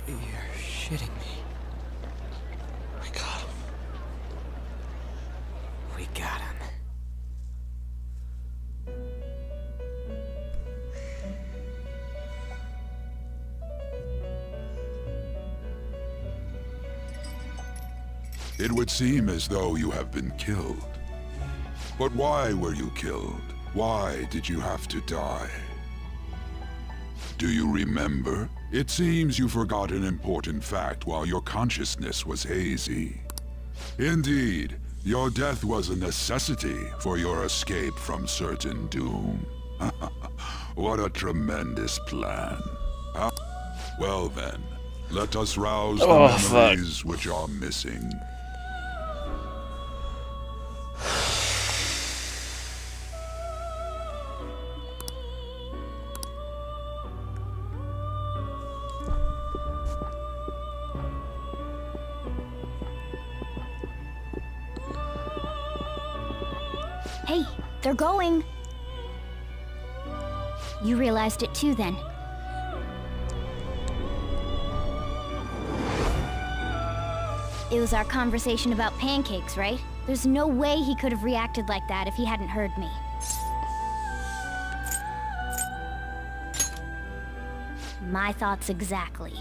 You're shitting me. We got him. We got him. It would seem as though you have been killed. But why were you killed? Why did you have to die? Do you remember? It seems you forgot an important fact while your consciousness was hazy. Indeed, Your death was a necessity for your escape from certain doom. What a tremendous plan. Well then, let us rouse the memories which are missing. Hey, they're going. You realized it too, then. It was our conversation about pancakes, right? There's no way he could have reacted like that if he hadn't heard me. My thoughts exactly.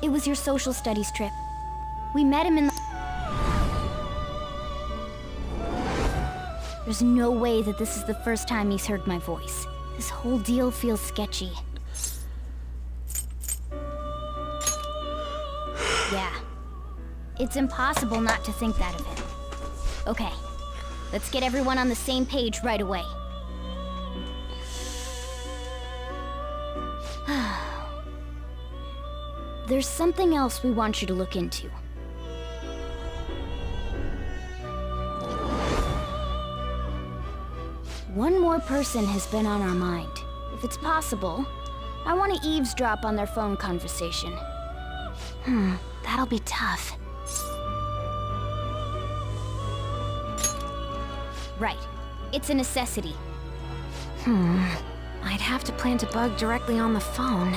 It was your social studies trip. We met him in the... There's no way that this is the first time he's heard my voice. This whole deal feels sketchy. Yeah. It's impossible not to think that of him. Okay. Let's get everyone on the same page right away. There's something else we want you to look into. One more person has been on our mind. If it's possible, I want to eavesdrop on their phone conversation. That'll be tough. Right. It's a necessity. I'd have to plant a bug directly on the phone.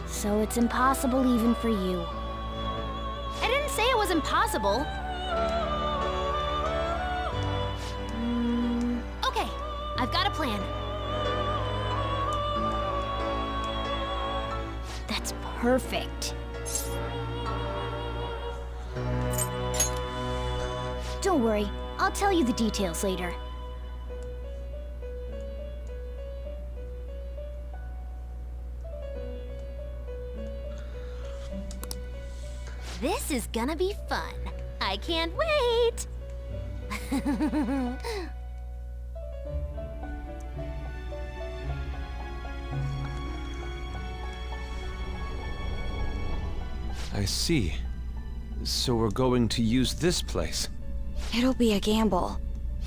So it's impossible even for you. I didn't say it was impossible. Okay, I've got a plan. That's perfect. Don't worry, I'll tell you the details later. This is gonna be fun. I can't wait! I see. So we're going to use this place. It'll be a gamble.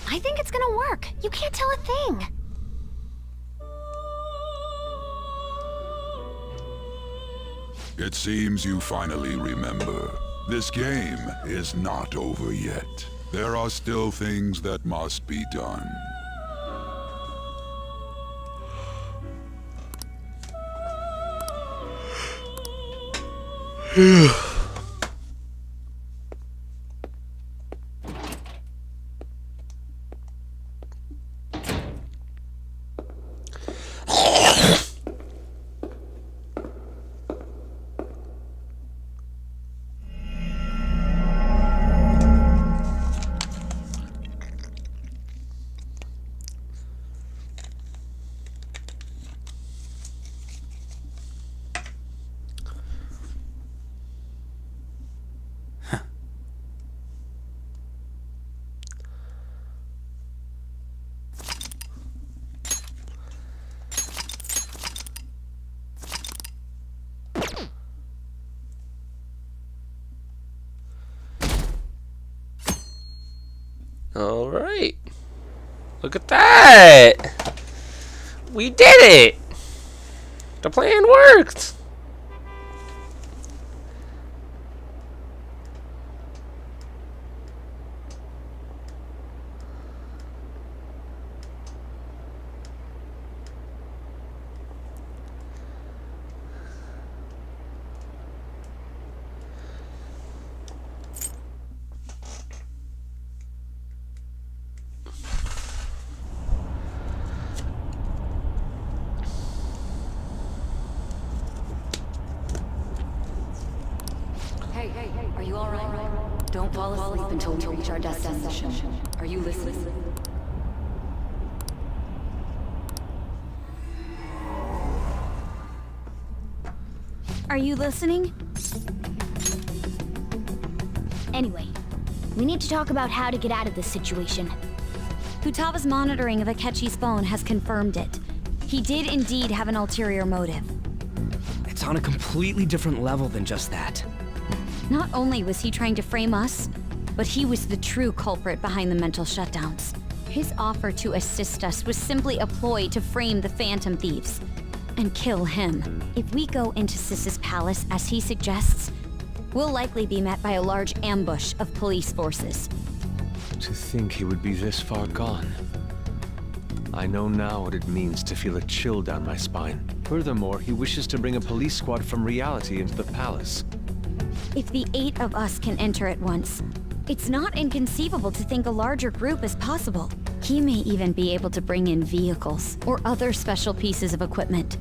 I think it's gonna work. You can't tell a thing. It seems you finally remember. This game is not over yet. There are still things that must be done. All right. Look at that. We did it. The plan worked. Hey, are you all right? Don't fall asleep until we reach our destination. Are you listening? Are you listening? Anyway, We need to talk about how to get out of this situation. Futaba's monitoring of Akechi's phone has confirmed it. He did indeed have an ulterior motive. It's on a completely different level than just that. Not only was he trying to frame us, but he was the true culprit behind the mental shutdowns. His offer to assist us was simply a ploy to frame the Phantom Thieves and kill him. If we go into Sis's palace as he suggests, we'll likely be met by a large ambush of police forces. To think he would be this far gone. I know now what it means to feel a chill down my spine. Furthermore, he wishes to bring a police squad from reality into the palace. If the 8 of us can enter at once, it's not inconceivable to think a larger group is possible. He may even be able to bring in vehicles or other special pieces of equipment.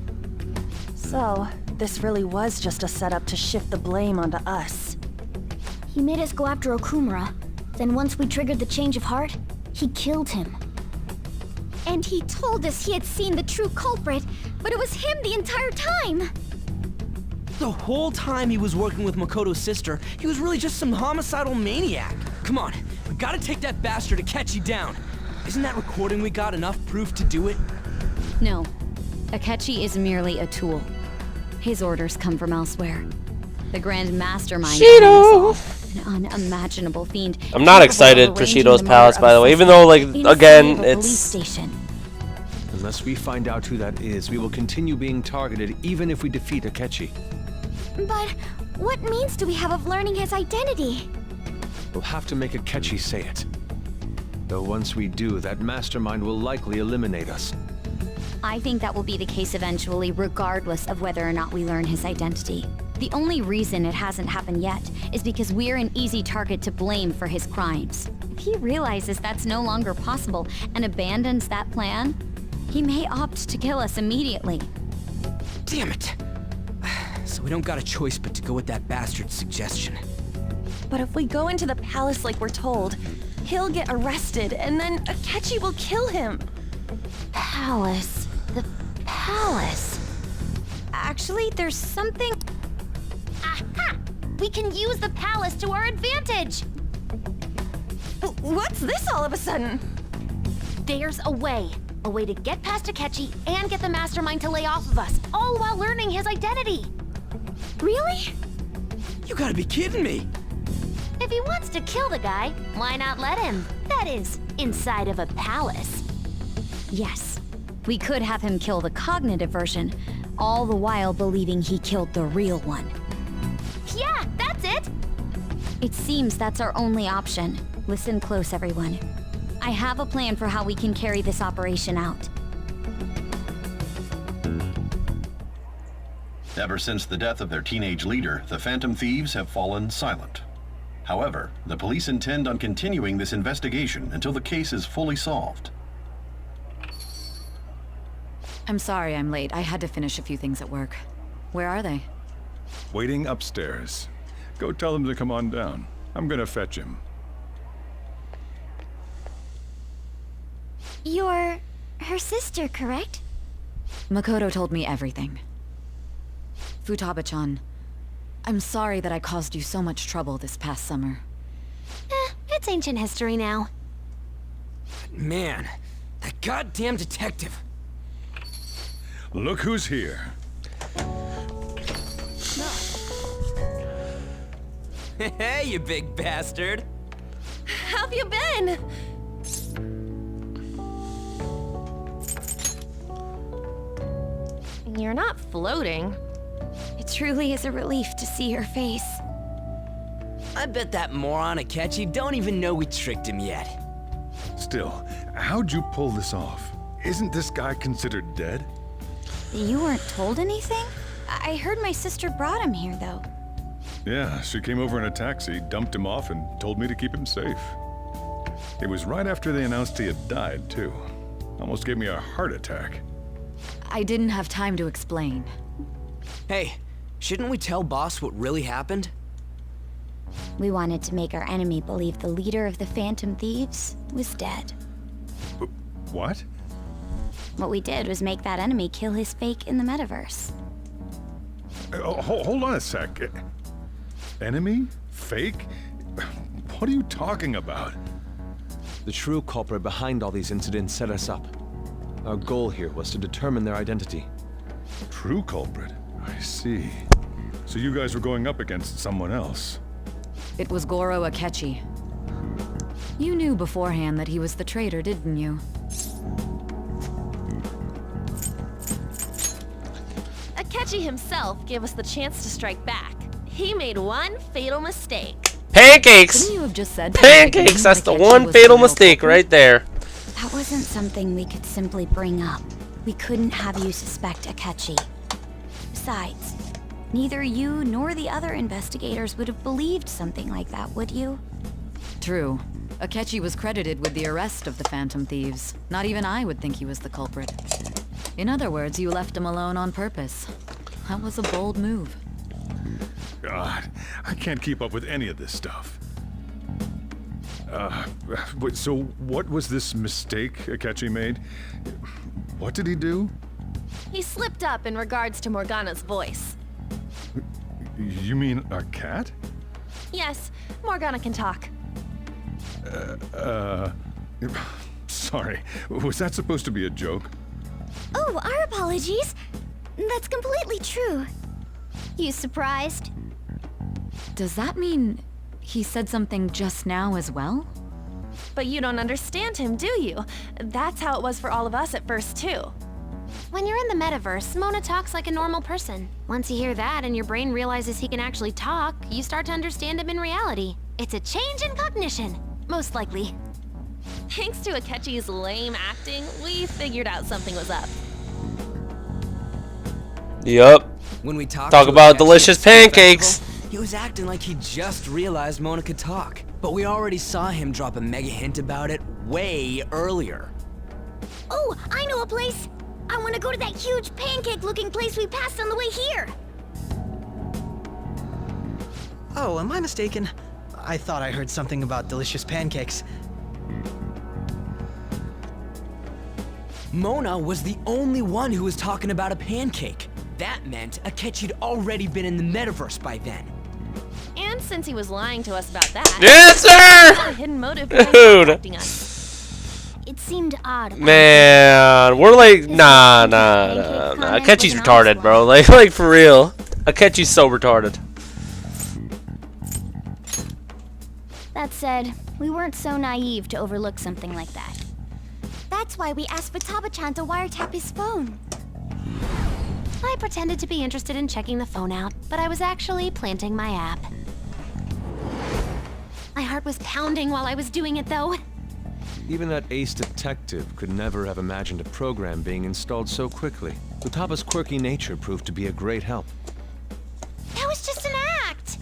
So, this really was just a setup to shift the blame onto us. He made us go after Okumura. Then once we triggered the change of heart, he killed him. And he told us he had seen the true culprit, but it was him the entire time! The whole time he was working with Makoto's sister, he was really just some homicidal maniac. Come on, we gotta take that bastard Akechi down. Isn't that recording we got enough proof to do it? No. Akechi is merely a tool. His orders come from elsewhere. The grand mastermind Shido! An unimaginable fiend. I'm not excited for Shido's palace, by the way, even though, like, again, it's... Unless we find out who that is, we will continue being targeted even if we defeat Akechi. But what means do we have of learning his identity? We'll have to make Akechi say it. Though once we do, that mastermind will likely eliminate us. I think that will be the case eventually, regardless of whether or not we learn his identity. The only reason it hasn't happened yet is because we're an easy target to blame for his crimes. If he realizes that's no longer possible and abandons that plan, he may opt to kill us immediately. Damn it! So we don't got a choice but to go with that bastard's suggestion. But if we go into the palace like we're told, he'll get arrested and then Akechi will kill him. Palace. The palace. Actually, there's something... Aha! We can use the palace to our advantage! What's this all of a sudden? There's a way. A way to get past Akechi and get the mastermind to lay off of us, all while learning his identity. Really? You gotta be kidding me! If he wants to kill the guy, why not let him? That is, inside of a palace. Yes. We could have him kill the cognitive version, all the while believing he killed the real one. Yeah, that's it! It seems that's our only option. Listen close, everyone. I have a plan for how we can carry this operation out. Ever since the death of their teenage leader, the Phantom Thieves have fallen silent. However, the police intend on continuing this investigation until the case is fully solved. I'm sorry I'm late. I had to finish a few things at work. Where are they? Waiting upstairs. Go tell them to come on down. I'm gonna fetch him. You're her sister, correct? Makoto told me everything. Futaba-chan, I'm sorry that I caused you so much trouble this past summer. It's ancient history now. Man, that goddamn detective. Look who's here. Hey, you big bastard. How've you been? You're not floating. It truly is a relief to see your face. I bet that moron Akechi don't even know we tricked him yet. Still, how'd you pull this off? Isn't this guy considered dead? You weren't told anything? I heard my sister brought him here, though. Yeah, she came over in a taxi, dumped him off, and told me to keep him safe. It was right after they announced he had died, too. Almost gave me a heart attack. I didn't have time to explain. Hey, shouldn't we tell boss what really happened? We wanted to make our enemy believe the leader of the Phantom Thieves was dead. What? What we did was make that enemy kill his fake in the metaverse. Hold on a sec. Enemy? Fake? What are you talking about? The true culprit behind all these incidents set us up. Our goal here was to determine their identity. True culprit? I see. So you guys were going up against someone else? It was Goro Akechi. You knew beforehand that he was the traitor, didn't you? Akechi himself gave us the chance to strike back. He made one fatal mistake. Pancakes! Couldn't you have just said Pancakes! That's the one fatal mistake right there. That wasn't something we could simply bring up. We couldn't have you suspect Akechi. Besides, neither you nor the other investigators would have believed something like that, would you? True. Akechi was credited with the arrest of the Phantom Thieves. Not even I would think he was the culprit. In other words, you left him alone on purpose. That was a bold move. God, I can't keep up with any of this stuff. So what was this mistake Akechi made? What did he do? He slipped up in regards to Morgana's voice. You mean a cat? Yes, Morgana can talk. Sorry. Was that supposed to be a joke? Oh, our apologies. That's completely true. You surprised? Does that mean he said something just now as well? But you don't understand him, do you? That's how it was for all of us at first, too. When you're in the metaverse, Mona talks like a normal person. Once you hear that and your brain realizes he can actually talk, you start to understand him in reality. It's a change in cognition, most likely. Thanks to Akechi's lame acting, we figured out something was up. Yup. When we talked Talk to about Akechi delicious at the festival, pancakes. He was acting like he just realized Mona could talk. But we already saw him drop a mega hint about it way earlier. Oh, I know a place! I want to go to that huge pancake-looking place we passed on the way here! Oh, am I mistaken? I thought I heard something about delicious pancakes. Mona was the only one who was talking about a pancake. That meant Akechi'd already been in the metaverse by then. And since he was lying to us about that, Yes, sir! a hidden motive Dude. behind contacting us. It seemed odd. Man, we're like, nah. Akechi's retarded, bro. Like for real. Akechi's so retarded. That said, we weren't so naive to overlook something like that. That's why we asked Futaba-chan to wiretap his phone. I pretended to be interested in checking the phone out, but I was actually planting my app. My heart was pounding while I was doing it, though. Even that ace detective could never have imagined a program being installed so quickly. Futaba's quirky nature proved to be a great help. That was just an act!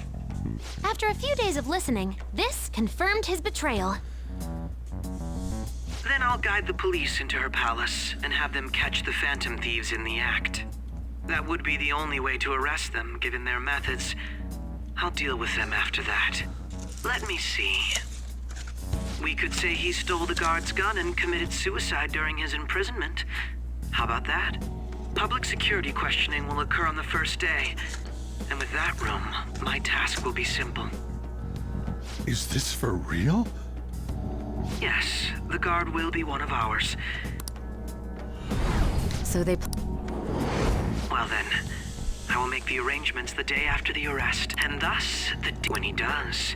After a few days of listening, this confirmed his betrayal. Then I'll guide the police into her palace and have them catch the Phantom Thieves in the act. That would be the only way to arrest them, given their methods. I'll deal with them after that. Let me see. We could say he stole the guard's gun and committed suicide during his imprisonment. How about that? Public security questioning will occur on the first day. And with that room, my task will be simple. Is this for real? Yes, the guard will be one of ours. So they... Well then, I will make the arrangements the day after the arrest, and thus, when he does...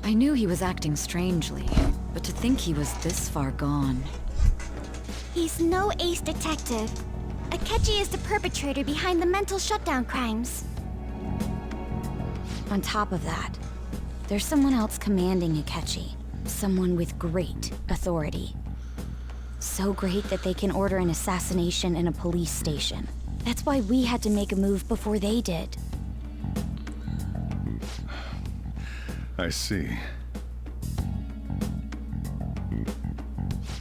I knew he was acting strangely, but to think he was this far gone... He's no ace detective. Akechi is the perpetrator behind the mental shutdown crimes. On top of that, there's someone else commanding Akechi. Someone with great authority. So great that they can order an assassination in a police station. That's why we had to make a move before they did. I see.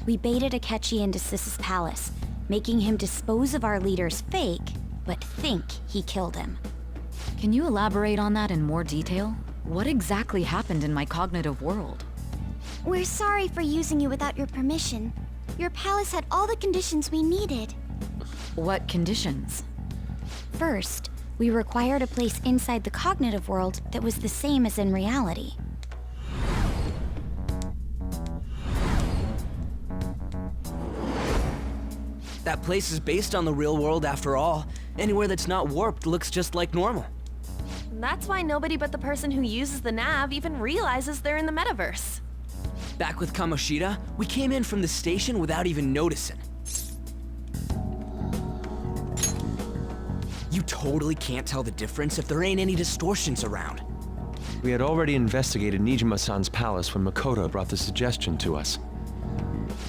We baited Akechi into Sis's palace, making him dispose of our leader's fake, but think he killed him. Can you elaborate on that in more detail? What exactly happened in my cognitive world? We're sorry for using you without your permission. Your palace had all the conditions we needed. What conditions? First, We required a place inside the cognitive world that was the same as in reality. That place is based on the real world after all. Anywhere that's not warped looks just like normal. That's why nobody but the person who uses the nav even realizes they're in the metaverse. Back with Kamoshida, we came in from the station without even noticing. You totally can't tell the difference if there ain't any distortions around. We had already investigated Nijima-san's palace when Makoto brought the suggestion to us.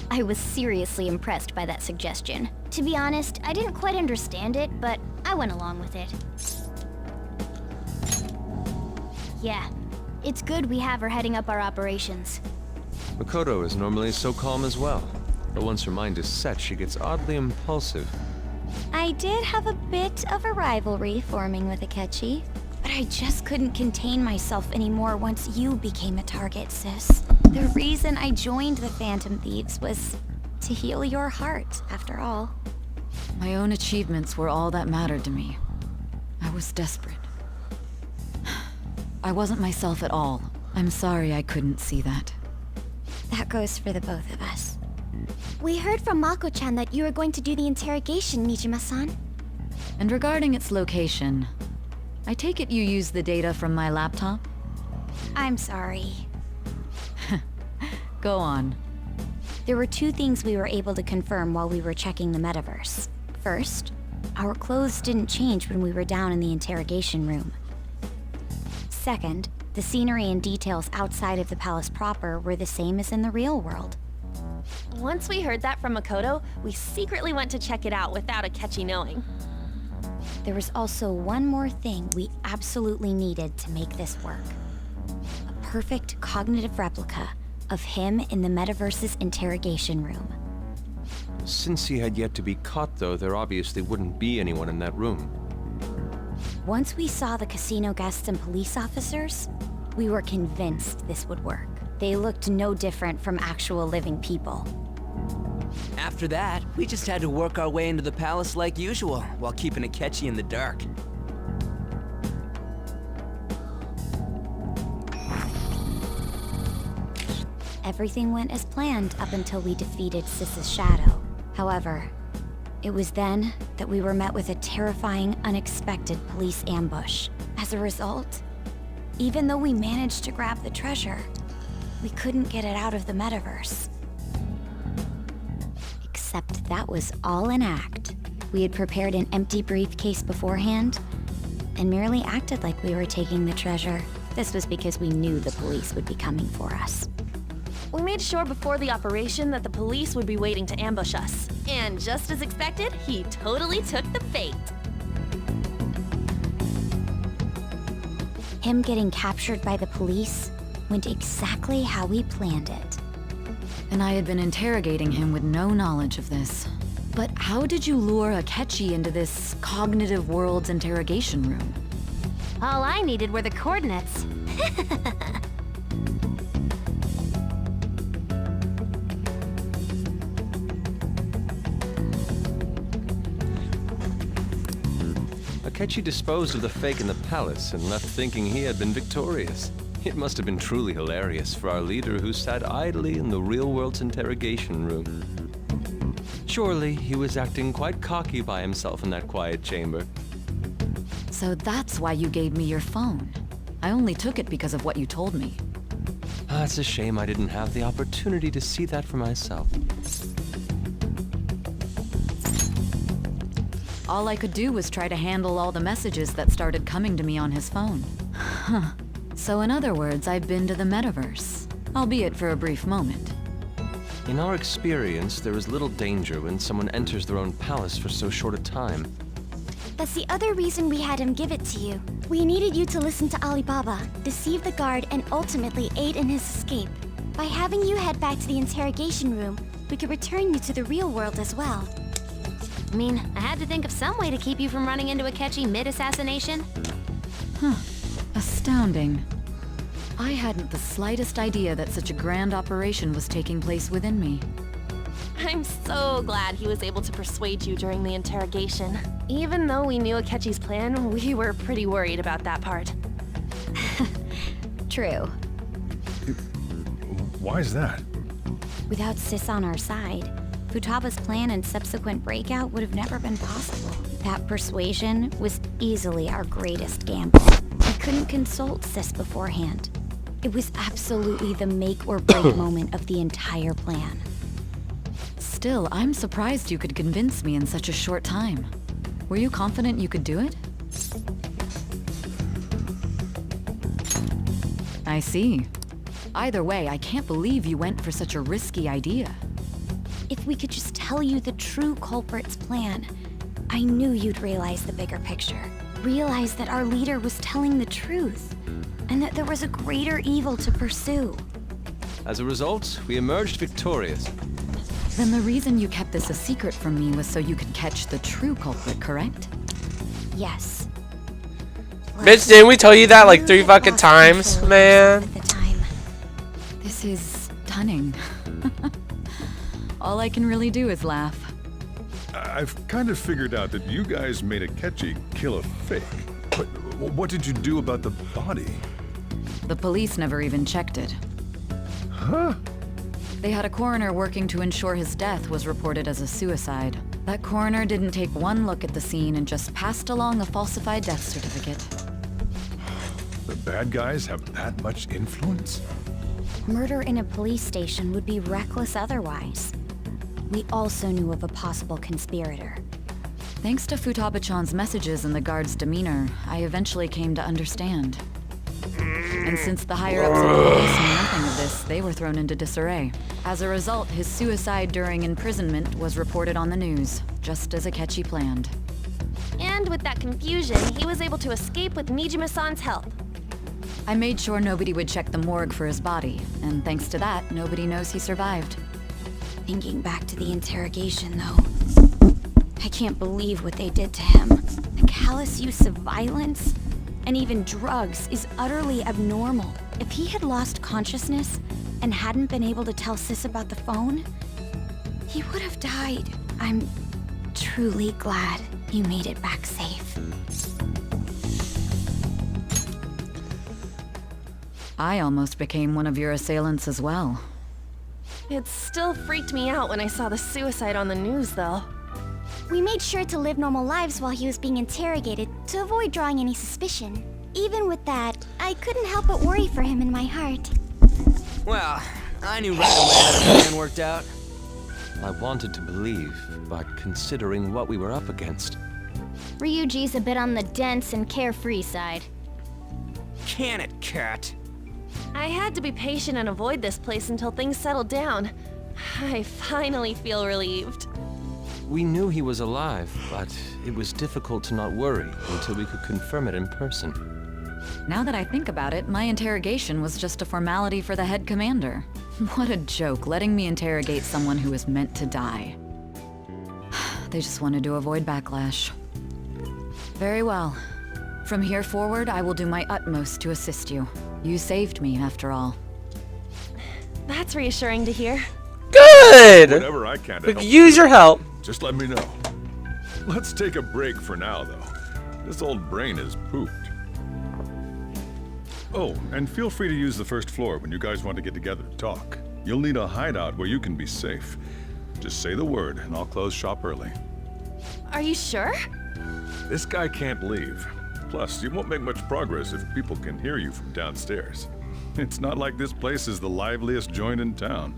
I was seriously impressed by that suggestion. To be honest, I didn't quite understand it, but I went along with it. Yeah, it's good we have her heading up our operations. Makoto is normally so calm as well, but once her mind is set, she gets oddly impulsive. I did have a bit of a rivalry forming with Akechi, but I just couldn't contain myself anymore once you became a target, sis. The reason I joined the Phantom Thieves was to heal your heart, after all. My own achievements were all that mattered to me. I was desperate. I wasn't myself at all. I'm sorry I couldn't see that. That goes for the both of us. We heard from Mako-chan that you were going to do the interrogation, Nijima-san. And regarding its location, I take it you used the data from my laptop? I'm sorry. Go on. There were two things we were able to confirm while we were checking the metaverse. First, our clothes didn't change when we were down in the interrogation room. Second, the scenery and details outside of the palace proper were the same as in the real world. Once we heard that from Makoto, we secretly went to check it out without Akechi knowing. There was also one more thing we absolutely needed to make this work. A perfect cognitive replica of him in the metaverse's interrogation room. Since he had yet to be caught, though, there obviously wouldn't be anyone in that room. Once we saw the casino guests and police officers, we were convinced this would work. They looked no different from actual living people. After that, we just had to work our way into the palace like usual, while keeping Akechi in the dark. Everything went as planned up until we defeated Sis's shadow. However, it was then that we were met with a terrifying, unexpected police ambush. As a result, even though we managed to grab the treasure, we couldn't get it out of the metaverse. Except that was all an act. We had prepared an empty briefcase beforehand and merely acted like we were taking the treasure. This was because we knew the police would be coming for us. We made sure before the operation that the police would be waiting to ambush us. And just as expected, he totally took the bait. Him getting captured by the police went exactly how we planned it. And I had been interrogating him with no knowledge of this. But how did you lure Akechi into this cognitive world's interrogation room? All I needed were the coordinates. Akechi disposed of the fake in the palace and left thinking he had been victorious. It must have been truly hilarious for our leader who sat idly in the real world's interrogation room. Surely he was acting quite cocky by himself in that quiet chamber. So that's why you gave me your phone. I only took it because of what you told me. It's a shame I didn't have the opportunity to see that for myself. All I could do was try to handle all the messages that started coming to me on his phone. Huh. So in other words, I've been to the metaverse, albeit for a brief moment. In our experience, there is little danger when someone enters their own palace for so short a time. That's the other reason we had him give it to you. We needed you to listen to Alibaba, deceive the guard, and ultimately aid in his escape. By having you head back to the interrogation room, we could return you to the real world as well. I mean, I had to think of some way to keep you from running into Akechi mid-assassination. Huh. Astounding. I hadn't the slightest idea that such a grand operation was taking place within me. I'm so glad he was able to persuade you during the interrogation. Even though we knew Akechi's plan, we were pretty worried about that part. True. Why is that? Without Sis on our side, Futaba's plan and subsequent breakout would have never been possible. That persuasion was easily our greatest gamble. We couldn't consult Sis beforehand. It was absolutely the make or break moment of the entire plan. Still, I'm surprised you could convince me in such a short time. Were you confident you could do it? I see. Either way, I can't believe you went for such a risky idea. If we could just tell you the true culprit's plan, I knew you'd realize the bigger picture. Realize that our leader was telling the truth, and that there was a greater evil to pursue. As a result, we emerged victorious. Then the reason you kept this a secret from me was so you could catch the true culprit, correct? Yes. Bitch, didn't we tell you that like 3 fucking times, man? This is stunning. All I can really do is laugh. I've kind of figured out that you guys made Akechi kill a fake. But what did you do about the body? The police never even checked it. Huh? They had a coroner working to ensure his death was reported as a suicide. That coroner didn't take one look at the scene and just passed along a falsified death certificate. The bad guys have that much influence? Murder in a police station would be reckless otherwise. We also knew of a possible conspirator. Thanks to Futaba-chan's messages and the guard's demeanor, I eventually came to understand. And since the higher-ups of the police knew nothing of this, they were thrown into disarray. As a result, his suicide during imprisonment was reported on the news, just as Akechi planned. And with that confusion, he was able to escape with Nijima-san's help. I made sure nobody would check the morgue for his body, and thanks to that, nobody knows he survived. Thinking back to the interrogation, though, I can't believe what they did to him. The callous use of violence, and even drugs, is utterly abnormal. If he had lost consciousness and hadn't been able to tell Sis about the phone, he would have died. I'm truly glad you made it back safe. I almost became one of your assailants as well. It still freaked me out when I saw the suicide on the news, though. We made sure to live normal lives while he was being interrogated to avoid drawing any suspicion. Even with that, I couldn't help but worry for him in my heart. Well, I knew right away that the plan worked out. I wanted to believe, but considering what we were up against. Ryuji's a bit on the dense and carefree side. Can it, cat? I had to be patient and avoid this place until things settled down. I finally feel relieved. We knew he was alive, but it was difficult to not worry until we could confirm it in person. Now that I think about it, my interrogation was just a formality for the head commander. What a joke, letting me interrogate someone who was meant to die. They just wanted to avoid backlash. Very well. From here forward, I will do my utmost to assist you. You saved me, after all. That's reassuring to hear. Good! Whatever I can to help use your help. Just let me know. Let's take a break for now, though. This old brain is pooped. Oh, and feel free to use the first floor when you guys want to get together to talk. You'll need a hideout where you can be safe. Just say the word, and I'll close shop early. Are you sure? This guy can't leave. Plus, you won't make much progress if people can hear you from downstairs. It's not like this place is the liveliest joint in town.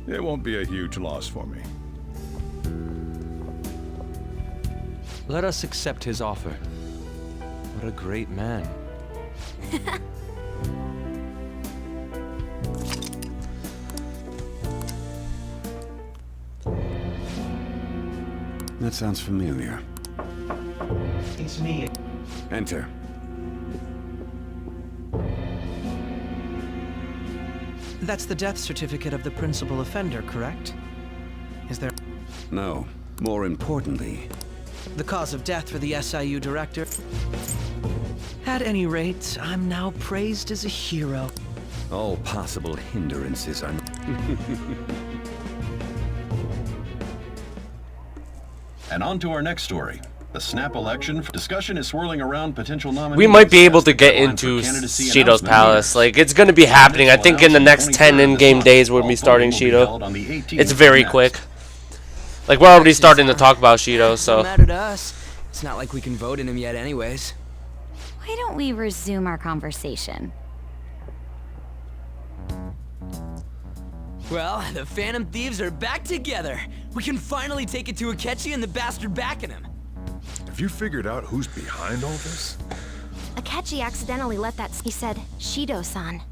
It won't be a huge loss for me. Let us accept his offer. What a great man. That sounds familiar. It's me. Enter. That's the death certificate of the principal offender, correct? Is there... No. More importantly... the cause of death for the SIU director? At any rate, I'm now praised as a hero. All possible hindrances are... And on to our next story. The snap election. Discussion is swirling around potential nominees. We might be able to get into Shido's palace. Like, it's gonna be happening. I think in the next 10 in-game days we'll be starting Shido. It's very quick. Like, we're already starting to talk about Shido, so. Doesn't matter to us. It's not like we can vote in him yet anyways. Why don't we resume our conversation? Well, the Phantom Thieves are back together. We can finally take it to Akechi and the bastard backing him. Have you figured out who's behind all this? Akechi accidentally let that. He said, Shido-san.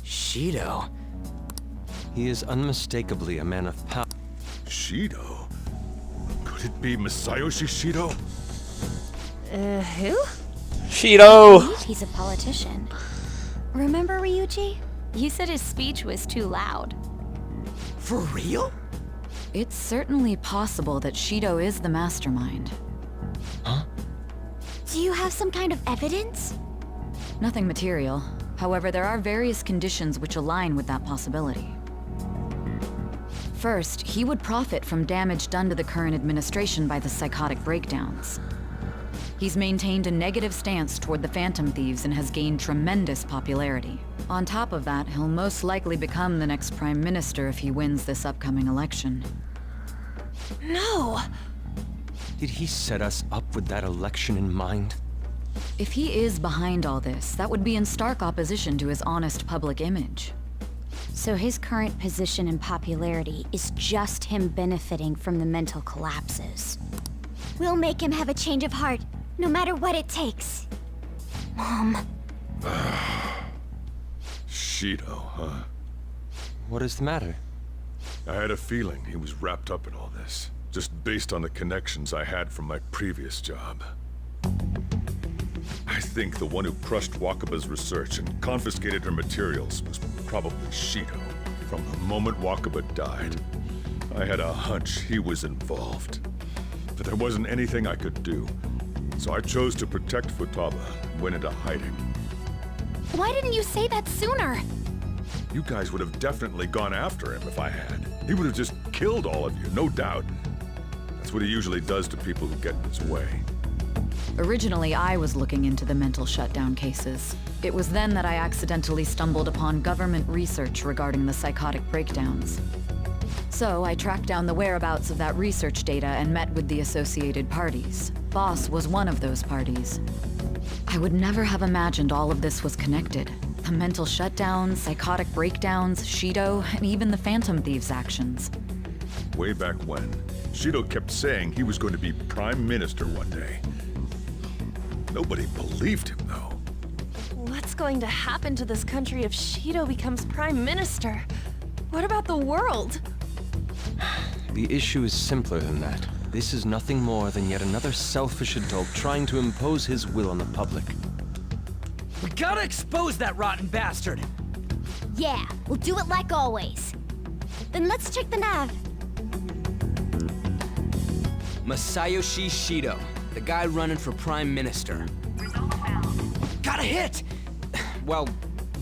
Shido? He is unmistakably a man of power. Shido? Could it be Masayoshi Shido? Who? Shido! He's a politician. Remember, Ryuji? You said his speech was too loud. For real? It's certainly possible that Shido is the mastermind. Huh? Do you have some kind of evidence? Nothing material. However, there are various conditions which align with that possibility. First, he would profit from damage done to the current administration by the psychotic breakdowns. He's maintained a negative stance toward the Phantom Thieves and has gained tremendous popularity. On top of that, he'll most likely become the next Prime Minister if he wins this upcoming election. No! Did he set us up with that election in mind? If he is behind all this, that would be in stark opposition to his honest public image. So his current position and popularity is just him benefiting from the mental collapses. We'll make him have a change of heart, no matter what it takes. Mom. Shido, huh? What is the matter? I had a feeling he was wrapped up in all this, just based on the connections I had from my previous job. I think the one who crushed Wakaba's research and confiscated her materials was probably Shido. From the moment Wakaba died, I had a hunch he was involved. But there wasn't anything I could do, so I chose to protect Futaba and went into hiding. Why didn't you say that sooner? You guys would have definitely gone after him if I had. He would have just killed all of you, no doubt. That's what he usually does to people who get in his way. Originally, I was looking into the mental shutdown cases. It was then that I accidentally stumbled upon government research regarding the psychotic breakdowns. So I tracked down the whereabouts of that research data and met with the associated parties. Boss was one of those parties. I would never have imagined all of this was connected. The mental shutdowns, psychotic breakdowns, Shido, and even the Phantom Thieves' actions. Way back when, Shido kept saying he was going to be Prime Minister one day. Nobody believed him, though. What's going to happen to this country if Shido becomes Prime Minister? What about the world? The issue is simpler than that. This is nothing more than yet another selfish adult trying to impose his will on the public. We gotta expose that rotten bastard! Yeah, we'll do it like always. Then let's check the nav. Masayoshi Shido, the guy running for Prime Minister. Got a hit! Well,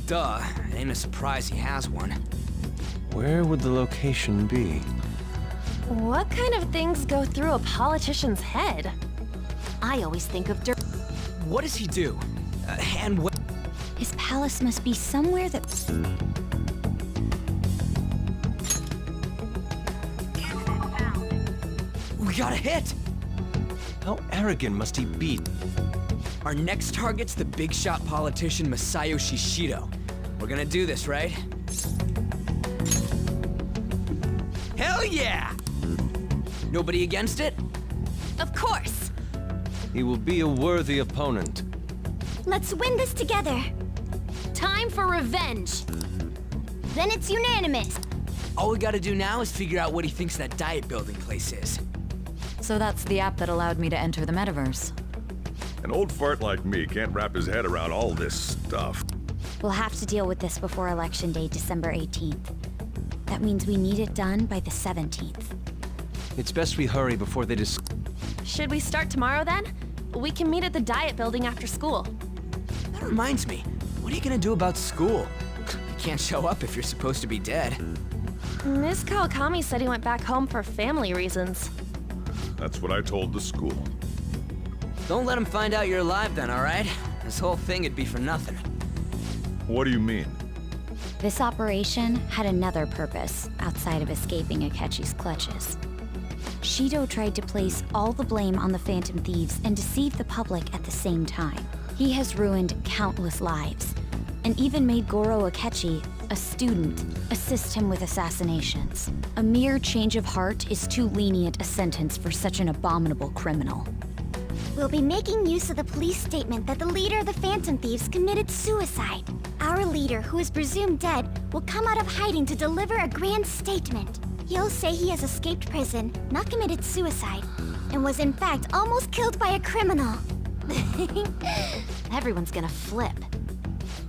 duh. Ain't a surprise he has one. Where would the location be? What kind of things go through a politician's head? I always think of dirt. What does he do? And what? His palace must be somewhere that... We got a hit! How arrogant must he be? Our next target's the big shot politician Masayoshi Shido. We're gonna do this, right? Hell yeah! Nobody against it? Of course! He will be a worthy opponent. Let's win this together. Time for revenge. Then it's unanimous. All we gotta do now is figure out what he thinks that diet building place is. So that's the app that allowed me to enter the metaverse. An old fart like me can't wrap his head around all this stuff. We'll have to deal with this before Election Day, December 18th. That means we need it done by the 17th. It's best we hurry before they Should we start tomorrow then? We can meet at the diet building after school. That reminds me, what are you gonna do about school? You can't show up if you're supposed to be dead. Miss Kawakami said he went back home for family reasons. That's what I told the school. Don't let him find out you're alive then, alright? This whole thing would be for nothing. What do you mean? This operation had another purpose outside of escaping Akechi's clutches. Shido tried to place all the blame on the Phantom Thieves and deceive the public at the same time. He has ruined countless lives, and even made Goro Akechi, a student, assist him with assassinations. A mere change of heart is too lenient a sentence for such an abominable criminal. We'll be making use of the police statement that the leader of the Phantom Thieves committed suicide. Our leader, who is presumed dead, will come out of hiding to deliver a grand statement. He'll say he has escaped prison, not committed suicide, and was in fact almost killed by a criminal. Everyone's gonna flip.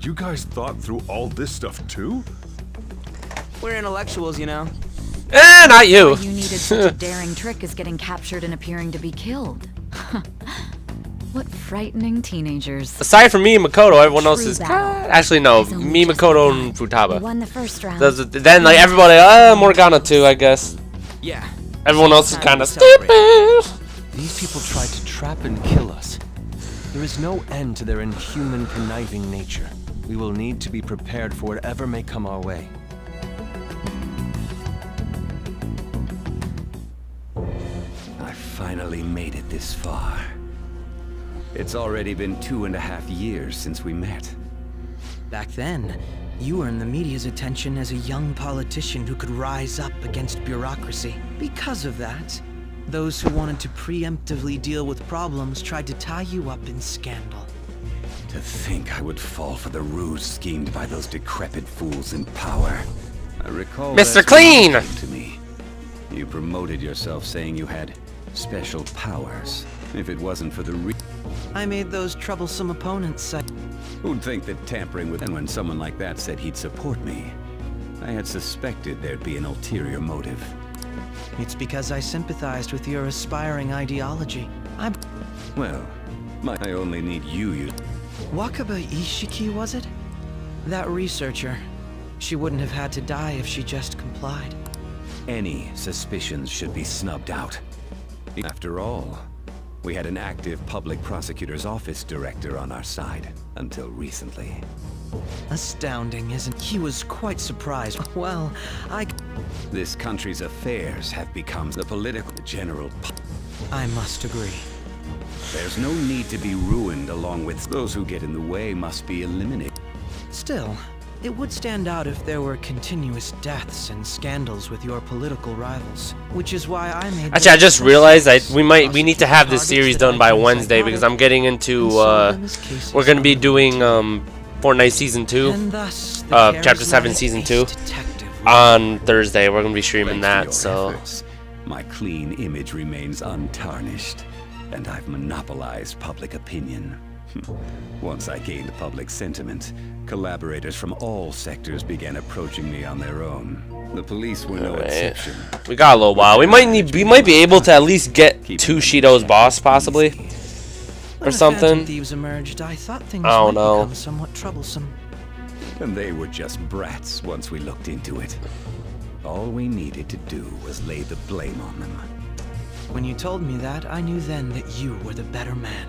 You guys thought through all this stuff too? We're intellectuals, you know. Not you. You needed such a daring trick as getting captured and appearing to be killed. What frightening teenagers. Aside from me and Makoto, everyone else is actually no. He's Me, Makoto, and We Futaba. won the first round. Then like everybody, Morgana too, I guess. Yeah. Everyone else is kind of stupid. These people tried to trap and kill us. There is no end to their inhuman, conniving nature. We will need to be prepared for whatever may come our way. I finally made it this far. It's already been 2.5 years since we met. Back then, you earned the media's attention as a young politician who could rise up against bureaucracy. Because of that, those who wanted to preemptively deal with problems tried to tie you up in scandal. To think I would fall for the ruse schemed by those decrepit fools in power. I recall Mr. Clean! To me. You promoted yourself saying you had special powers. If it wasn't for the I made those troublesome opponents. Who'd think that tampering with... And when someone like that said he'd support me, I had suspected there'd be an ulterior motive. It's because I sympathized with your aspiring ideology. Well, I only need you. Wakaba Ishiki, was it? That researcher. She wouldn't have had to die if she just complied. Any suspicions should be snubbed out. After all, we had an active public prosecutor's office director on our side, until recently. Astounding, isn't he? Was quite surprised. Well, This country's affairs have become the political general... I must agree. There's no need to be ruined along with those who get in the way must be eliminated. Still, it would stand out if there were continuous deaths and scandals with your political rivals, which is why I made... Actually, I just realized we need to have this series done by Wednesday because I'm getting into we're gonna be doing Fortnite Season 2, Chapter 7 Season 2 on Thursday. We're gonna be streaming that, so my clean image remains untarnished, and I've monopolized public opinion. Once I gained public sentiment, collaborators from all sectors began approaching me on their own. The police were no exception. We got a little while. We might be able to at least get to Shido's boss, possibly, or something. Thieves emerged, I thought things I don't might know. become somewhat troublesome. And they were just brats once we looked into it. All we needed to do was lay the blame on them. When you told me that, I knew then that you were the better man.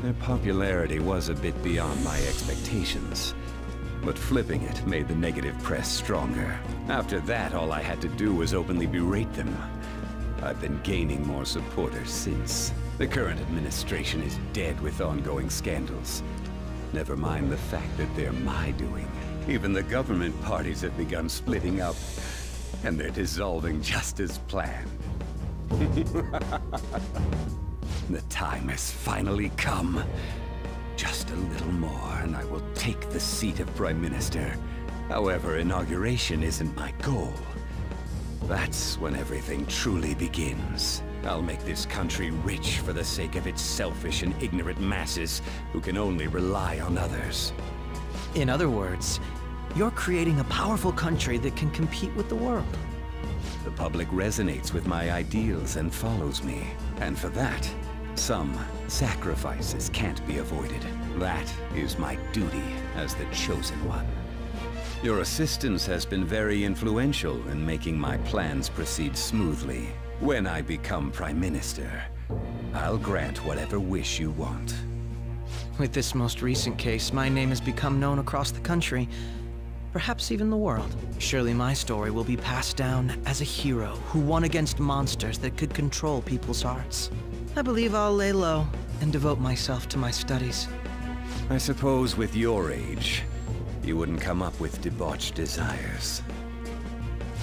Their popularity was a bit beyond my expectations, but flipping it made the negative press stronger. After that, all I had to do was openly berate them. I've been gaining more supporters since. The current administration is dead with ongoing scandals. Never mind the fact that they're my doing. Even the government parties have begun splitting up, and they're dissolving just as planned. The time has finally come. Just a little more, and I will take the seat of Prime Minister. However, inauguration isn't my goal. That's when everything truly begins. I'll make this country rich for the sake of its selfish and ignorant masses who can only rely on others. In other words, you're creating a powerful country that can compete with the world. The public resonates with my ideals and follows me. And for that, some sacrifices can't be avoided. That is my duty as the chosen one. Your assistance has been very influential in making my plans proceed smoothly. When I become Prime Minister, I'll grant whatever wish you want. With this most recent case, my name has become known across the country, perhaps even the world. Surely my story will be passed down as a hero who won against monsters that could control people's hearts. I believe I'll lay low and devote myself to my studies. I suppose with your age, you wouldn't come up with debauched desires.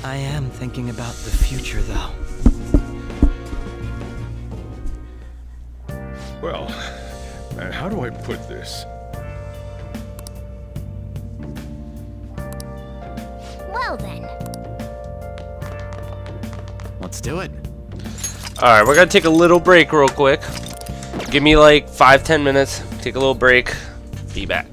I am thinking about the future, though. Well, how do I put this? Well then. Let's do it. Alright, we're gonna take a little break real quick. Give me like 5-10 minutes. Take a little break. Be back.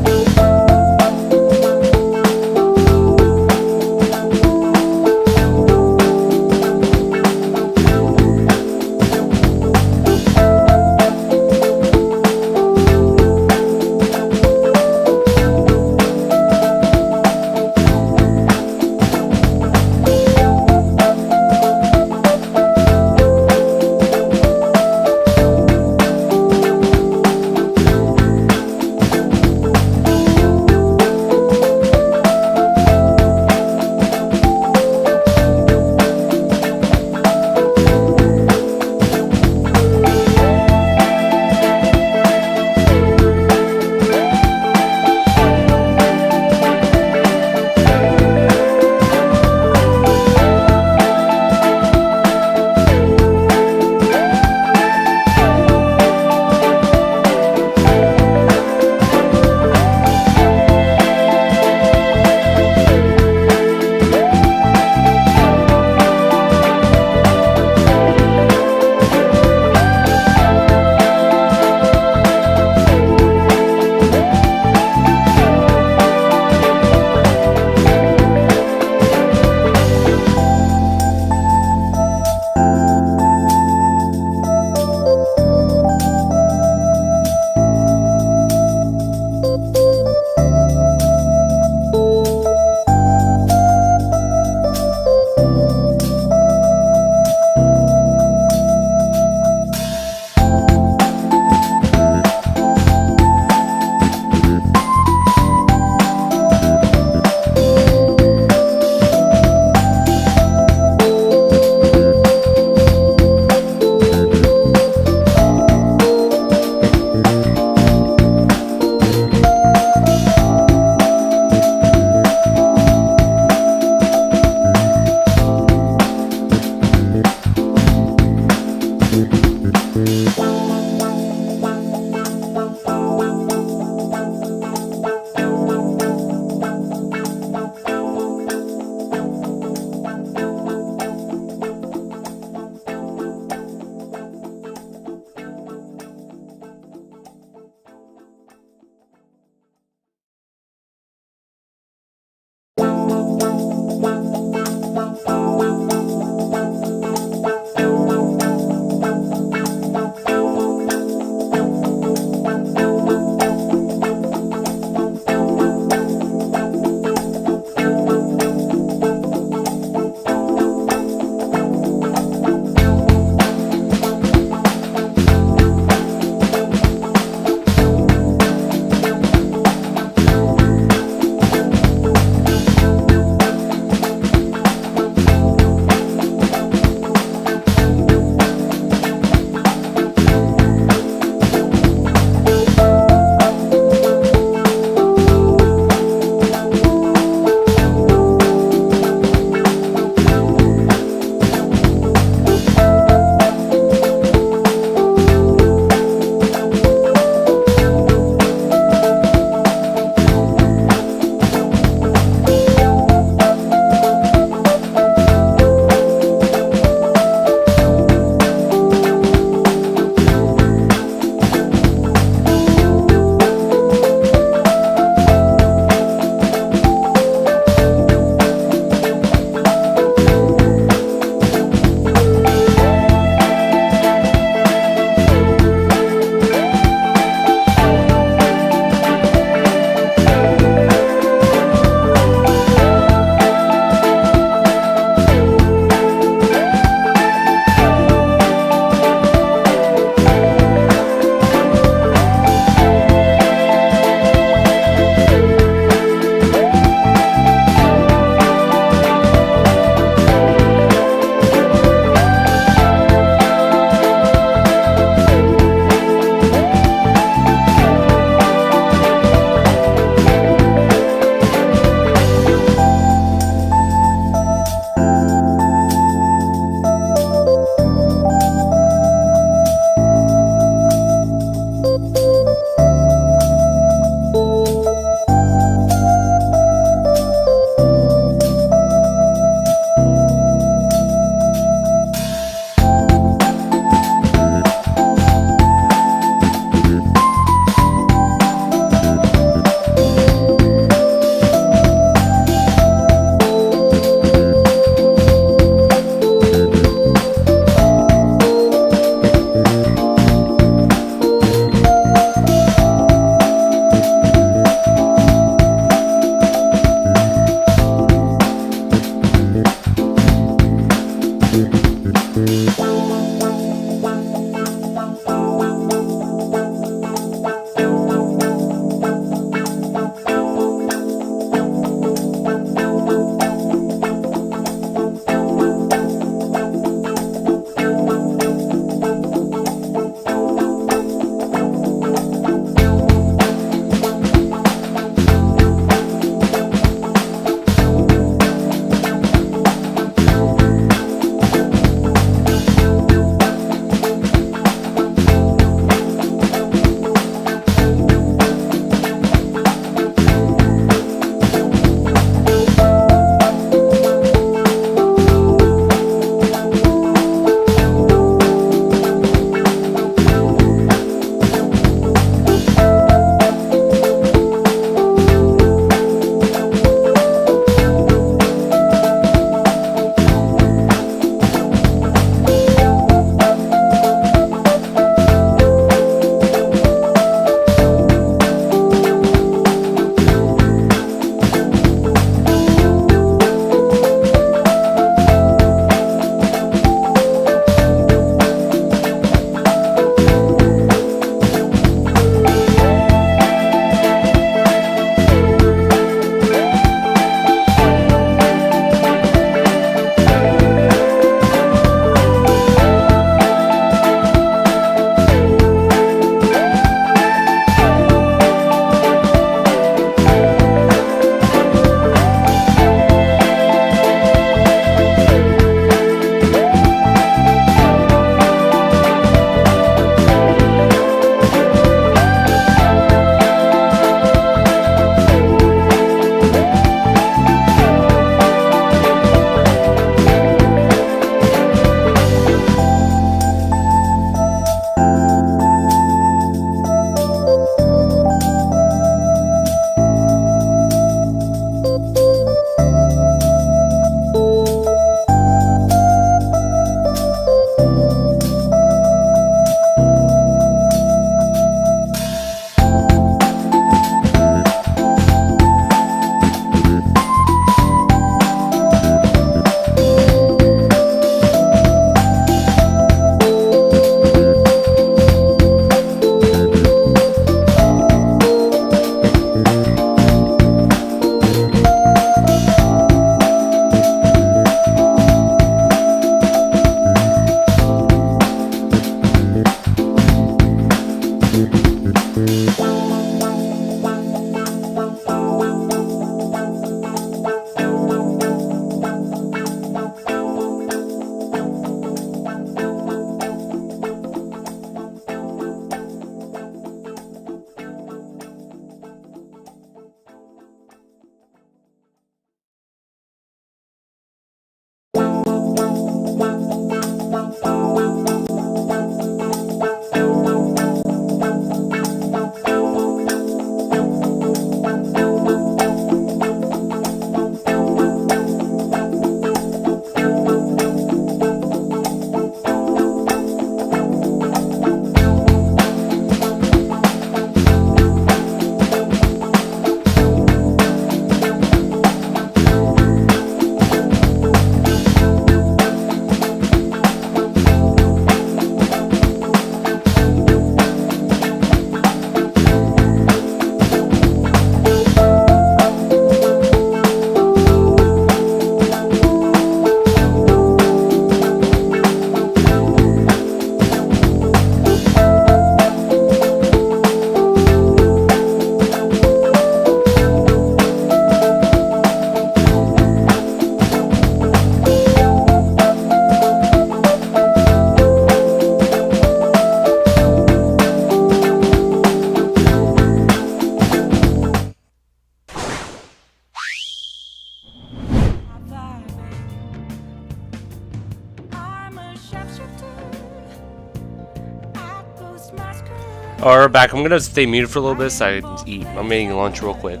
Or back. I'm gonna stay muted for a little bit so I can eat. I'm eating lunch real quick.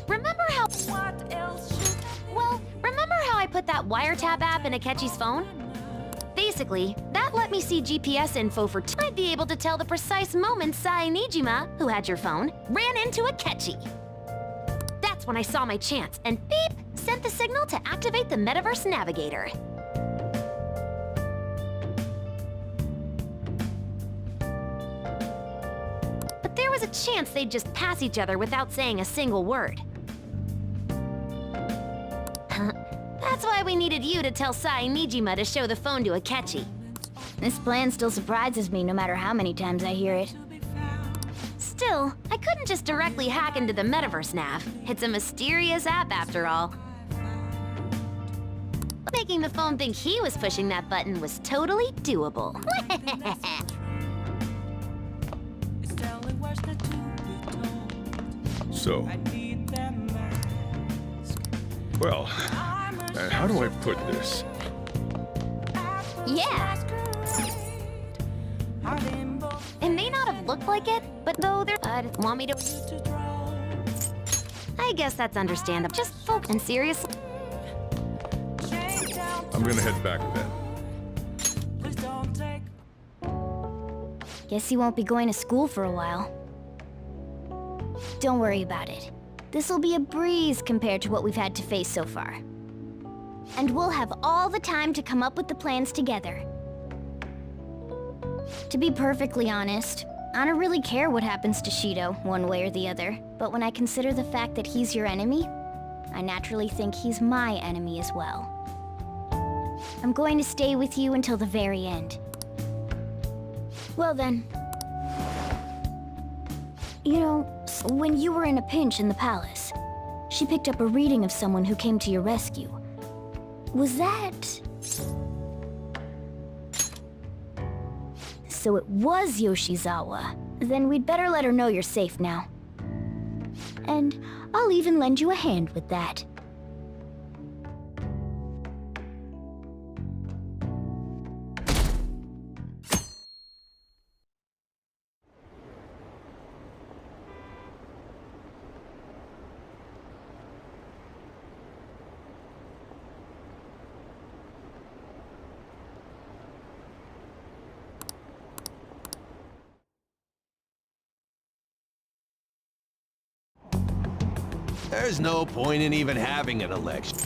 Remember how... Well, remember how I put that wiretap app in Akechi's phone? Basically, that let me see GPS info for I'd be able to tell the precise moment Sai Nijima, who had your phone, ran into Akechi. That's when I saw my chance, and beep, sent the signal to activate the Metaverse Navigator. But there was a chance they'd just pass each other without saying a single word. That's why we needed you to tell Sai Nijima to show the phone to Akechi. This plan still surprises me no matter how many times I hear it. Still, I couldn't just directly hack into the Metaverse Nav. It's a mysterious app after all. Making the phone think he was pushing that button was totally doable. So, well, how do I put this? Yeah. It may not have looked like it, but though they're want me to... I guess that's understandable. Just focus and seriously. I'm gonna head back then. Guess he won't be going to school for a while. Don't worry about it. This'll be a breeze compared to what we've had to face so far. And we'll have all the time to come up with the plans together. To be perfectly honest, I don't really care what happens to Shido, one way or the other. But when I consider the fact that he's your enemy, I naturally think he's my enemy as well. I'm going to stay with you until the very end. Well then. You know, when you were in a pinch in the palace, she picked up a reading of someone who came to your rescue. Was that... So it was Yoshizawa. Then we'd better let her know you're safe now. And I'll even lend you a hand with that. There's no point in even having an election.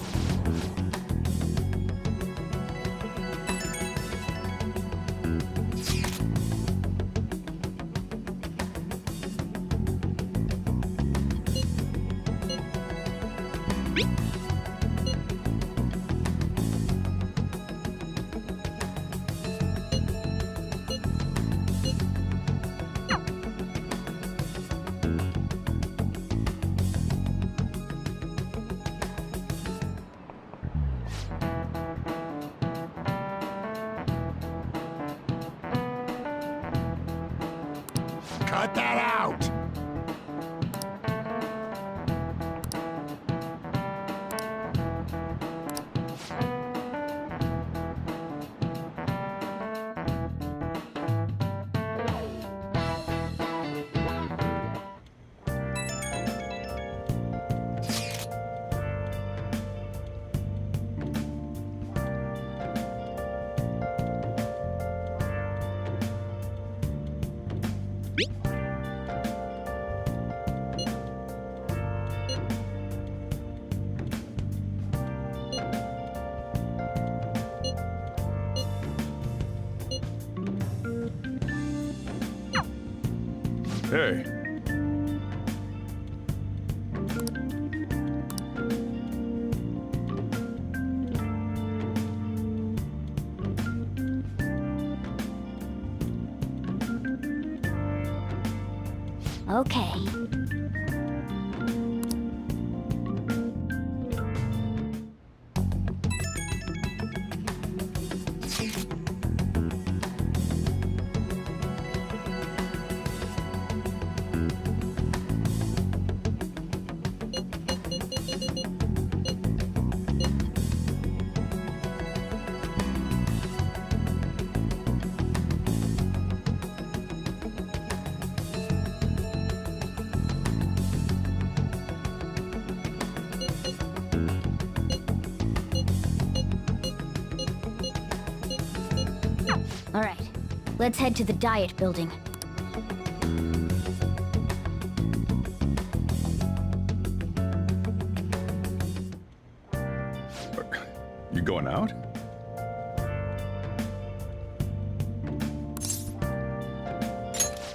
Cut that out! Hey. Okay. Alright, let's head to the Diet Building. You going out?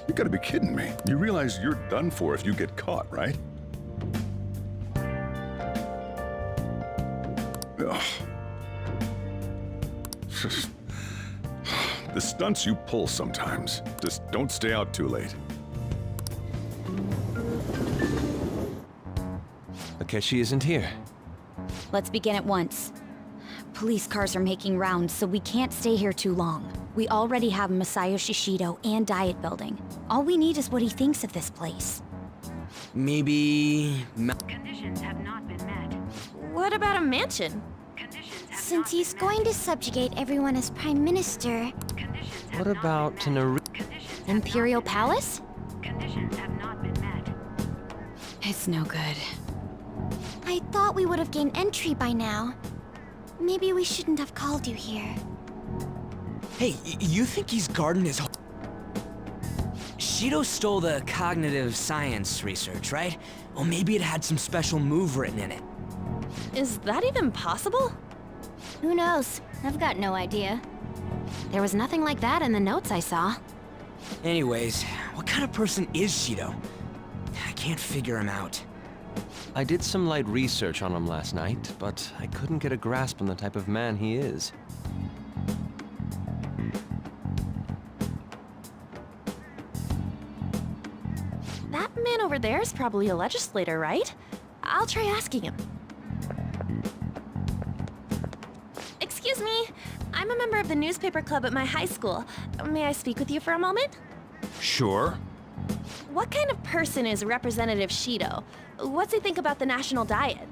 You gotta be kidding me. You realize you're done for if you get caught, right? Ugh. The stunts you pull sometimes. Just don't stay out too late. Akechi isn't here. Let's begin at once. Police cars are making rounds, so we can't stay here too long. We already have Masayoshi Shido and Diet Building. All we need is what he thinks of this place. Maybe... Conditions have not been met. What about a mansion? Since he's going to subjugate everyone as Prime Minister... What about an Imperial Palace? Conditions have not been met. It's no good. I thought we would have gained entry by now. Maybe we shouldn't have called you here. Hey, you think he's guarding his... Shido stole the cognitive science research, right? Well, maybe it had some special move written in it. Is that even possible? Who knows? I've got no idea. There was nothing like that in the notes I saw. Anyways, what kind of person is Shido? I can't figure him out. I did some light research on him last night, but I couldn't get a grasp on the type of man he is. That man over there is probably a legislator, right? I'll try asking him. Excuse me, I'm a member of the newspaper club at my high school. May I speak with you for a moment? Sure. What kind of person is Representative Shido? What's he think about the national diet?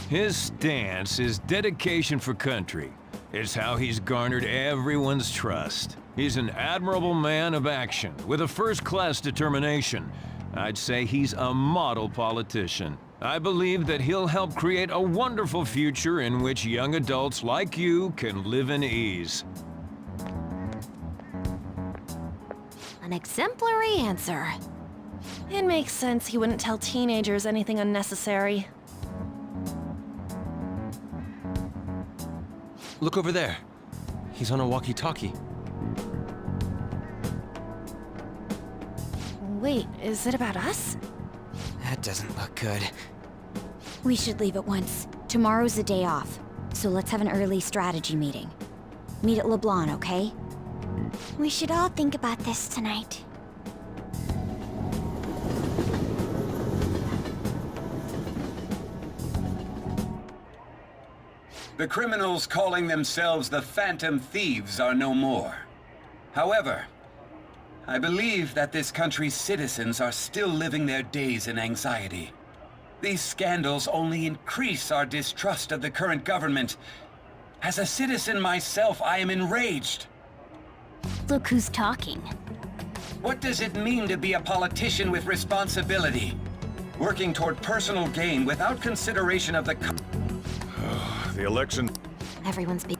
His stance is dedication for country. It's how he's garnered everyone's trust. He's an admirable man of action, with a first-class determination. I'd say he's a model politician. I believe that he'll help create a wonderful future in which young adults like you can live in ease. An exemplary answer. It makes sense he wouldn't tell teenagers anything unnecessary. Look over there. He's on a walkie-talkie. Wait, is it about us? That doesn't look good. We should leave at once. Tomorrow's a day off, so let's have an early strategy meeting. Meet at LeBlanc, okay? We should all think about this tonight. The criminals calling themselves the Phantom Thieves are no more. However, I believe that this country's citizens are still living their days in anxiety. These scandals only increase our distrust of the current government. As a citizen myself, I am enraged. Look who's talking. What does it mean to be a politician with responsibility? Working toward personal gain without consideration of the... The election... Everyone's be...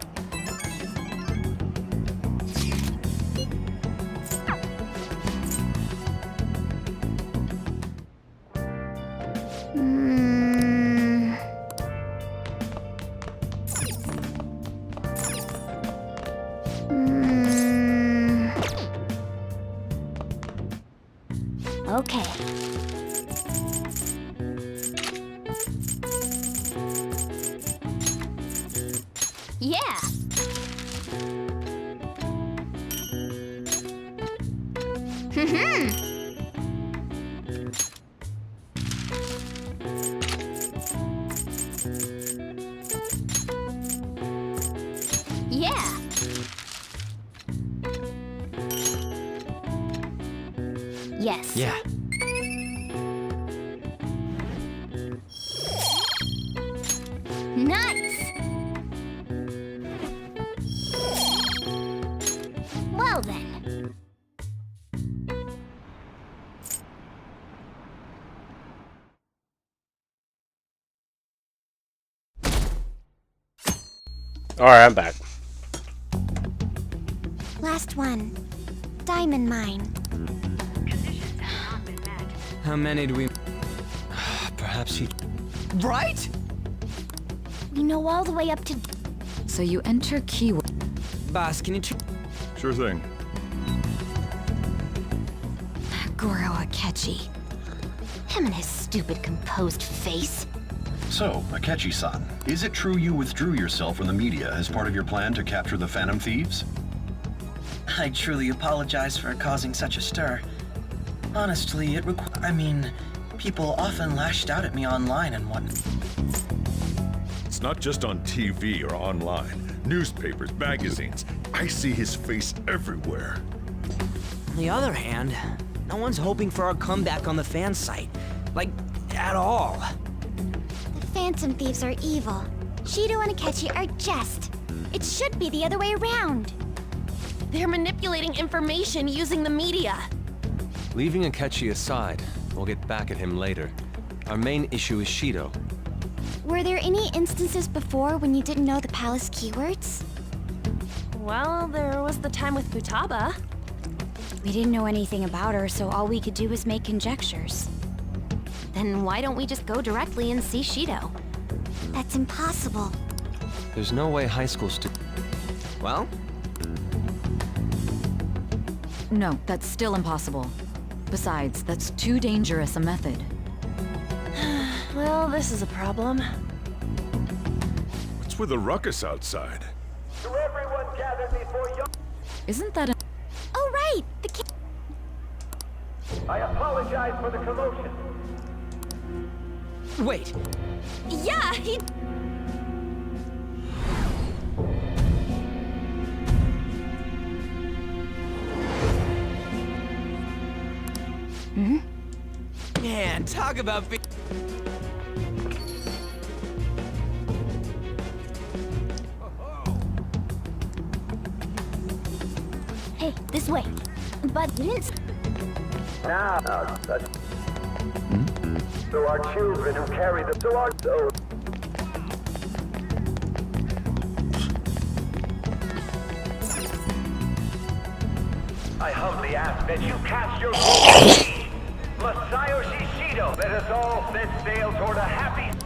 Okay. Yeah. Yeah. Yes. Yeah. Nice. Well then. Alright, I'm back. Last one. Diamond mine. How many do we... Perhaps he... Right? We know all the way up to... So you enter keyword. Boss, can you... Sure thing. Goro Akechi. Him and his stupid composed face. So, Akechi-san, is it true you withdrew yourself from the media as part of your plan to capture the Phantom Thieves? I truly apologize for causing such a stir. Honestly, people often lashed out at me online and whatnot. It's not just on TV or online. Newspapers, magazines. I see his face everywhere. On the other hand, no one's hoping for our comeback on the fan site. Like, at all. The Phantom Thieves are evil. Shido and Akechi are just. It should be the other way around. They're manipulating information using the media. Leaving Akechi aside, we'll get back at him later. Our main issue is Shido. Were there any instances before when you didn't know the palace keywords? Well, there was the time with Futaba. We didn't know anything about her, so all we could do was make conjectures. Then why don't we just go directly and see Shido? That's impossible. There's no way high school students... Well? No, that's still impossible. Besides, that's too dangerous a method. Well, this is a problem. What's with the ruckus outside? To everyone gathered before you... Isn't that a... Oh, right! The I apologize for the commotion. Wait. Yeah, he... Man, talk about... Hey, this way. But you didn't... Now, so our children who carry the... So our... So... I humbly ask that you cast your vote for me, Masayoshi Shido. Let us all set sail toward a happy...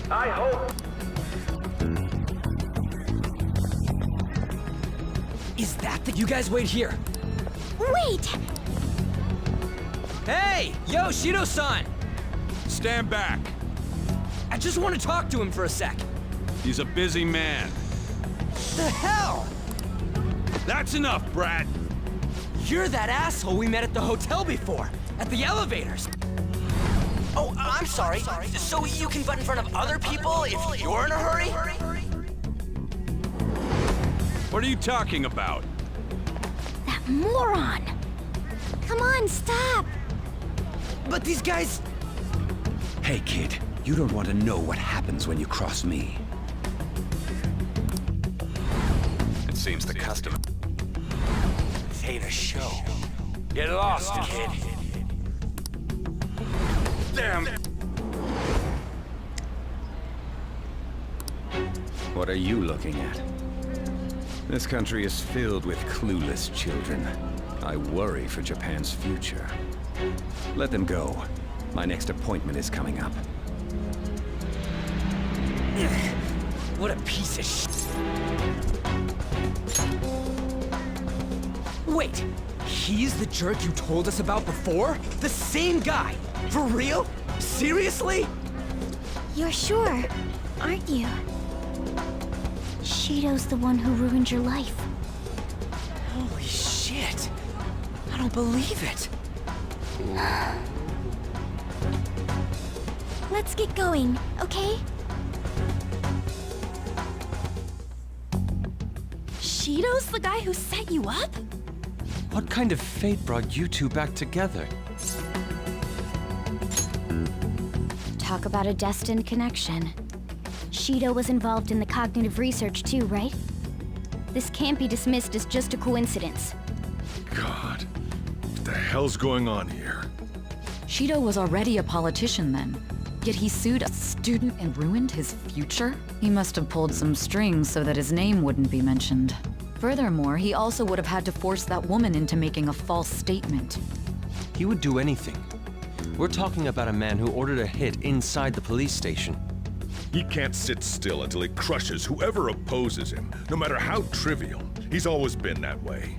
I hope... Is that the... You guys wait here. Wait! Hey! Yo, Shido-san! Stand back. I just want to talk to him for a sec. He's a busy man. The hell? That's enough, Brad. You're that asshole we met at the hotel before, at the elevators. Oh, I'm sorry. So you can butt in front of other people if you're in a hurry? What are you talking about? That moron! Come on, stop! But these guys... Hey, kid, you don't want to know what happens when you cross me. It seems the customer... This ain't a show. Get lost, kid. Damn. What are you looking at? This country is filled with clueless children. I worry for Japan's future. Let them go. My next appointment is coming up. What a piece of shit. Wait, he's the jerk you told us about before? The same guy? For real? Seriously? You're sure, aren't you? Shido's the one who ruined your life. Holy shit. I don't believe it. Let's get going, okay? Shido's the guy who set you up? What kind of fate brought you two back together? Talk about a destined connection. Shido was involved in the cognitive research too, right? This can't be dismissed as just a coincidence. God, what the hell's going on here? Shido was already a politician then. Yet he sued a student and ruined his future? He must have pulled some strings so that his name wouldn't be mentioned. Furthermore, he also would have had to force that woman into making a false statement. He would do anything. We're talking about a man who ordered a hit inside the police station. He can't sit still until he crushes whoever opposes him, no matter how trivial. He's always been that way.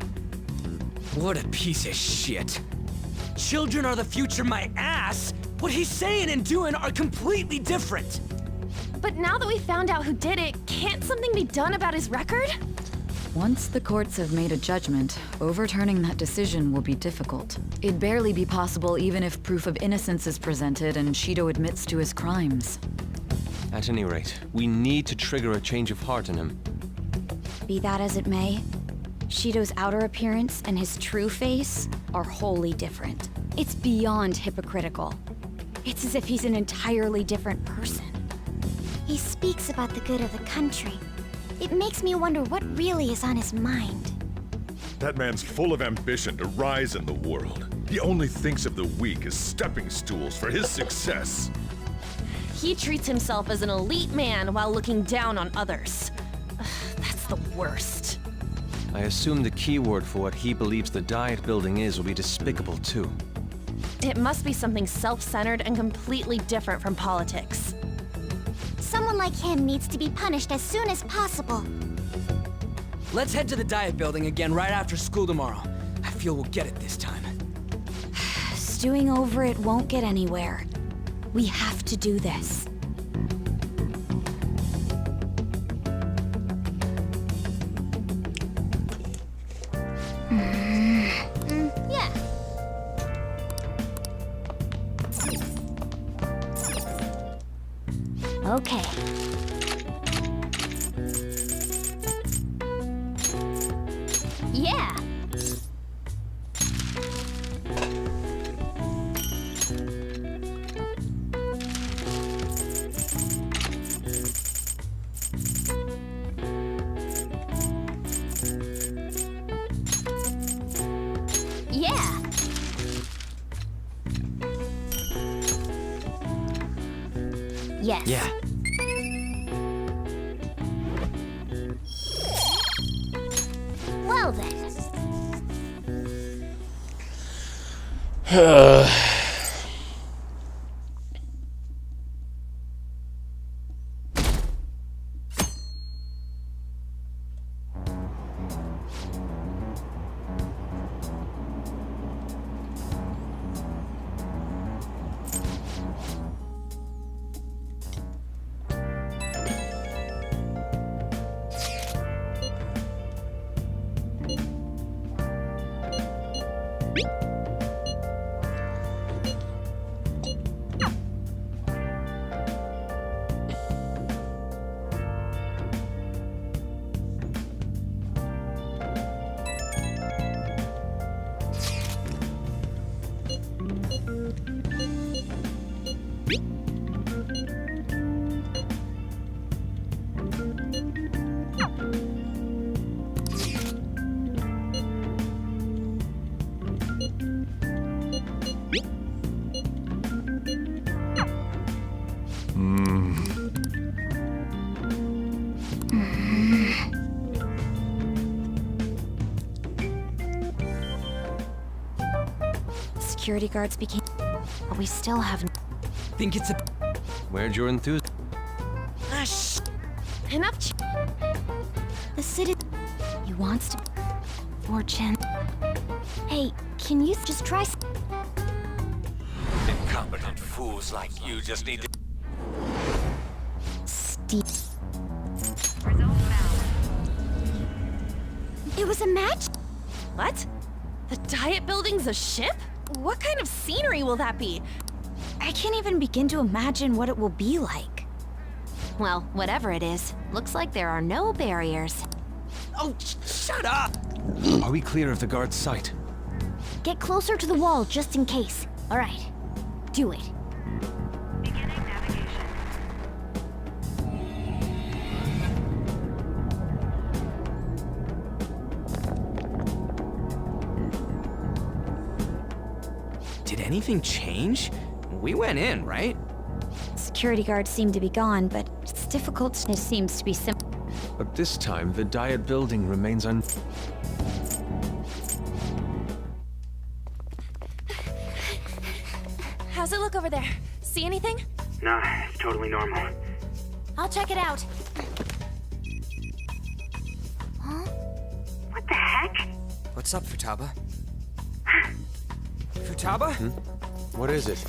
What a piece of shit. Children are the future, my ass! What he's saying and doing are completely different! But now that we found out who did it, can't something be done about his record? Once the courts have made a judgment, overturning that decision will be difficult. It'd barely be possible even if proof of innocence is presented and Shido admits to his crimes. At any rate, we need to trigger a change of heart in him. Be that as it may, Shido's outer appearance and his true face are wholly different. It's beyond hypocritical. It's as if he's an entirely different person. He speaks about the good of the country. It makes me wonder what really is on his mind. That man's full of ambition to rise in the world. He only thinks of the weak as stepping stools for his success. He treats himself as an elite man while looking down on others. Ugh, that's the worst. I assume the key word for what he believes the Diet Building is will be despicable too. It must be something self-centered and completely different from politics. Someone like him needs to be punished as soon as possible. Let's head to the Diet Building again right after school tomorrow. I feel we'll get it this time. Stewing over it won't get anywhere. We have to do this. Yeah. Okay. Yeah. Yeah. Yes. Yeah. Well then. Security guards became... But we still have... Think it's a... Where'd your enthusiasm? Ah, sh... Enough The city... He wants to... Fortune. Hey, can you just try... Incompetent fools like you just need to... Steve. It was a match? What? The Diet Building's a ship? What kind of scenery will that be? I can't even begin to imagine what it will be like. Well, whatever it is, looks like there are no barriers. Oh, shut up! Are we clear of the guard's sight? Get closer to the wall just in case. All right. Do it. Did anything change? We went in, right? Security guards seem to be gone, but it's difficult. It seems to be simple. But this time, the Diet building remains How's it look over there? See anything? Nah, it's totally normal. I'll check it out. Huh? What the heck? What's up, Futaba? Futaba? What is it?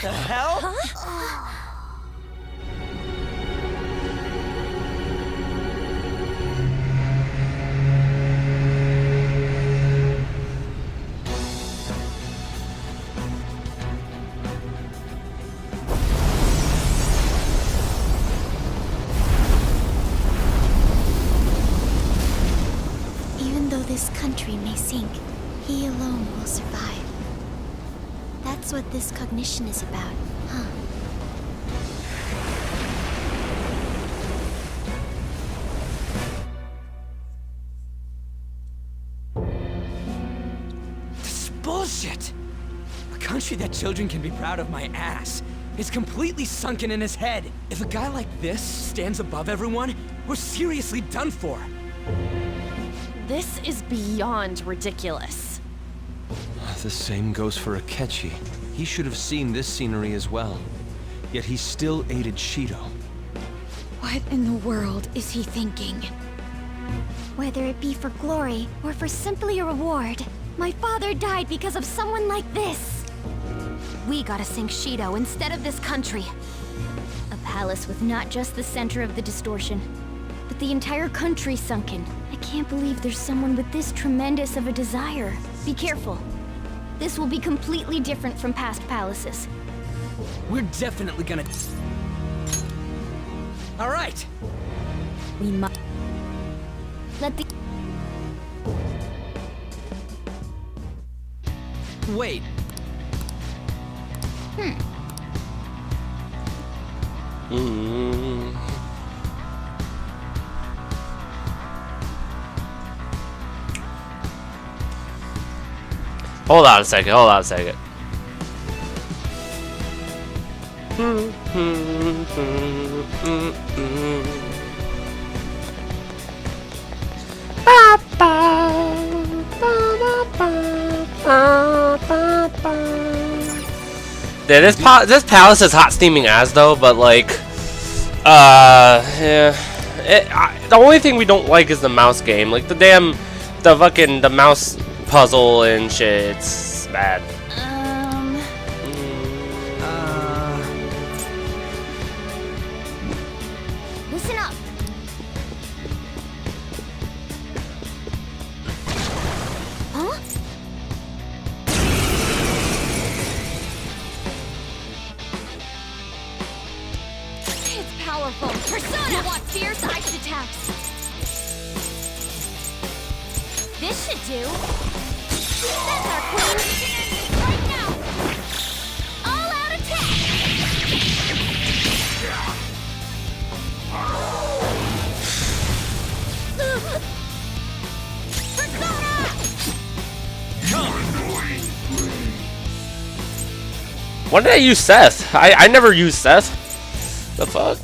The hell? Huh? Even though this country may sink, he alone will survive. That's what this cognition is about, huh? This is bullshit! A country that children can be proud of my ass is completely sunken in his head. If a guy like this stands above everyone, we're seriously done for. This is beyond ridiculous. The same goes for Akechi. He should have seen this scenery as well. Yet he still aided Shido. What in the world is he thinking? Whether it be for glory or for simply a reward, my father died because of someone like this. We gotta sink Shido instead of this country. A palace with not just the center of the distortion, but the entire country sunken. I can't believe there's someone with this tremendous of a desire. Be careful. This will be completely different from past palaces. We're definitely gonna... All right. We must... Let the... Wait. Hold on a second, hold on a second. Yeah, this palace is hot steaming as though, but like, yeah. The only thing we don't like is the mouse game. Like the mouse puzzle and shit. It's bad. Listen up. Huh? It's powerful. Persona! You want fierce ice attacks. This should do. That's our queen. Right now. All out attack. When did I use Seth? I never used Seth. The fuck?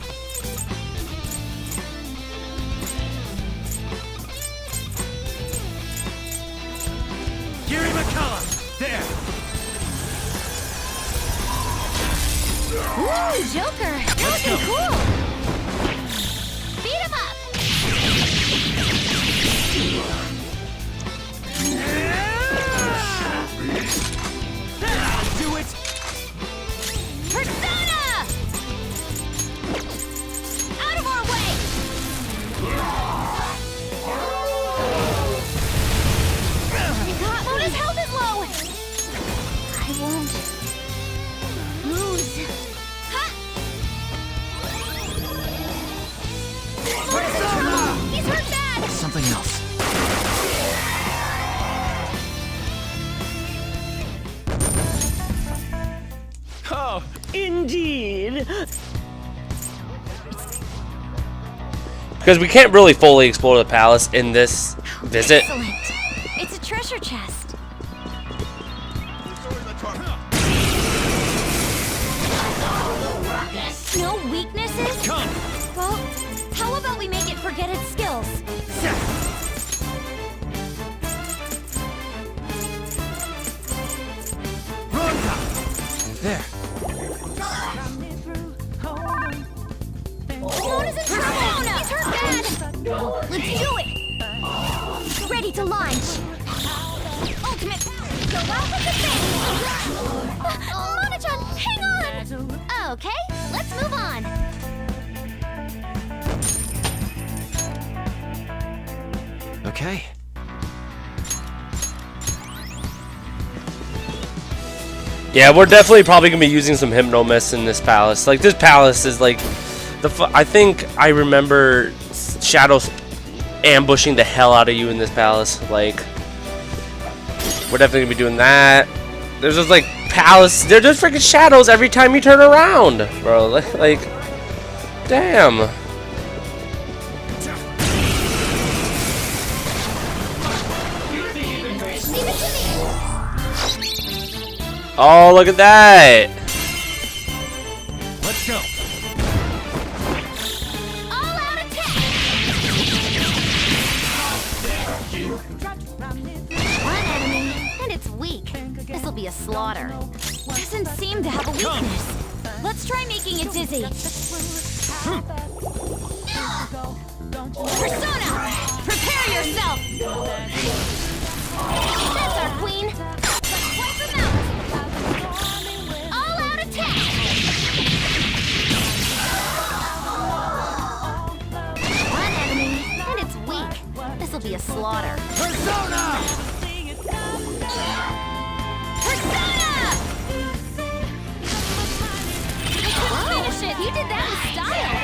Ooh, Joker! Looking cool! Beat him up! I'll do it! Persona! Out of our way! You got one. His health is low! I won't lose. He's hurt bad! Something else. Oh, indeed. Because we can't really fully explore the palace in this visit. Excellent. It's a treasure chest. Let's do it! Ready to launch! Ultimate power! Go out with the bang! Monoton, hang on! Okay, let's move on. Okay. Yeah, we're definitely probably gonna be using some Hypnomist in this palace. Like, this palace is like I think I remember Shadows ambushing the hell out of you in this palace. Like, we're definitely gonna be doing that. There's just like palace. They're just freaking shadows every time you turn around, bro. Like, damn. Oh, look at that! Let's go. All out attack! One enemy, and it's weak. This'll be a slaughter. Doesn't seem to have a weakness. Let's try making it dizzy. Persona! Prepare yourself! That's our queen! Let's wipe them out! All out attack! One enemy, and it's weak. This'll be a slaughter. Persona! Persona! Finish it! You did that with style!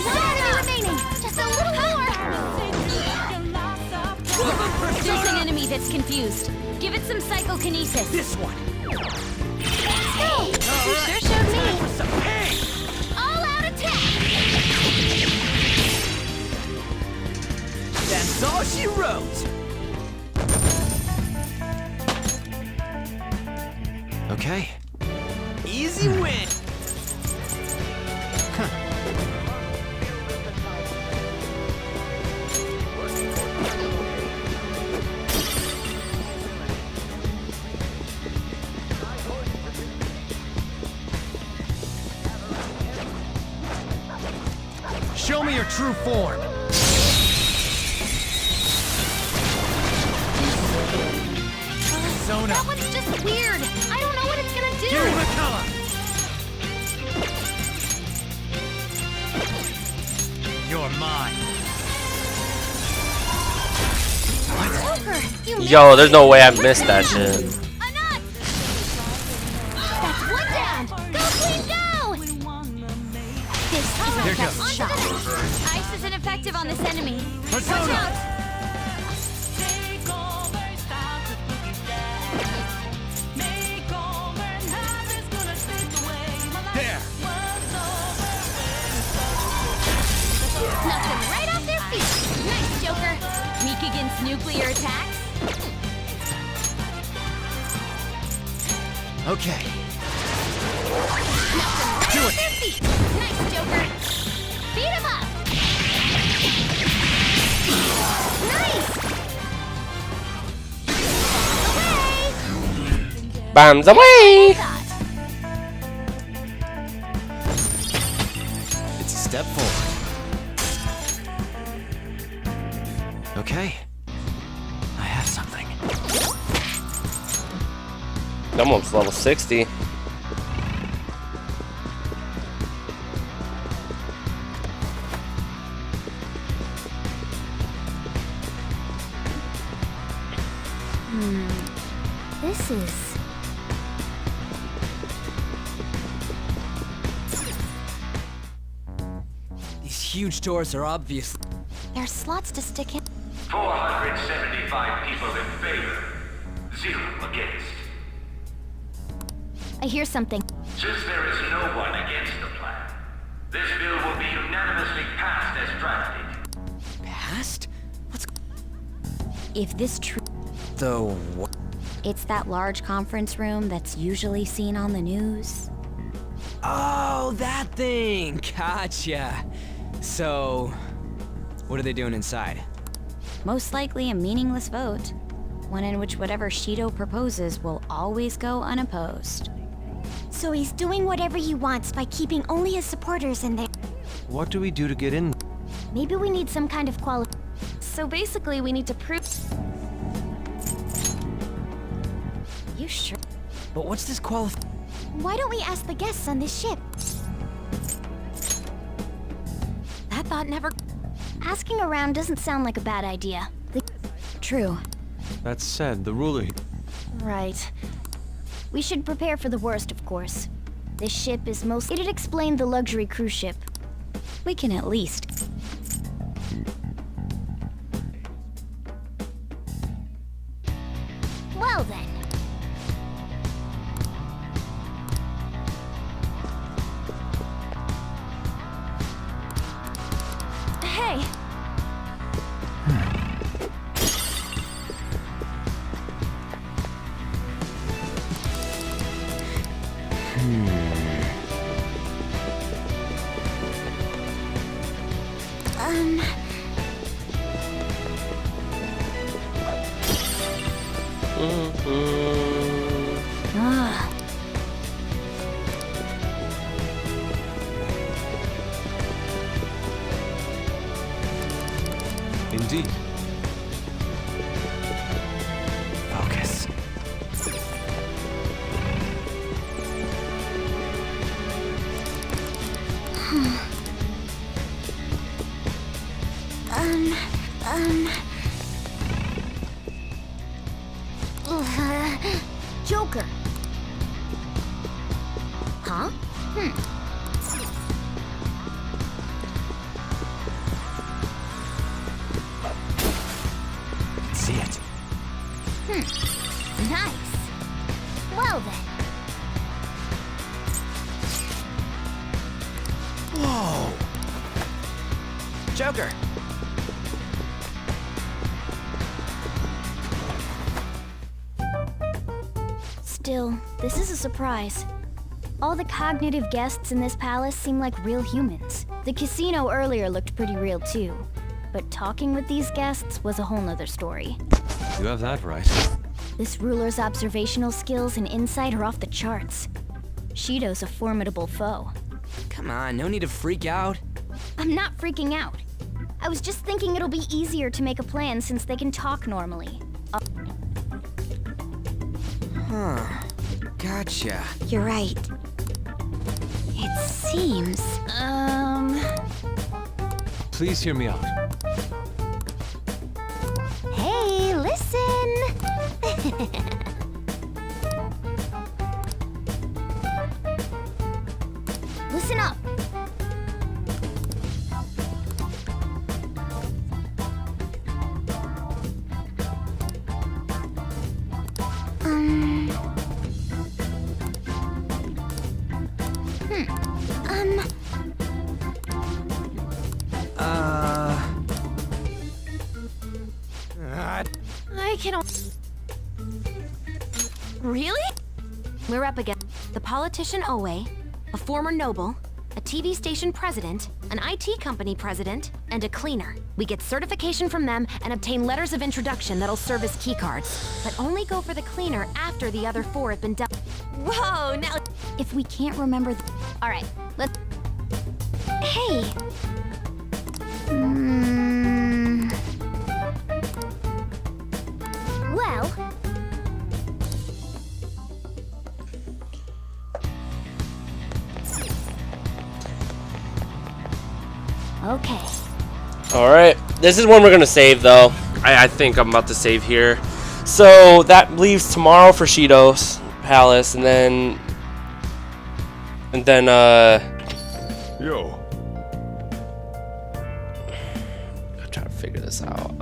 One enemy remaining! Just a little more! There's an enemy that's confused. Give it some psychokinesis. This one. Hey! You sure showed me! All out attack! That's all she wrote. Okay. Easy win. Show me your true form. Persona. That one's just weird. I don't know what it's gonna do. Yuri McCullough. You're mine. Joker, you Yo, there's no way I missed that shit. That's one down. Go, Queen, go! This time There I've got goes. shot. Ice isn't effective on this enemy. Persona. Watch out! There. Knocked them right off their feet. Nice, Joker. Weak against nuclear attacks. Okay. Knocked them right off their feet. Nice, Joker. Beat him up. Nice. Away. Bombs away! It's a step forward. Okay. I have something. That one's level 60. This is... These huge doors are obviously... There's slots to stick in. 475 people in favor, 0 against. I hear something. Since there is no one against the plan, this bill will be unanimously passed as drafted. Passed? If this true, So what? it's that large conference room that's usually seen on the news. Oh, that thing! Gotcha. So, what are they doing inside? Most likely a meaningless vote. One in which whatever Shido proposes will always go unopposed. So he's doing whatever he wants by keeping only his supporters in there. What do we do to get in? Maybe we need some kind of So basically, we need to prove. You sure? But what's this Why don't we ask the guests on this ship? That thought never. Asking around doesn't sound like a bad idea. True. That said, the ruler... Right. We should prepare for the worst, of course. This ship is most... It'd explain the luxury cruise ship. We can at least... Well then. Hey! Ah. Indeed. Focus. Joker. Huh? See it. Nice. Well then. Whoa! Joker! Still, this is a surprise. All the cognitive guests in this palace seem like real humans. The casino earlier looked pretty real too. But talking with these guests was a whole nother story. You have that right. This ruler's observational skills and insight are off the charts. Shido's a formidable foe. Come on, no need to freak out. I'm not freaking out. I was just thinking it'll be easier to make a plan since they can talk normally. Huh. Gotcha. You're right. It seems, Please hear me out. Hey, listen! Listen up! I can. Really? We're up against the politician Owe, a former noble, a TV station president, an IT company president, and a cleaner. We get certification from them and obtain letters of introduction that'll serve as keycards, but only go for the cleaner after the other four have been dealt. Whoa, now If we can't remember all right, let's. Hey! Well... Okay. Alright, this is when we're gonna save though. I think I'm about to save here. So that leaves tomorrow for Shido's palace, and then Yo. I'm trying to figure this out.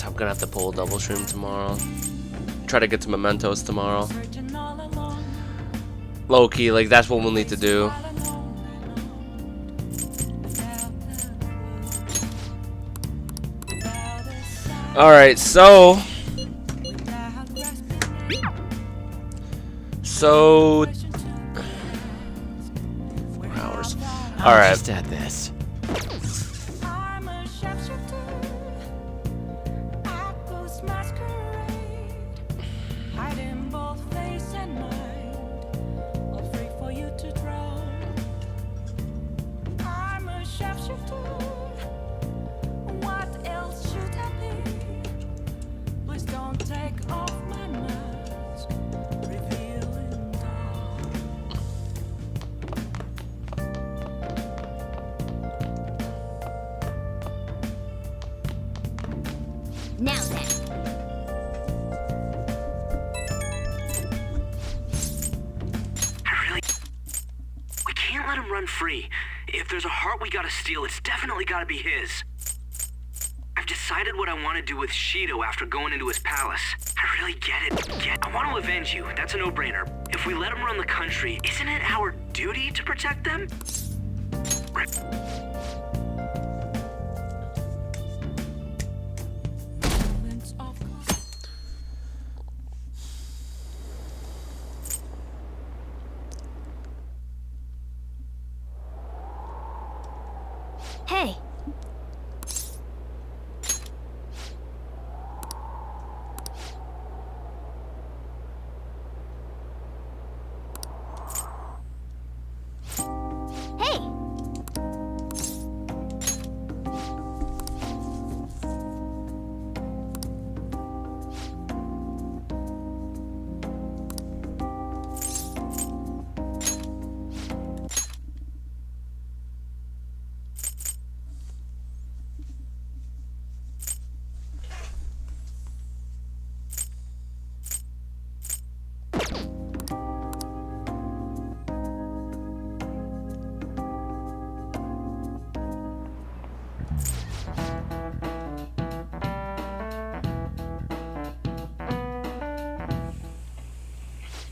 I'm gonna have to pull a double shroom tomorrow. Try to get to mementos tomorrow. Low key, like that's what we'll need to do. Alright, so 4 hours. All right. Just add this. Now then. We can't let him run free. If there's a heart we gotta steal, it's definitely gotta be his. I've decided what I want to do with Shido after going into his palace. I really get it. I want to avenge you. That's a no-brainer. If we let him run the country, isn't it our duty to protect them? Hey. Hey.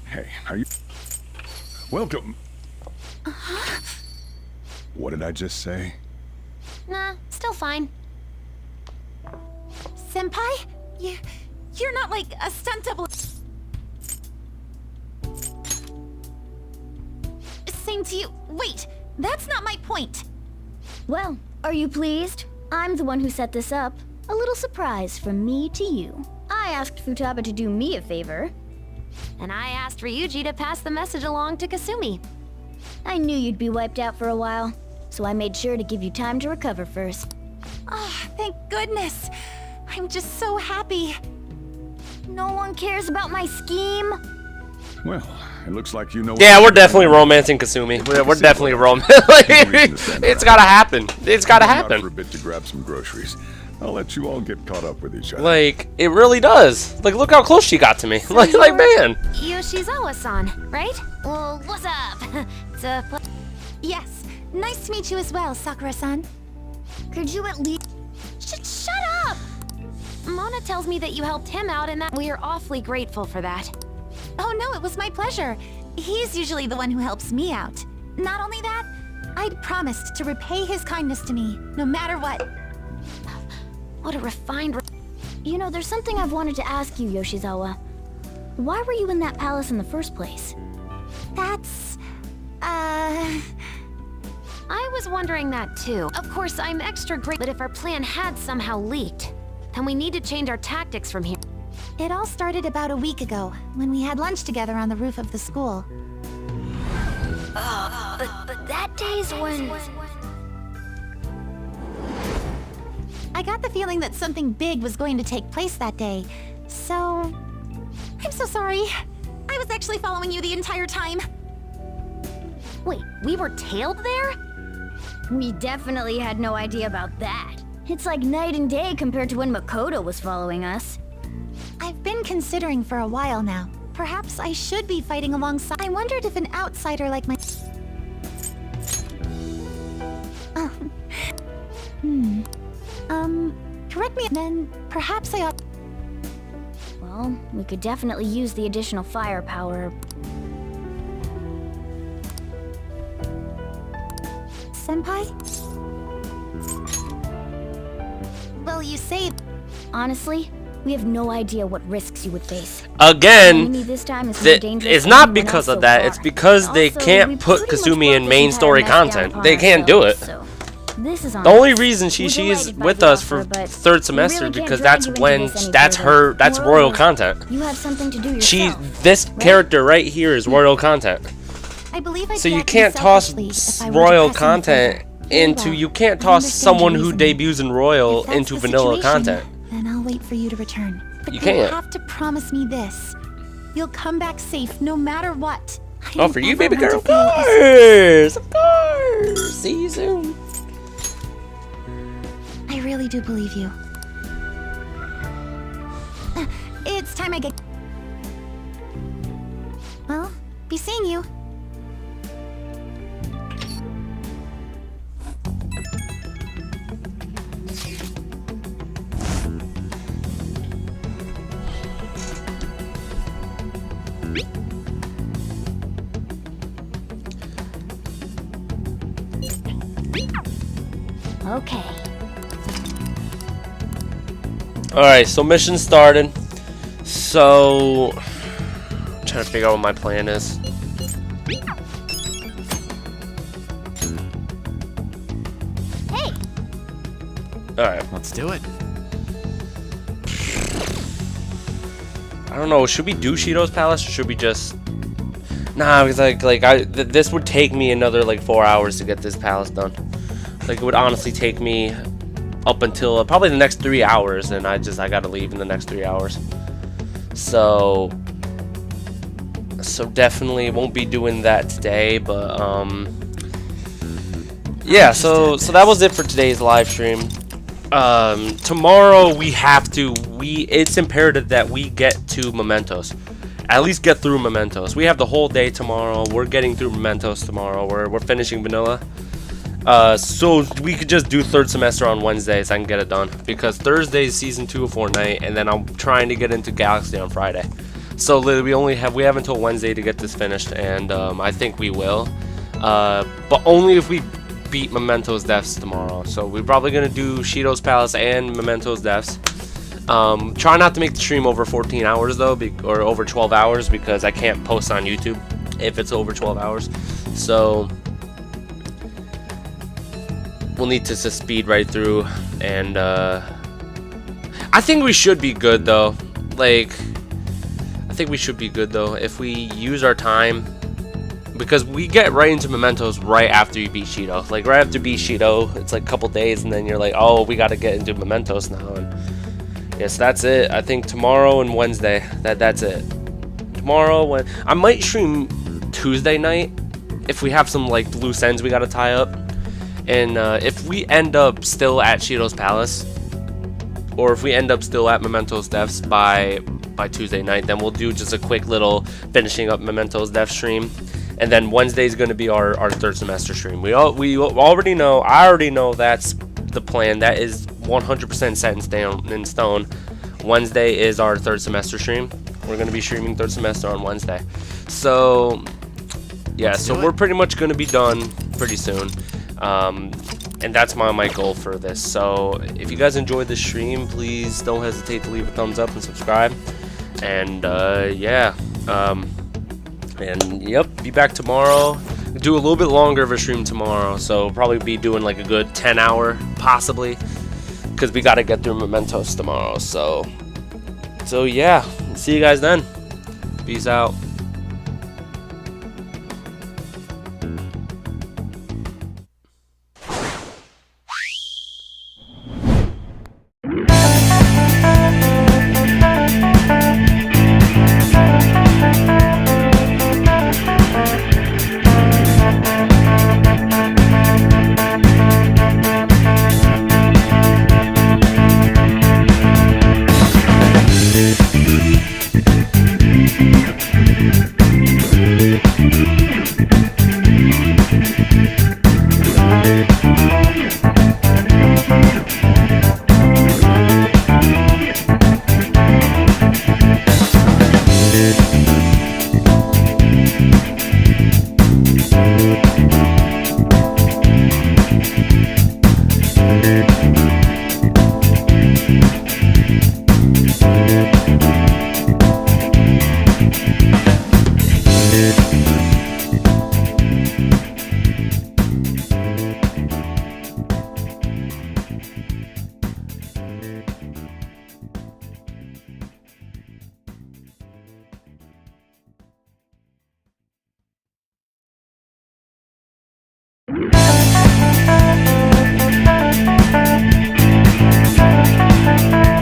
Hey, are you... Welcome. What did I just say? Nah, still fine. Senpai? You're not like a stunt double. Same to you. Wait, that's not my point. Well, are you pleased? I'm the one who set this up. A little surprise from me to you. I asked Futaba to do me a favor. And I asked Ryuji to pass the message along to Kasumi. I knew you'd be wiped out for a while, so I made sure to give you time to recover first. Oh, thank goodness. I'm just so happy. No one cares about my scheme. Well, it looks like you know... Yeah, we're definitely romancing Kasumi. We're definitely It's gotta happen. It's gotta happen. For a bit to grab some groceries. I'll let you all get caught up with each other. Like, it really does. Like, look how close she got to me. Like man. Yoshizawa-san, right? Well, what's up? It's a... Yes, nice to meet you as well, Sakura-san. Could you at least... Shut up! Mona tells me that you helped him out and that we are awfully grateful for that. Oh no, it was my pleasure. He's usually the one who helps me out. Not only that, I'd promised to repay his kindness to me, no matter what. What a refined... You know, there's something I've wanted to ask you, Yoshizawa. Why were you in that palace in the first place? That's... I was wondering that too. Of course, I'm extra grateful, but if our plan had somehow leaked, then we need to change our tactics from here. It all started about a week ago, when we had lunch together on the roof of the school. But that day's when... I got the feeling that something big was going to take place that day, so... I'm so sorry. I was actually following you the entire time. Wait, we were tailed there? We definitely had no idea about that. It's like night and day compared to when Makoto was following us. I've been considering for a while now. Perhaps I should be fighting alongside... I wondered if an outsider like my... Correct me, then perhaps I ought... Well, we could definitely use the additional firepower. Senpai? Well, you say... Honestly, We have no idea what risks you would face. Again, Enemy this time is more dangerous it's than not anyone because else of so that. far. It's because they Also, can't we put pretty much Kasumi brought in this main entire story mess down content. upon They can't do it. ourselves, so this is on The only us. reason We're she's delighted by with the us offer, for but third we semester really can't because drag that's you into when this any that's further. that's royal Moreover, content. You have something to do yourself. This character right here is royal content. I believe I'd So you react can't toss selfishly if I were to royal press any content further. into. Well, You can't I toss understand someone your who reasoning. debuts in royal If that's into the vanilla situation, content. Then I'll wait for you to return. But You you can't. have to promise me this. You'll come back safe no matter what. Oh, for you, baby girl, of feel course, of course. See you soon. I really do believe you. It's time I get... Well, be seeing you. Okay. Alright, so mission started. So, I'm trying to figure out what my plan is. Hey. Alright. Let's do it. I don't know, should we do Shido's Palace or should we just... Nah, because this would take me another like 4 hours to get this palace done. Like it would honestly take me up until probably the next 3 hours, and I gotta leave in the next 3 hours. So definitely won't be doing that today, but yeah, so that was it for today's live stream. Tomorrow it's imperative that we get to Mementos. At least get through Mementos. We have the whole day tomorrow. We're getting through Mementos tomorrow. We're finishing vanilla. So we could just do third semester on Wednesday so I can get it done. Because Thursday is season 2 of Fortnite, and then I'm trying to get into Galaxy on Friday. So literally we have until Wednesday to get this finished, and I think we will. But only if we beat Mementos Deaths tomorrow. So we're probably gonna do Shido's Palace and Mementos Deaths. Try not to make the stream over 14 hours though, or over 12 hours, because I can't post on YouTube if it's over 12 hours. So we'll need to just speed right through, and I think we should be good though. Like, I think we should be good though if we use our time, because we get right into Mementos right after you beat Shido. Like right after you beat Shido, it's like a couple days, and then you're like, oh, we got to get into Mementos now. And yes, that's it. I think tomorrow and Wednesday. That's it. Tomorrow, when I might stream Tuesday night if we have some like loose ends we gotta tie up, and if we end up still at Shido's Palace, or if we end up still at Mementos Deaths by Tuesday night, then we'll do just a quick little finishing up Mementos Death stream, and then Wednesday is gonna be our third semester stream. We already know. I already know that's the plan. That is 100% set in stone. Wednesday is our third semester stream. We're going to be streaming third semester on Wednesday. So yeah, so we're pretty much going to be done pretty soon. And that's my goal for this. So if you guys enjoyed this stream, please don't hesitate to leave a thumbs up and subscribe. And yeah, and yep, be back tomorrow. Do a little bit longer of a stream tomorrow, so probably be doing like a good 10-hour possibly, because we got to get through Mementos tomorrow. So yeah, see you guys then. Peace out.